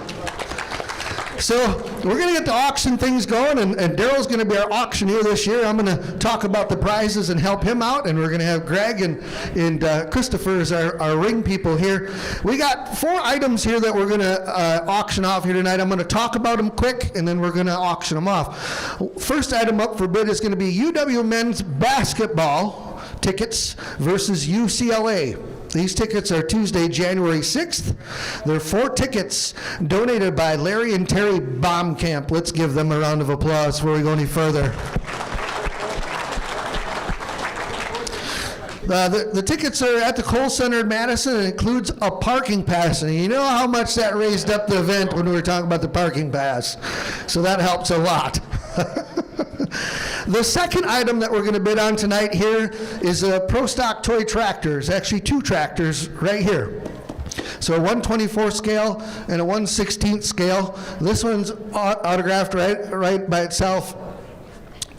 So we're going to get the auction things going, and Daryl's going to be our auctioneer this year. I'm going to talk about the prizes and help him out, and we're going to have Greg and Christopher as our ring people here. We got 4 items here that we're going to auction off here tonight. I'm going to talk about them quick, and then we're going to auction them off. First item up for bid is going to be UW men's basketball tickets versus UCLA. These tickets are Tuesday, January 6th. They're 4 tickets donated by Larry and Terry Baumkamp. Let's give them a round of applause before we go any further. The tickets are at the Kohl Center in Madison, and it includes a parking pass. And you know how much that raised up the event when we were talking about the parking pass. So that helps a lot. The second item that we're going to bid on tonight here is a Pro Stock toy tractors. Actually 2 tractors right here. So a 1/24 scale and a 1/16 scale. This one's autographed right by itself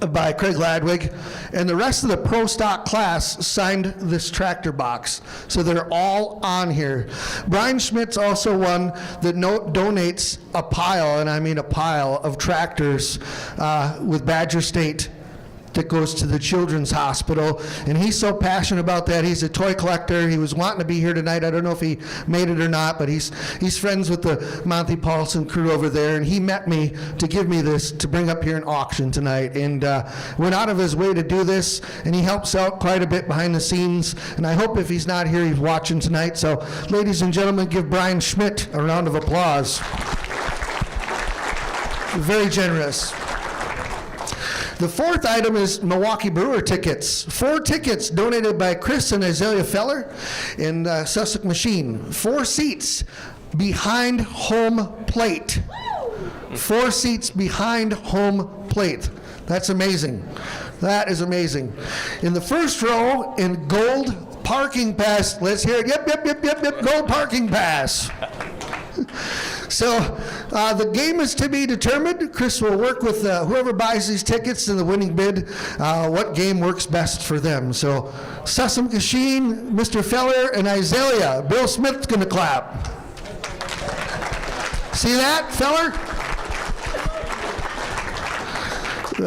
by Craig Ladwig, and the rest of the Pro Stock class signed this tractor box. So they're all on here. Brian Schmidt's also one that donates a pile, and I mean a pile, of tractors with Badger State that goes to the Children's Hospital, and he's so passionate about that. He's a toy collector. He was wanting to be here tonight. I don't know if he made it or not, but he's friends with the Monty Paulson crew over there, and he met me to give me this to bring up here in auction tonight, and went out of his way to do this, and he helps out quite a bit behind the scenes, and I hope if he's not here, he's watching tonight. So ladies and gentlemen, give Brian Schmidt a round of applause. Very generous. The fourth item is Milwaukee Brewer tickets. 4 tickets donated by Chris and Isaiah Feller in Sussex Machine. 4 seats behind home plate. 4 seats behind home plate. That's amazing. That is amazing. In the first row, in gold parking pass. Let's hear it. Yep. Gold parking pass. So the game is to be determined. Chris will work with whoever buys these tickets in the winning bid, what game works best for them. So Sussex Machine, Mr. Feller, and Isaiah. Bill Smith's going to clap. See that, Feller?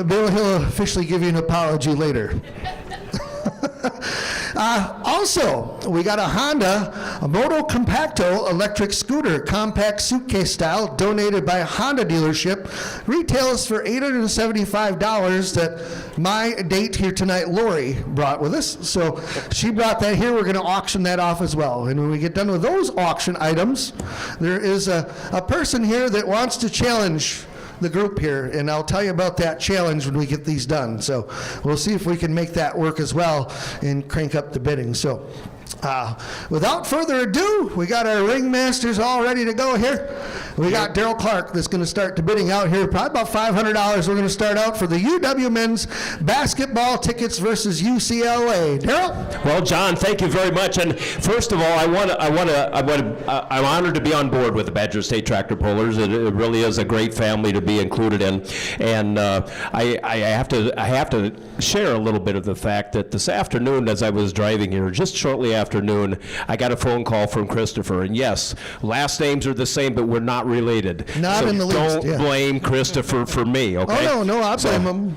Bill, he'll officially give you an apology later. Also, we got a Honda A Moto Compacto electric scooter, compact suitcase style, donated by a Honda dealership, retails for $875 that my date here tonight, Lori, brought with us. So she brought that here. We're going to auction that off as well. And when we get done with those auction items, there is a person here that wants to challenge the group here, and I'll tell you about that challenge when we get these done. So we'll see if we can make that work as well and crank up the bidding. So without further ado, we got our ringmasters all ready to go here. We got Daryl Clark that's going to start the bidding out here. Probably about $500 we're going to start out for the UW men's basketball tickets versus UCLA. Daryl? Well, John, thank you very much. And first of all, I'm honored to be on board with the Badger State Tractor Pullers. It really is a great family to be included in. And I have to share a little bit of the fact that this afternoon, as I was driving here, just shortly after noon, I got a phone call from Christopher. And yes, last names are the same, but we're not related. Not so in the least. Don't blame Christopher for me, okay? Oh, no, I blame him.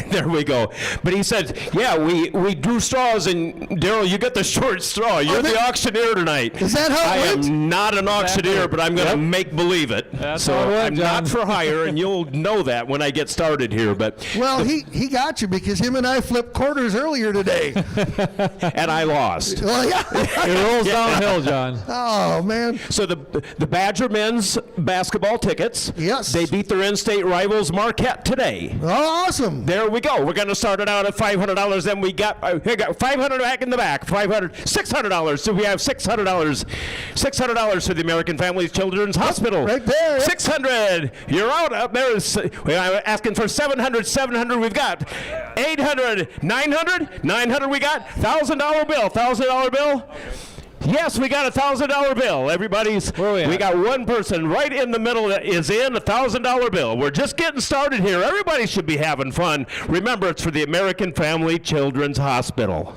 There we go. But he said, yeah, we drew straws, and Daryl, you got the short straw. You're the auctioneer tonight. Is that how it went? I am not an auctioneer, but I'm going to make believe it. So I'm not for hire, and you'll know that when I get started here. But well, he got you because him and I flipped quarters earlier today. And I lost. Well, yeah. It rolls downhill, John. Oh, man. So the Badger men's basketball tickets. Yes. They beat their in-state rivals Marquette today. Oh, awesome. There we go. We're going to start it out at $500. Then we got $500 back in the back. $600. So we have $600. $600 for the American Families Children's Hospital. Right there. $600. You're out up there. We're asking for $700. $700 we've got. $800. $900. $900 we got. $1,000 bill. $1,000 bill. Yes, we got a $1,000 bill. We got one person right in the middle that is in a $1,000 bill. We're just getting started here. Everybody should be having fun. Remember, it's for the American Family Children's Hospital.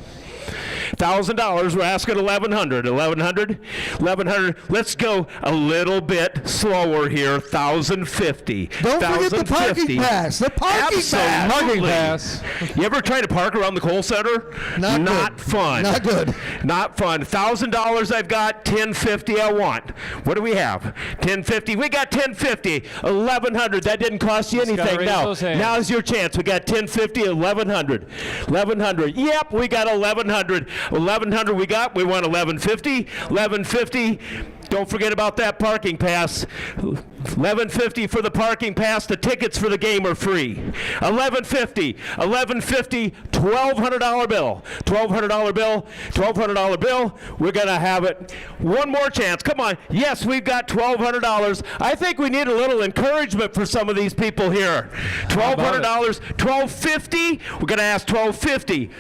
$1,000, we're asking $1,100. $1,100. Let's go a little bit slower here. $1,050. Don't forget the parking pass. The parking pass. Parking pass. You ever try to park around the coal center? Not fun. Not good. Not fun. $1,000 I've got. $1,050 I want. What do we have? $1,050. We got $1,050. $1,100. That didn't cost you anything. Now's your chance. We got $1,050. $1,100. $1,100. Yep, we got $1,100. $1,100 we got. We want $1,150. $1,150. Don't forget about that parking pass. $1,150 for the parking pass. The tickets for the game are free. $1,150. $1,150. $1,200 bill. $1,200 bill. $1,200 bill. We're gonna have it. One more chance. Come on. Yes, we've got $1,200. I think we need a little encouragement for some of these people here. $1,200. $1,250. We're gonna ask $1,250.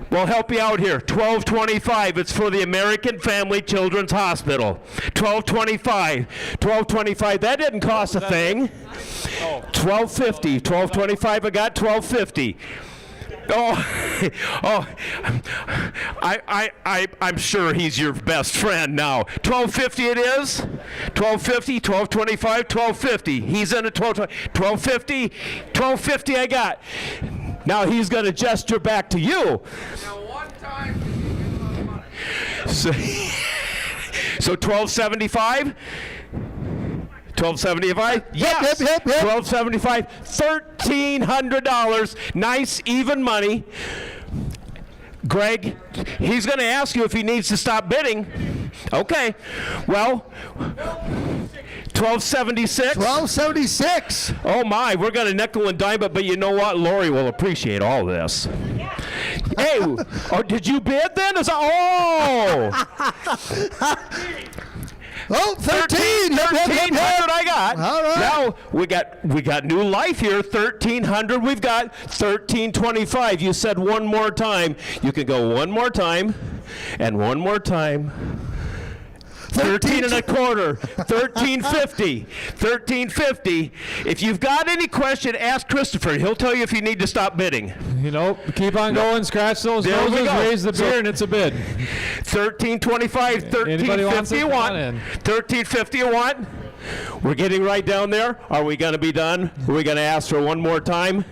We'll help you out here. $1,225. It's for the American Family Children's Hospital. $1,225. $1,225. That didn't cost a thing. $1,250. $1,225. I got $1,250. I'm sure he's your best friend now. $1,250 it is. $1,250, $1,225, $1,250. He's in at $1,250. $1,250 I got. Now he's going to gesture back to you. So $1,275. $1,275? Yes. Yep. $1,275. $1,300. Nice, even money. Greg, he's going to ask you if he needs to stop bidding. Okay. Well, $1,276. $1,276. Oh my, we're going to nickel and dime it, but you know what? Lori will appreciate all this. Hey, did you bid then? Oh, 13. 1,300 I got. All right. Now we got new life here. 1,300 we've got. 1,325. You said one more time. You can go one more time and one more time. 13 and a quarter. 1,350. 1,350. If you've got any question, ask Christopher. He'll tell you if you need to stop bidding. Keep on going. Scratch those noses. Raise the beer, and it's a bid. 1,325. 1,350 you want. 1,350 you want. We're getting right down there. Are we going to be done? Are we going to ask for one more time?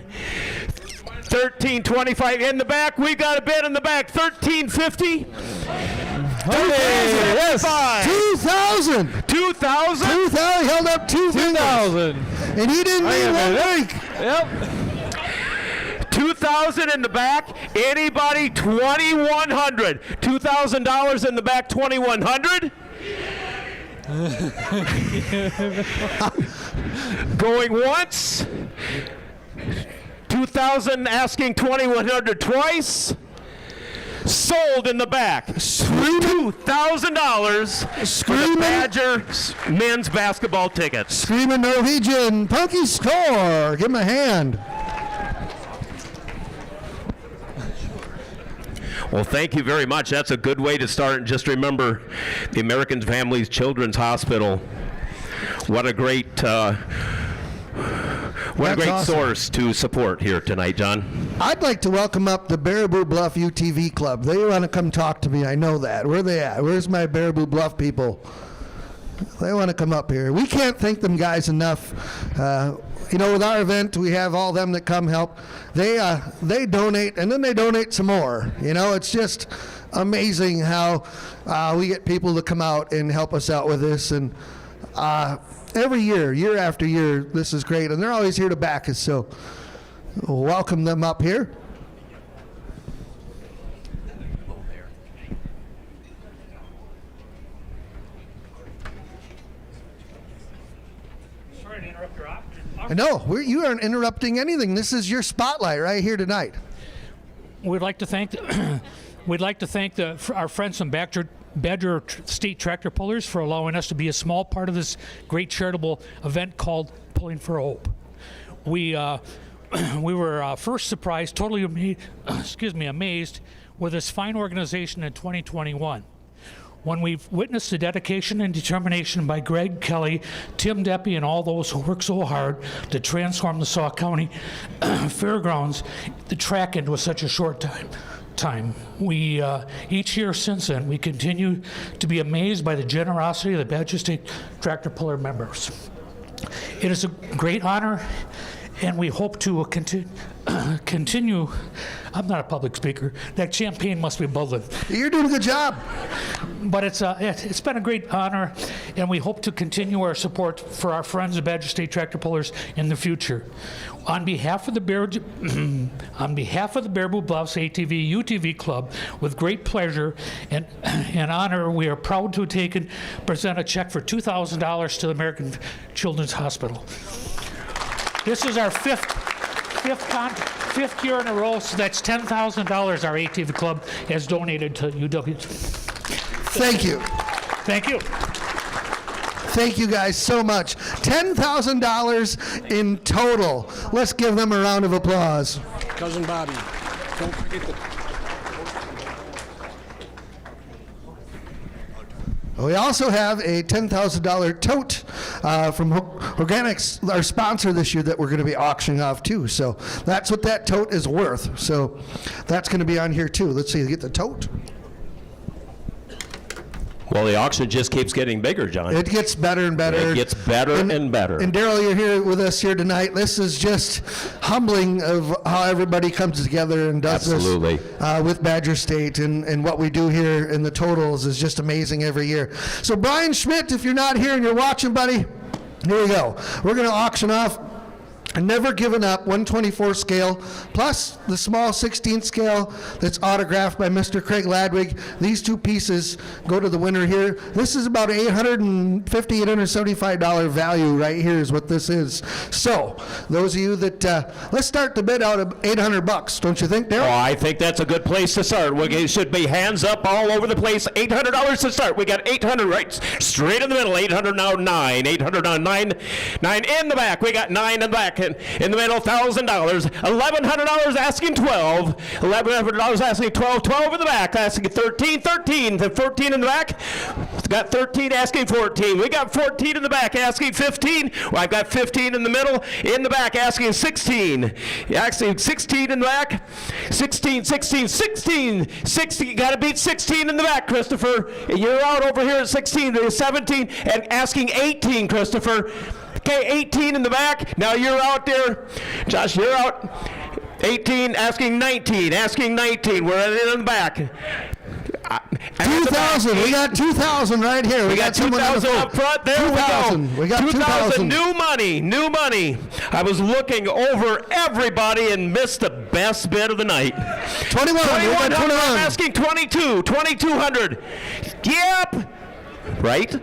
1,325 in the back. We got a bid in the back. 1,350. Yes. 2,000. 2,000? 2,000. He held up 2,000. And he didn't need one break. Yep. 2,000 in the back. Anybody? 2,100. $2,000 in the back. 2,100. Going once. 2,000 asking 2,100 twice. Sold in the back. $2,000 for the Badger men's basketball tickets. Screaming Norwegian. Punky score. Give him a hand. Well, thank you very much. That's a good way to start. And just remember, the American Families Children's Hospital. What a great awesome source to support here tonight, John. I'd like to welcome up the Baraboo Bluff UTV Club. They want to come talk to me. I know that. Where are they at? Where's my Baraboo Bluff people? They want to come up here. We can't thank them guys enough. You know, with our event, we have all them that come help. They donate, and then they donate some more. You know, it's just amazing how we get people to come out and help us out with this. And every year after year, this is great. And they're always here to back us. So welcome them up here. No, you aren't interrupting anything. This is your spotlight right here tonight. We'd like to thank our friends from Badger State Tractor Pullers for allowing us to be a small part of this great charitable event called Pulling for Hope. We were first surprised, totally amazed with this fine organization in 2021. When we've witnessed the dedication and determination by Greg, Kelly, Tim Deppie, and all those who work so hard to transform the Sauk County Fairgrounds, the track into such a short time. We each year since then, we continue to be amazed by the generosity of the Badger State Tractor Puller members. It is a great honor, and we hope to continue. I'm not a public speaker. That champagne must be bubbling. You're doing a good job. But it's been a great honor, and we hope to continue our support for our friends at Badger State Tractor Pullers in the future. On behalf of the Baraboo Bluffs ATV UTV Club, with great pleasure and honor, we are proud to present a check for $2,000 to the American Children's Hospital. This is our fifth year in a row, so that's $10,000 our ATV Club has donated to UW. Thank you. Thank you. Thank you guys so much. $10,000 in total. Let's give them a round of applause. Cousin Bobby, don't forget the... We also have a $10,000 tote from Organics, our sponsor this year, that we're going to be auctioning off too. So that's what that tote is worth. So that's going to be on here too. Let's see, get the tote. Well, the auction just keeps getting bigger, John. It gets better and better. It gets better and better. And Daryl, you're here with us here tonight. This is just humbling of how everybody comes together and does this with Badger State, and what we do here in the totals is just amazing every year. So Brian Schmidt, if you're not here and you're watching, buddy, here we go. We're going to auction off a Never Given Up 124 scale, plus the small 16 scale that's autographed by Mr. Craig Ladwig. These two pieces go to the winner here. This is about $850, $875 value right here is what this is. So those of you that, let's start the bid out of $800, don't you think, Daryl? Oh, I think that's a good place to start. It should be hands up all over the place. $800 to start. We got 800 right straight in the middle. 800 now 9. 800 now 9. 9 in the back. We got 9 in the back. In the middle, $1,000. $1,100 asking 12. $1,100 asking 12. 12 in the back. Asking 13. 13. 14 in the back. Got 13 asking 14. We got 14 in the back asking 15. Well, I've got 15 in the middle. In the back asking 16. Asking 16 in the back. 16. 16. 16. 16. Got to beat 16 in the back, Christopher. You're out over here at 16. There's 17 and asking 18, Christopher. Okay, 18 in the back. Now you're out there. Josh, you're out. 18, asking 19. Asking 19. We're in the back. 2,000. We got 2,000 right here. We got 2,000 up front. There we go. We got 2,000. New money. New money. I was looking over everybody and missed the best bid of the night. 21. 21. I'm asking 22. 2,200. Yep. Right?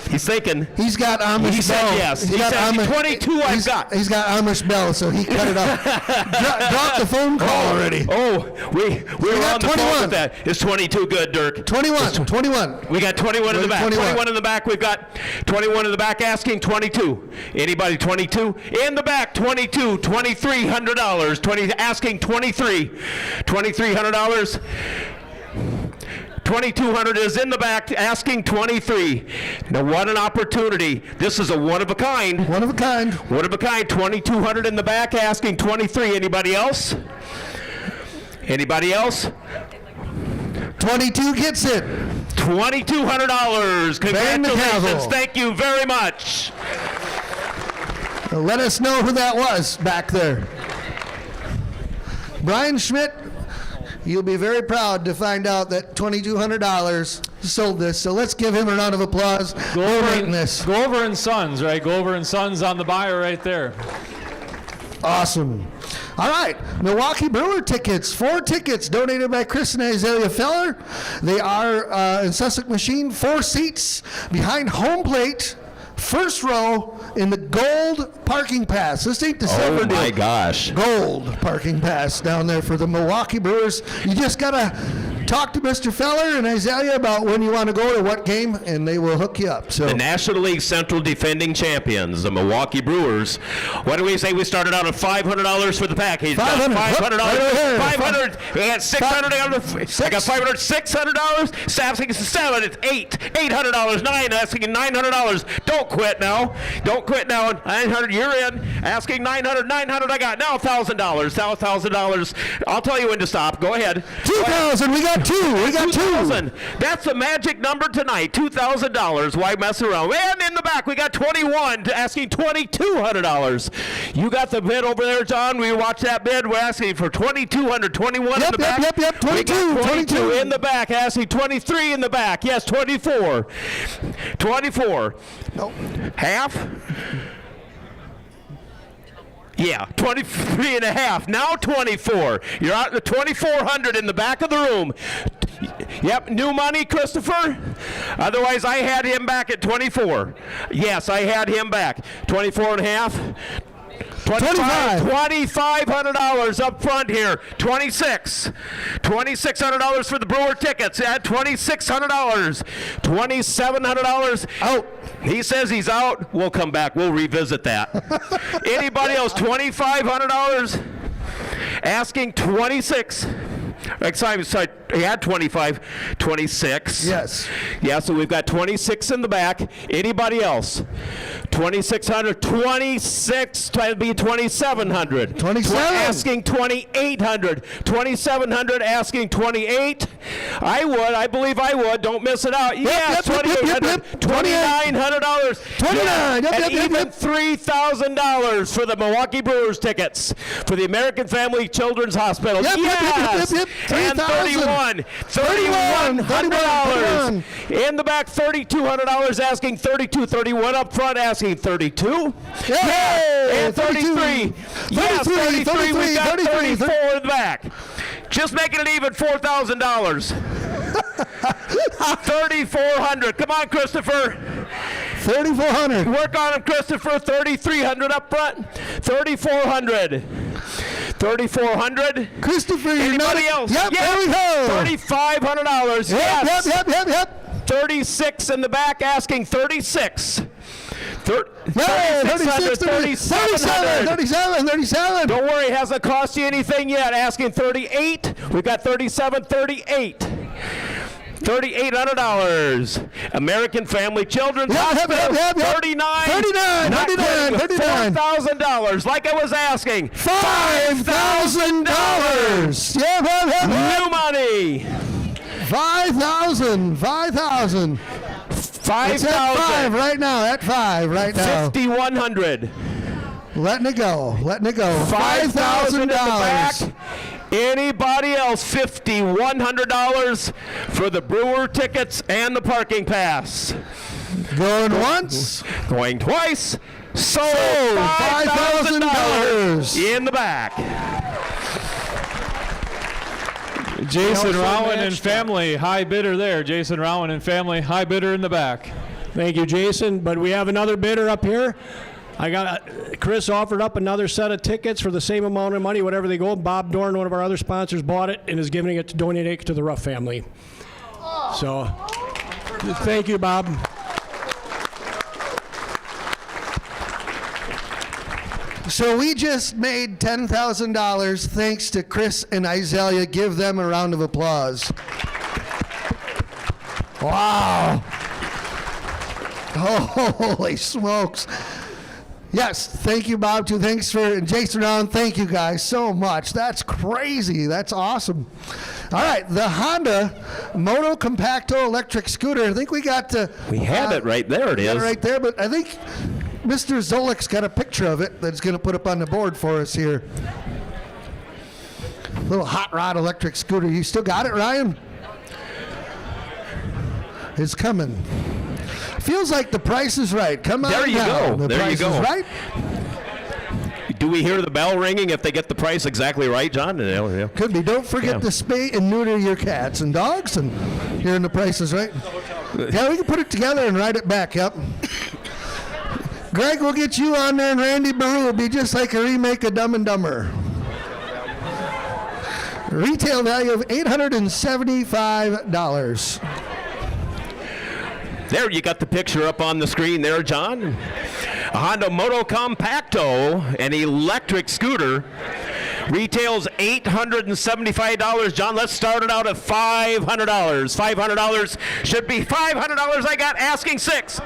He's thinking. He's got Amish He said Bell. yes. He said Amish, 22 I've got. He's got Amish Bell, so he cut it off. Dropped the phone call already. Oh, we were on the 21. phone with that. Is 22 good, Dirk? 21. We got 21 in the back. 21 in the back. We've got 21 in the back asking 22. Anybody 22? In the back, 22. $2,300. Asking 23. $2,300. 2,200 is in the back, asking 23. Now, what an opportunity. This is a one of a kind. One of a kind. One of a kind. 2,200 in the back, asking 23. Anybody else? Anybody else? 22 gets it. $2,200. Congratulations. Thank you very much. Let us know who that was back there. Brian Schmidt, you'll be very proud to find out that $2,200 sold this. So let's give him a round of applause. Go over and Sons, right? Go over and Sons on the buyer right there. Awesome. All right, Milwaukee Brewer tickets. 4 tickets donated by Chris and Isaiah Feller. They are in Sussex Machine, 4 seats behind home plate. First row in the gold parking pass. This ain't the silver deal. Oh my gosh. Gold parking pass down there for the Milwaukee Brewers. You just got to talk to Mr. Feller and Isaiah about when you want to go to what game, and they will hook you up. So the National League Central defending champions, the Milwaukee Brewers. What do we say? We started out at $500 for the package. $500. $500. We got $600. I got $500. $600. Asking $7. It's $800. $9. Asking $900. Don't quit now. Don't quit now. $900. You're in. Asking $900. $900. I got now $1,000. Now $1,000. I'll tell you when to stop. Go ahead. 2,000. We got 2. We got 2,000. That's the magic number tonight. $2,000. Why mess around? And in the back, we got 21 asking $2,200. You got the bid over there, John. We watched that bid. We're asking for $2,200. 21 in the back. Yep. 22. 22 in the back. Asking 23 in the back. Yes, 24. 24. Nope. Half? Yeah, 23 and a half. Now 24. You're out the 2,400 in the back of the room. Yep, new money, Christopher. Otherwise, I had him back at 24. Yes, I had him back. 24 and a half. $2,500 up front here. 26. $2,600 for the Brewer tickets at $2,600. $2,700 out. He says he's out. We'll come back. We'll revisit that. Anybody else? $2,500. Asking 26. Sorry, he had 25, 26. Yes. Yeah, so we've got 26 in the back. Anybody else? 2,600, 26, that'd be 2,700. 27. Asking 2,800. 2,700, asking 28. I believe I would. Don't miss it out. Yes, 2,800. $2,900. 29. And even $3,000 for the Milwaukee Brewers tickets for the American Family Children's Hospital. Yes. And 31. $3,100. In the back, $3,200 asking 32. 31 up front asking 32. Yeah. And 33. Yes, 33. We got 34 in the back. Just making it even, $4,000. 3,400. Come on, Christopher. 3,400. Work on him, Christopher. 3,300 up front. 3,400. 3,400. Christopher, anybody else? Yep, there we go. $3,500. Yes. Yep. 36 in the back, asking 36. 36, 37. Don't worry, it hasn't cost you anything yet. Asking 38. We've got 37, 38. $3,800. American Family Children's Hospital. 39. $4,000. Like I was asking. $5,000. New money. 5,000. 5,000. 5,000. It's at 5 right now. At 5 right now. 5,100. Letting it go. $5,000 in the back. Anybody else? $50, $100 for the Brewer tickets and the parking pass. Going once. Going twice. Sold $5,000 in the back. Jason Rowan and family, high bidder there. Jason Rowan and family, high bidder in the back. Thank you, Jason. But we have another bidder up here. Chris offered up another set of tickets for the same amount of money, whatever they go. Bob Dorn, one of our other sponsors, bought it and is giving it to donate it to the Ruff family. So, thank you, Bob. So we just made $10,000 thanks to Chris and Isaiah. Give them a round of applause. Wow. Oh, holy smokes. Yes, thank you, Bob, too. Thanks for, and Jason Round, thank you guys so much. That's crazy. That's awesome. All right, the Honda Moto Compacto electric scooter. I think we got to... We have it right there. It is. Right there, but I think Mr. Zolik's got a picture of it that's going to put up on the board for us here. Little hot rod electric scooter. You still got it, Ryan? It's coming. Feels like the price is right. Come on there you down. go. The there price you go. is right. Do we hear the bell ringing if they get the price exactly right, John? Could be. Don't forget to spay and neuter your cats and dogs, and hearing the price is right. Yeah, we can put it together and write it back. Yep. Greg, we'll get you on there, and Randy Baru will be just like a remake of Dumb and Dumber. Retail value of $875. There, you got the picture up on the screen there, John. A Honda Moto Compacto, an electric scooter, retails $875. John, let's start it out at $500. $500 should be $500. I got asking $6.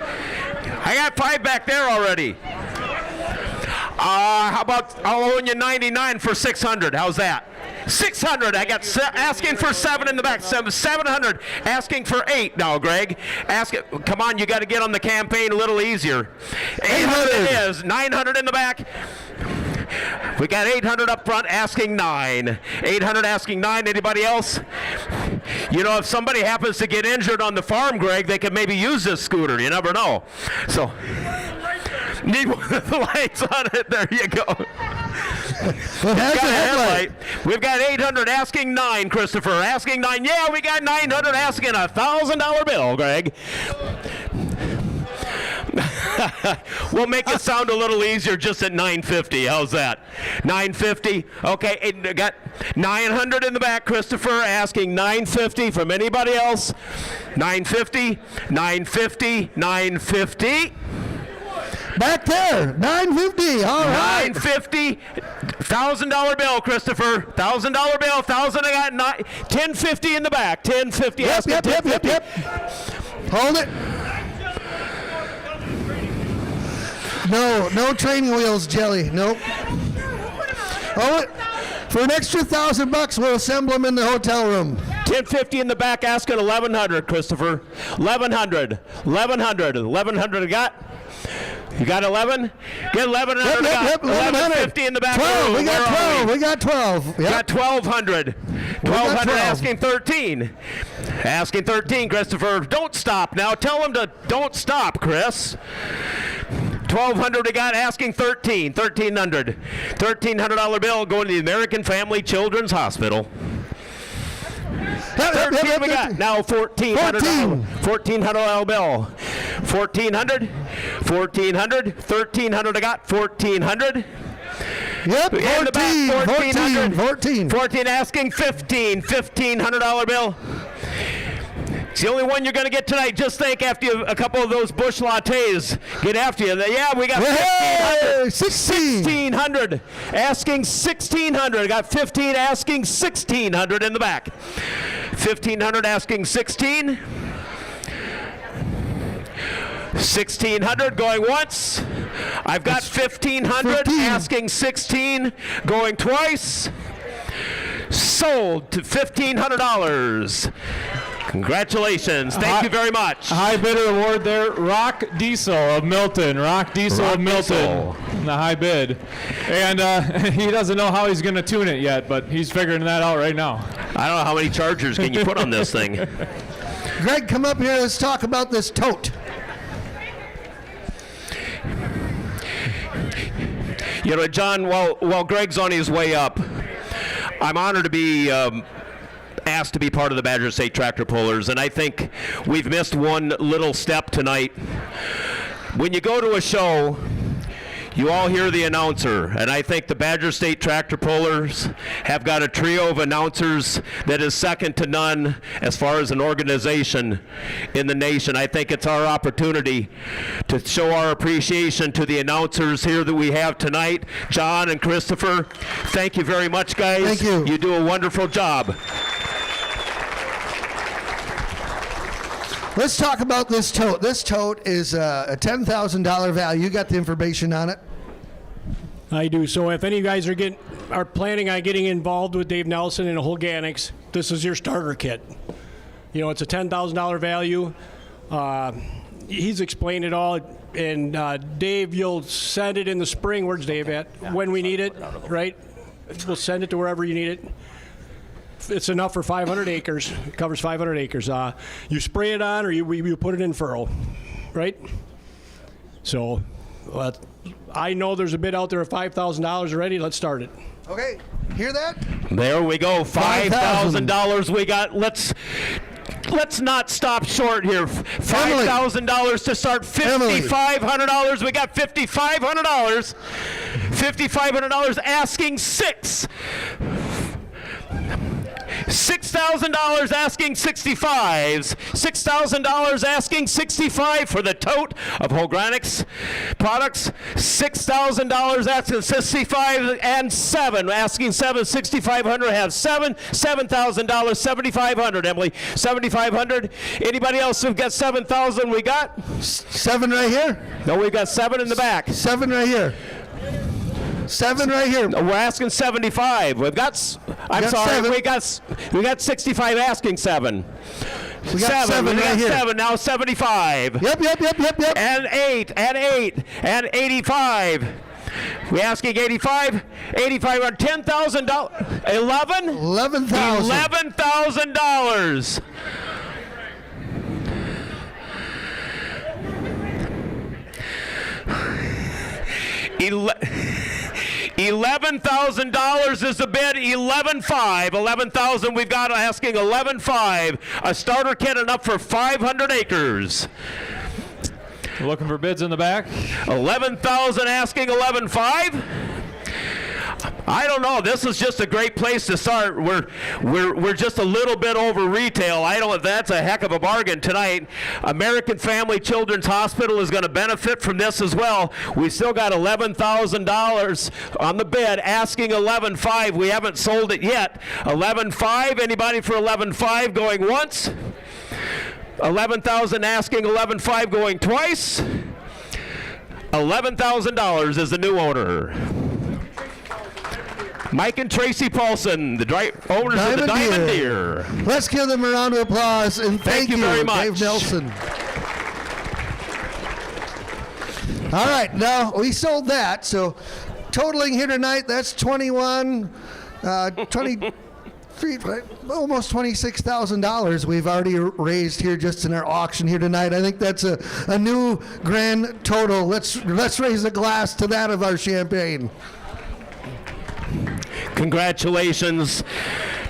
I got $5 back there already. How about I'll own you $99 for $600? How's that? $600. I got asking for $7 in the back. $700. Asking for $8 now, Greg. Come on, you got to get on the campaign a little easier. $800 it is. $900 in the back. We got $800 up front, asking $9. $800 asking $9. Anybody else? You know, if somebody happens to get injured on the farm, Greg, they could maybe use this scooter. You never know. So, need one of the lights on it. There you go. We've got a headlight. We've got $800 asking $9, Christopher. Asking $9. Yeah, we got $900 asking a $1,000 bill, Greg. We'll make it sound a little easier just at $950. How's that? $950. Okay, got $900 in the back. Christopher asking $950 from anybody else. $950. $950. $950. Back there, $950. All right. $950. $1,000 bill, Christopher. $1,000 bill. $1,000. I got $1050 in the back. $1050. Yep. Hold it. No training wheels, Jelly. Nope. Hold it. For an extra $1,000, we'll assemble them in the hotel room. $1050 in the back, asking $1,100, Christopher. $1,100. $1,100 I got. You got 11? Get 1100. Yep, 1150 in the back. 12. We got 12. We got 12. Yep. We got 1200. 1200 asking 13. Asking 13, Christopher. Don't stop now. Tell them to don't stop, Chris. 1200 we got asking 13. 1300. $1,300 bill going to the American Family Children's Hospital. 13 we got. Now $1,400. $1,400 bill. 1,400. 1,400. 1,300 I got. 1,400. Yep. In the back, 14. 14 asking 15. $1,500 bill. It's the only one you're going to get tonight. Just think after a couple of those Busch lattes get after you. Yeah, we got 1,600. Asking 1,600. Got 15 asking 1,600 in the back. 1,500 asking 16. 1,600 going once. I've got 1,500 asking 16 going twice. Sold to $1,500. Congratulations. Thank you very much. High bidder award there, Rock Diesel of Milton. Rock Diesel of Milton. the high bid. And he doesn't know how he's going to tune it yet, but he's figuring that out right now. I don't know how many chargers can you put on this thing. Greg, come up here. Let's talk about this tote. You know, John, while Greg's on his way up, I'm honored to be asked to be part of the Badger State Tractor Pullers, and I think we've missed one little step tonight. When you go to a show, you all hear the announcer, and I think the Badger State Tractor Pullers have got a trio of announcers that is second to none as far as an organization in the nation. I think it's our opportunity to show our appreciation to the announcers here that we have tonight. John and Christopher, thank you very much, guys. Thank you. You do a wonderful job. Let's talk about this tote. This tote is a $10,000 value. You got the information on it? I do. So if any of you guys are planning on getting involved with Dave Nelson and Holganics, this is your starter kit. You know, it's a $10,000 value. He's explained it all. And Dave, you'll send it in the spring. Where's Dave at? When we need it, right? We'll send it to wherever you need it. It's enough for 500 acres. It covers 500 acres. You spray it on or you put it in furrow, right? So I know there's a bid out there of $5,000 already. Let's start it. Okay, hear that? There we go, $5,000 we got. Let's not stop short here. $5,000 to start. $5,500. We got $5,500. $5,500 asking $6,000 asking $65,000. $6,000 asking $65,000 for the tote of Holganics products. $6,000 asking $65,000 and $7,000 asking $7,000. $6,500 have $7,000. $7,500. Emily, $7,500. Anybody else who've got $7,000? We got $7 right here. No, we've got $7 in the back. $7 right here. $7 right here. We're asking $75,000. We've got. I'm sorry. 7. We got $65,000 asking $7,000. We got $7 We right got here. $7 now. $75,000. Yep. And $8 and $85,000. We asking $85,000. $85,000 on $10,000. $11,000. $11,000. $11,000 is the bid. $11,500. We've got asking $11,500. A starter kit enough for 500 acres. We're looking for bids in the back. $11,000 asking $11,500. I don't know. This is just a great place to start. We're just a little bit over retail. That's a heck of a bargain tonight. American Family Children's Hospital is going to benefit from this as well. We still got $11,000 on the bid, asking $11,500. We haven't sold it yet. $11,500. Anybody for $11,500 going once? $11,000 asking $11,500 going twice. $11,000 is the new owner. Mike and Tracy Paulson, the owners of the Diamond Deer. Let's give them a round of applause and thank you very much, Dave Nelson. All right, now we sold that, so totaling here tonight, that's 23, almost $26,000 we've already raised here just in our auction here tonight. I think that's a new grand total. Let's raise a glass to that of our champagne. Congratulations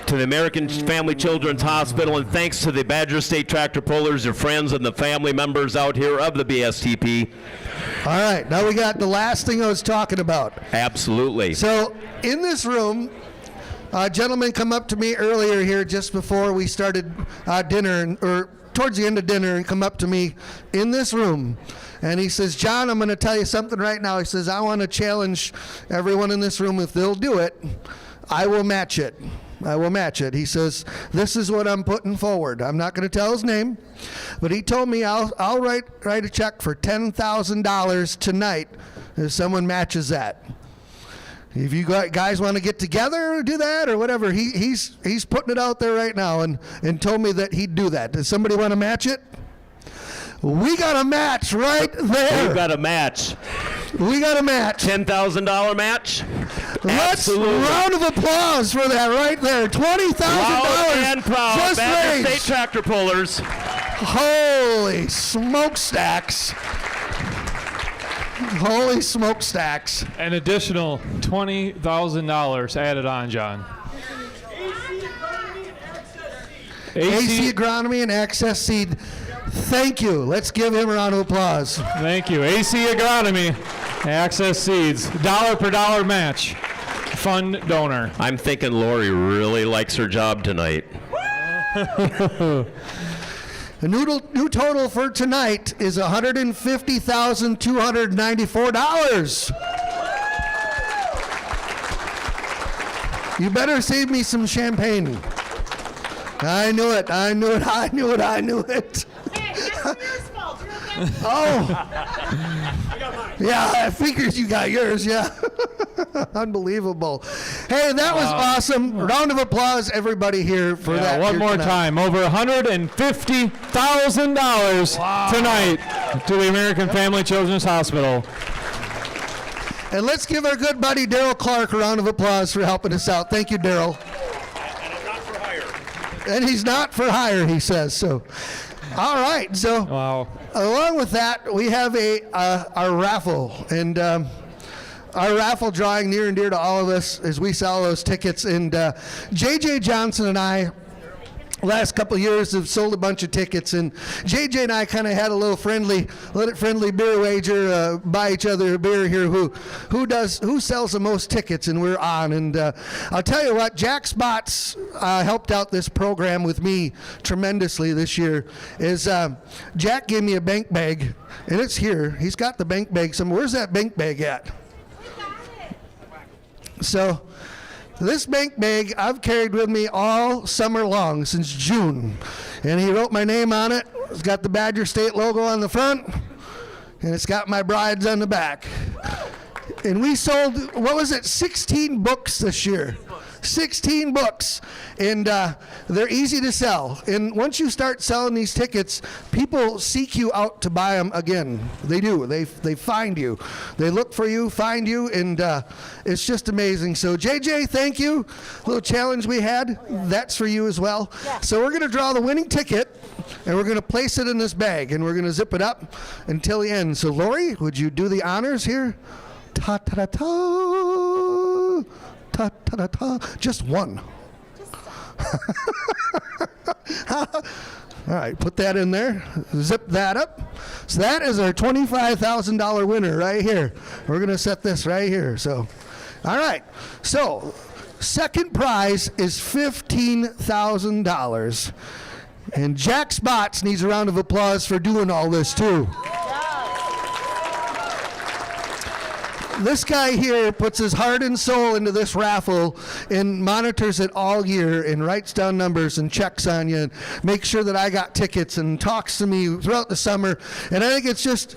to the American Family Children's Hospital, and thanks to the Badger State Tractor Pullers, your friends and the family members out here of the BSTP. All right, now we got the last thing I was talking about. Absolutely. So in this room, a gentleman come up to me earlier here just before we started dinner, or towards the end of dinner, and come up to me in this room. And he says, John, I'm going to tell you something right now. He says, I want to challenge everyone in this room. If they'll do it, I will match it. I will match it. He says, this is what I'm putting forward. I'm not going to tell his name, but he told me I'll write a check for $10,000 tonight if someone matches that. If you guys want to get together or do that or whatever, he's putting it out there right now and told me that he'd do that. Does somebody want to match it? We got a match right there. We've got a match. We got a match. $10,000 match? Let's round of applause for that right there. $20,000 Loud and proud, just Badger raised. State Tractor Pullers. Holy smokestacks. Holy smokestacks. An additional $20,000 added on, John. AC Agronomy and Access Seed. Thank you. Let's give him a round of applause. Thank you. AC Agronomy, Access Seeds, dollar per dollar match. Fund donor. I'm thinking Lori really likes her job tonight. The new total for tonight is $150,294. You better save me some champagne. I knew it. I knew it. I knew it. I knew it. Oh. Yeah, I figured you got yours, yeah. Unbelievable. Hey, that was awesome. Round of applause, everybody here, for that. One here more tonight. time. Over $150,000 tonight to the American Family Children's Hospital. And let's give our good buddy Daryl Clark a round of applause for helping us out. Thank you, Daryl. And he's not for hire, he says. So, all right. So, along with that, we have our raffle, and our raffle drawing near and dear to all of us as we sell those tickets. And JJ Johnson and I, last couple of years, have sold a bunch of tickets, and JJ and I kind of had a little friendly beer wager, buy each other a beer here. Who sells the most tickets? And we're on. And I'll tell you what, Jack Spots helped out this program with me tremendously this year. Is Jack gave me a bank bag, and it's here. He's got the bank bag somewhere. Where's that bank bag at? So. This bank bag I've carried with me all summer long, since June. And he wrote my name on it. It's got the Badger State logo on the front, and it's got my brides on the back. And we sold, 16 books this year. 16 books. And they're easy to sell. And once you start selling these tickets, people seek you out to buy them again. They do. They find you. They look for you, find you, and it's just amazing. So JJ, thank you. A little challenge we had, that's for you as well. Yeah. So we're going to draw the winning ticket, and we're going to place it in this bag, and we're going to zip it up until the end. So Lori, would you do the honors here? Ta-ta-ta-ta. Ta-ta-ta-ta. Just one. All right, put that in there. Zip that up. So that is our $25,000 winner right here. We're going to set this right here. So, all right. So, second prize is $15,000. And Jack Spots needs a round of applause for doing all this too. This guy here puts his heart and soul into this raffle and monitors it all year and writes down numbers and checks on you and makes sure that I got tickets and talks to me throughout the summer. And I think it's just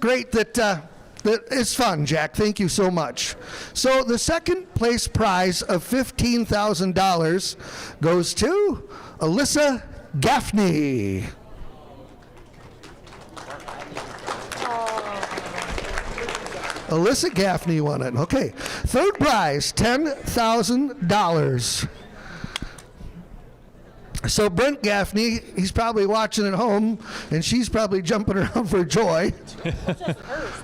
great that it's fun, Jack. Thank you so much. So the second place prize of $15,000 goes to Alyssa Gaffney. Alyssa Gaffney won it. Okay. Third prize, $10,000. So Brent Gaffney, he's probably watching at home, and she's probably jumping around for joy.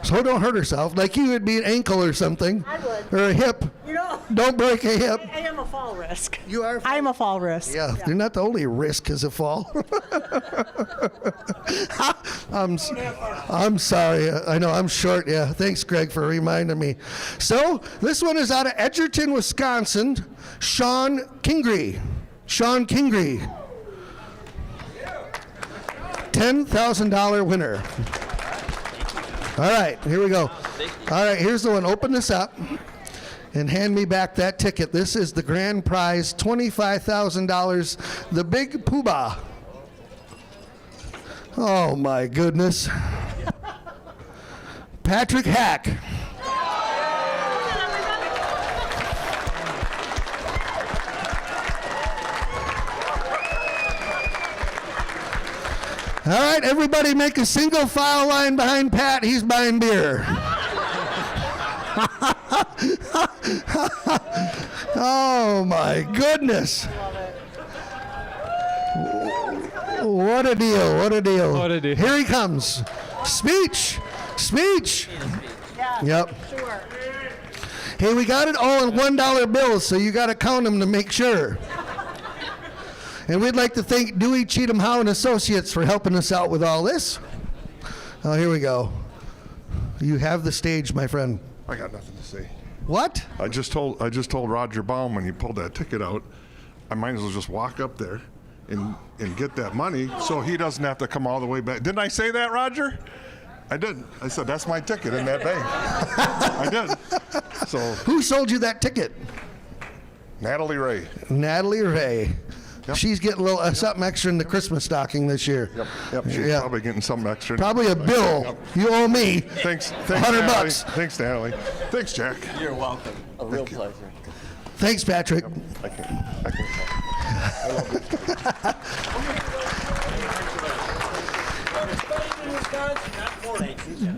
So don't hurt herself. Like you would be an ankle or something. I would. Or a hip. You know, don't break a hip. I am a fall risk. You are? I am a fall risk. Yeah, you're not the only risk is a fall. I'm sorry. I know I'm short. Yeah, thanks, Greg, for reminding me. So this one is out of Edgerton, Wisconsin. Sean Kingrey. Sean Kingrey. $10,000 winner. All right, here we go. All right, here's the one. Open this up and hand me back that ticket. This is the grand prize, $25,000, the Big Poobah. Oh, my goodness. Patrick Hack. All right, everybody make a single file line behind Pat. He's buying beer. Oh my goodness. What a deal, what a deal. What a deal. Here he comes. Speech. Yep. Sure. Hey, we got it all in $1 bills, so you got to count them to make sure. And we'd like to thank Dewey, Cheatham, Howe and Associates for helping us out with all this. Oh, here we go. You have the stage, my friend. I got nothing to say. What? I just told Roger Baum when he pulled that ticket out, I might as well just walk up there and get that money so he doesn't have to come all the way back. Didn't I say that, Roger? I did. I said, that's my ticket in that bank. I did. So. Who sold you that ticket? Natalie Ray. Natalie Ray. Yep. She's getting a little something extra in the Christmas stocking this year. Yep. She's probably getting something extra. Probably a bill. Yep. You owe me. Thanks. $100. Natalie. Thanks, Natalie. Thanks, Jack. You're welcome. A real pleasure. Thanks, Patrick. Yep. I love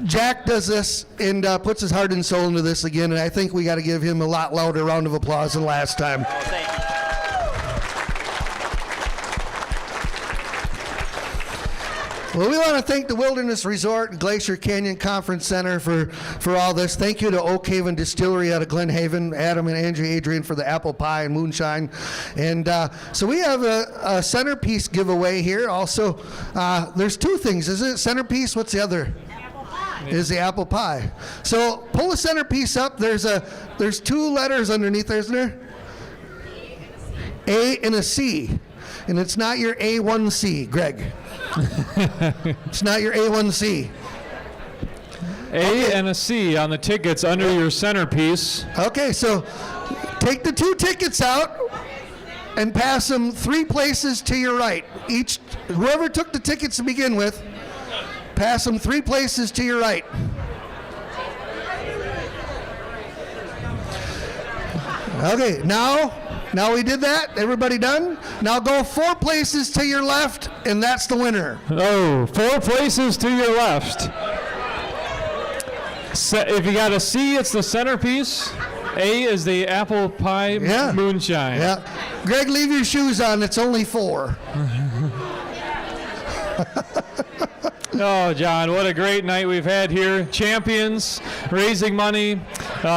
Jack does this and puts his heart and soul into this again, and I think we got to give him a lot louder round of applause than last time. Oh, thank you. Well, we want to thank the Wilderness Resort and Glacier Canyon Conference Center for all this. Thank you to Oak Haven Distillery out of Glen Haven, Adam and Andrea Adrian for the apple pie and moonshine. And so we have a centerpiece giveaway here. Also, there's two things, isn't it? Centerpiece, what's the other? Apple pie. Is the apple pie. So pull the centerpiece up. There's two letters underneath there, isn't there? A and a C. And it's not your A1C, Greg. It's not your A1C. A and a C on the tickets under your centerpiece. Okay, so take the two tickets out and pass them 3 places to your right. Whoever took the tickets to begin with, pass them 3 places to your right. Okay, now we did that. Everybody done? Now go 4 places to your left, and that's the winner. Oh, 4 places to your left. If you got a C, it's the centerpiece. A is the apple pie moonshine. Yeah. Greg, leave your shoes on. It's only 4. Oh, John, what a great night we've had here. Champions, raising money,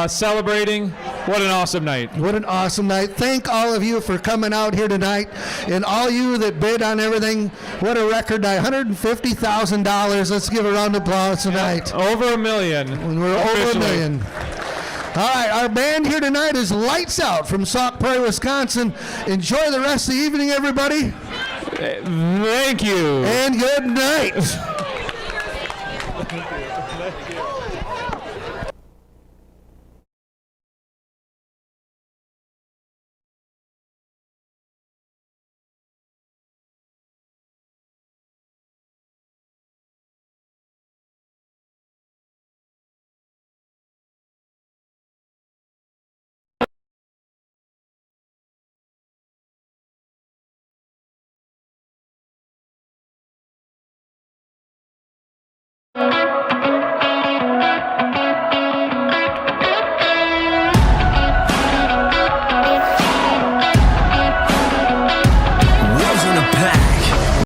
celebrating. What an awesome night. What an awesome night. Thank all of you for coming out here tonight. And all you that bid on everything, what a record night. $150,000. Let's give a round of applause tonight. Over $1 million. We're over $1 million. All right, our band here tonight is Lights Out from Sauk Prairie, Wisconsin. Enjoy the rest of the evening, everybody. Thank you. And good night.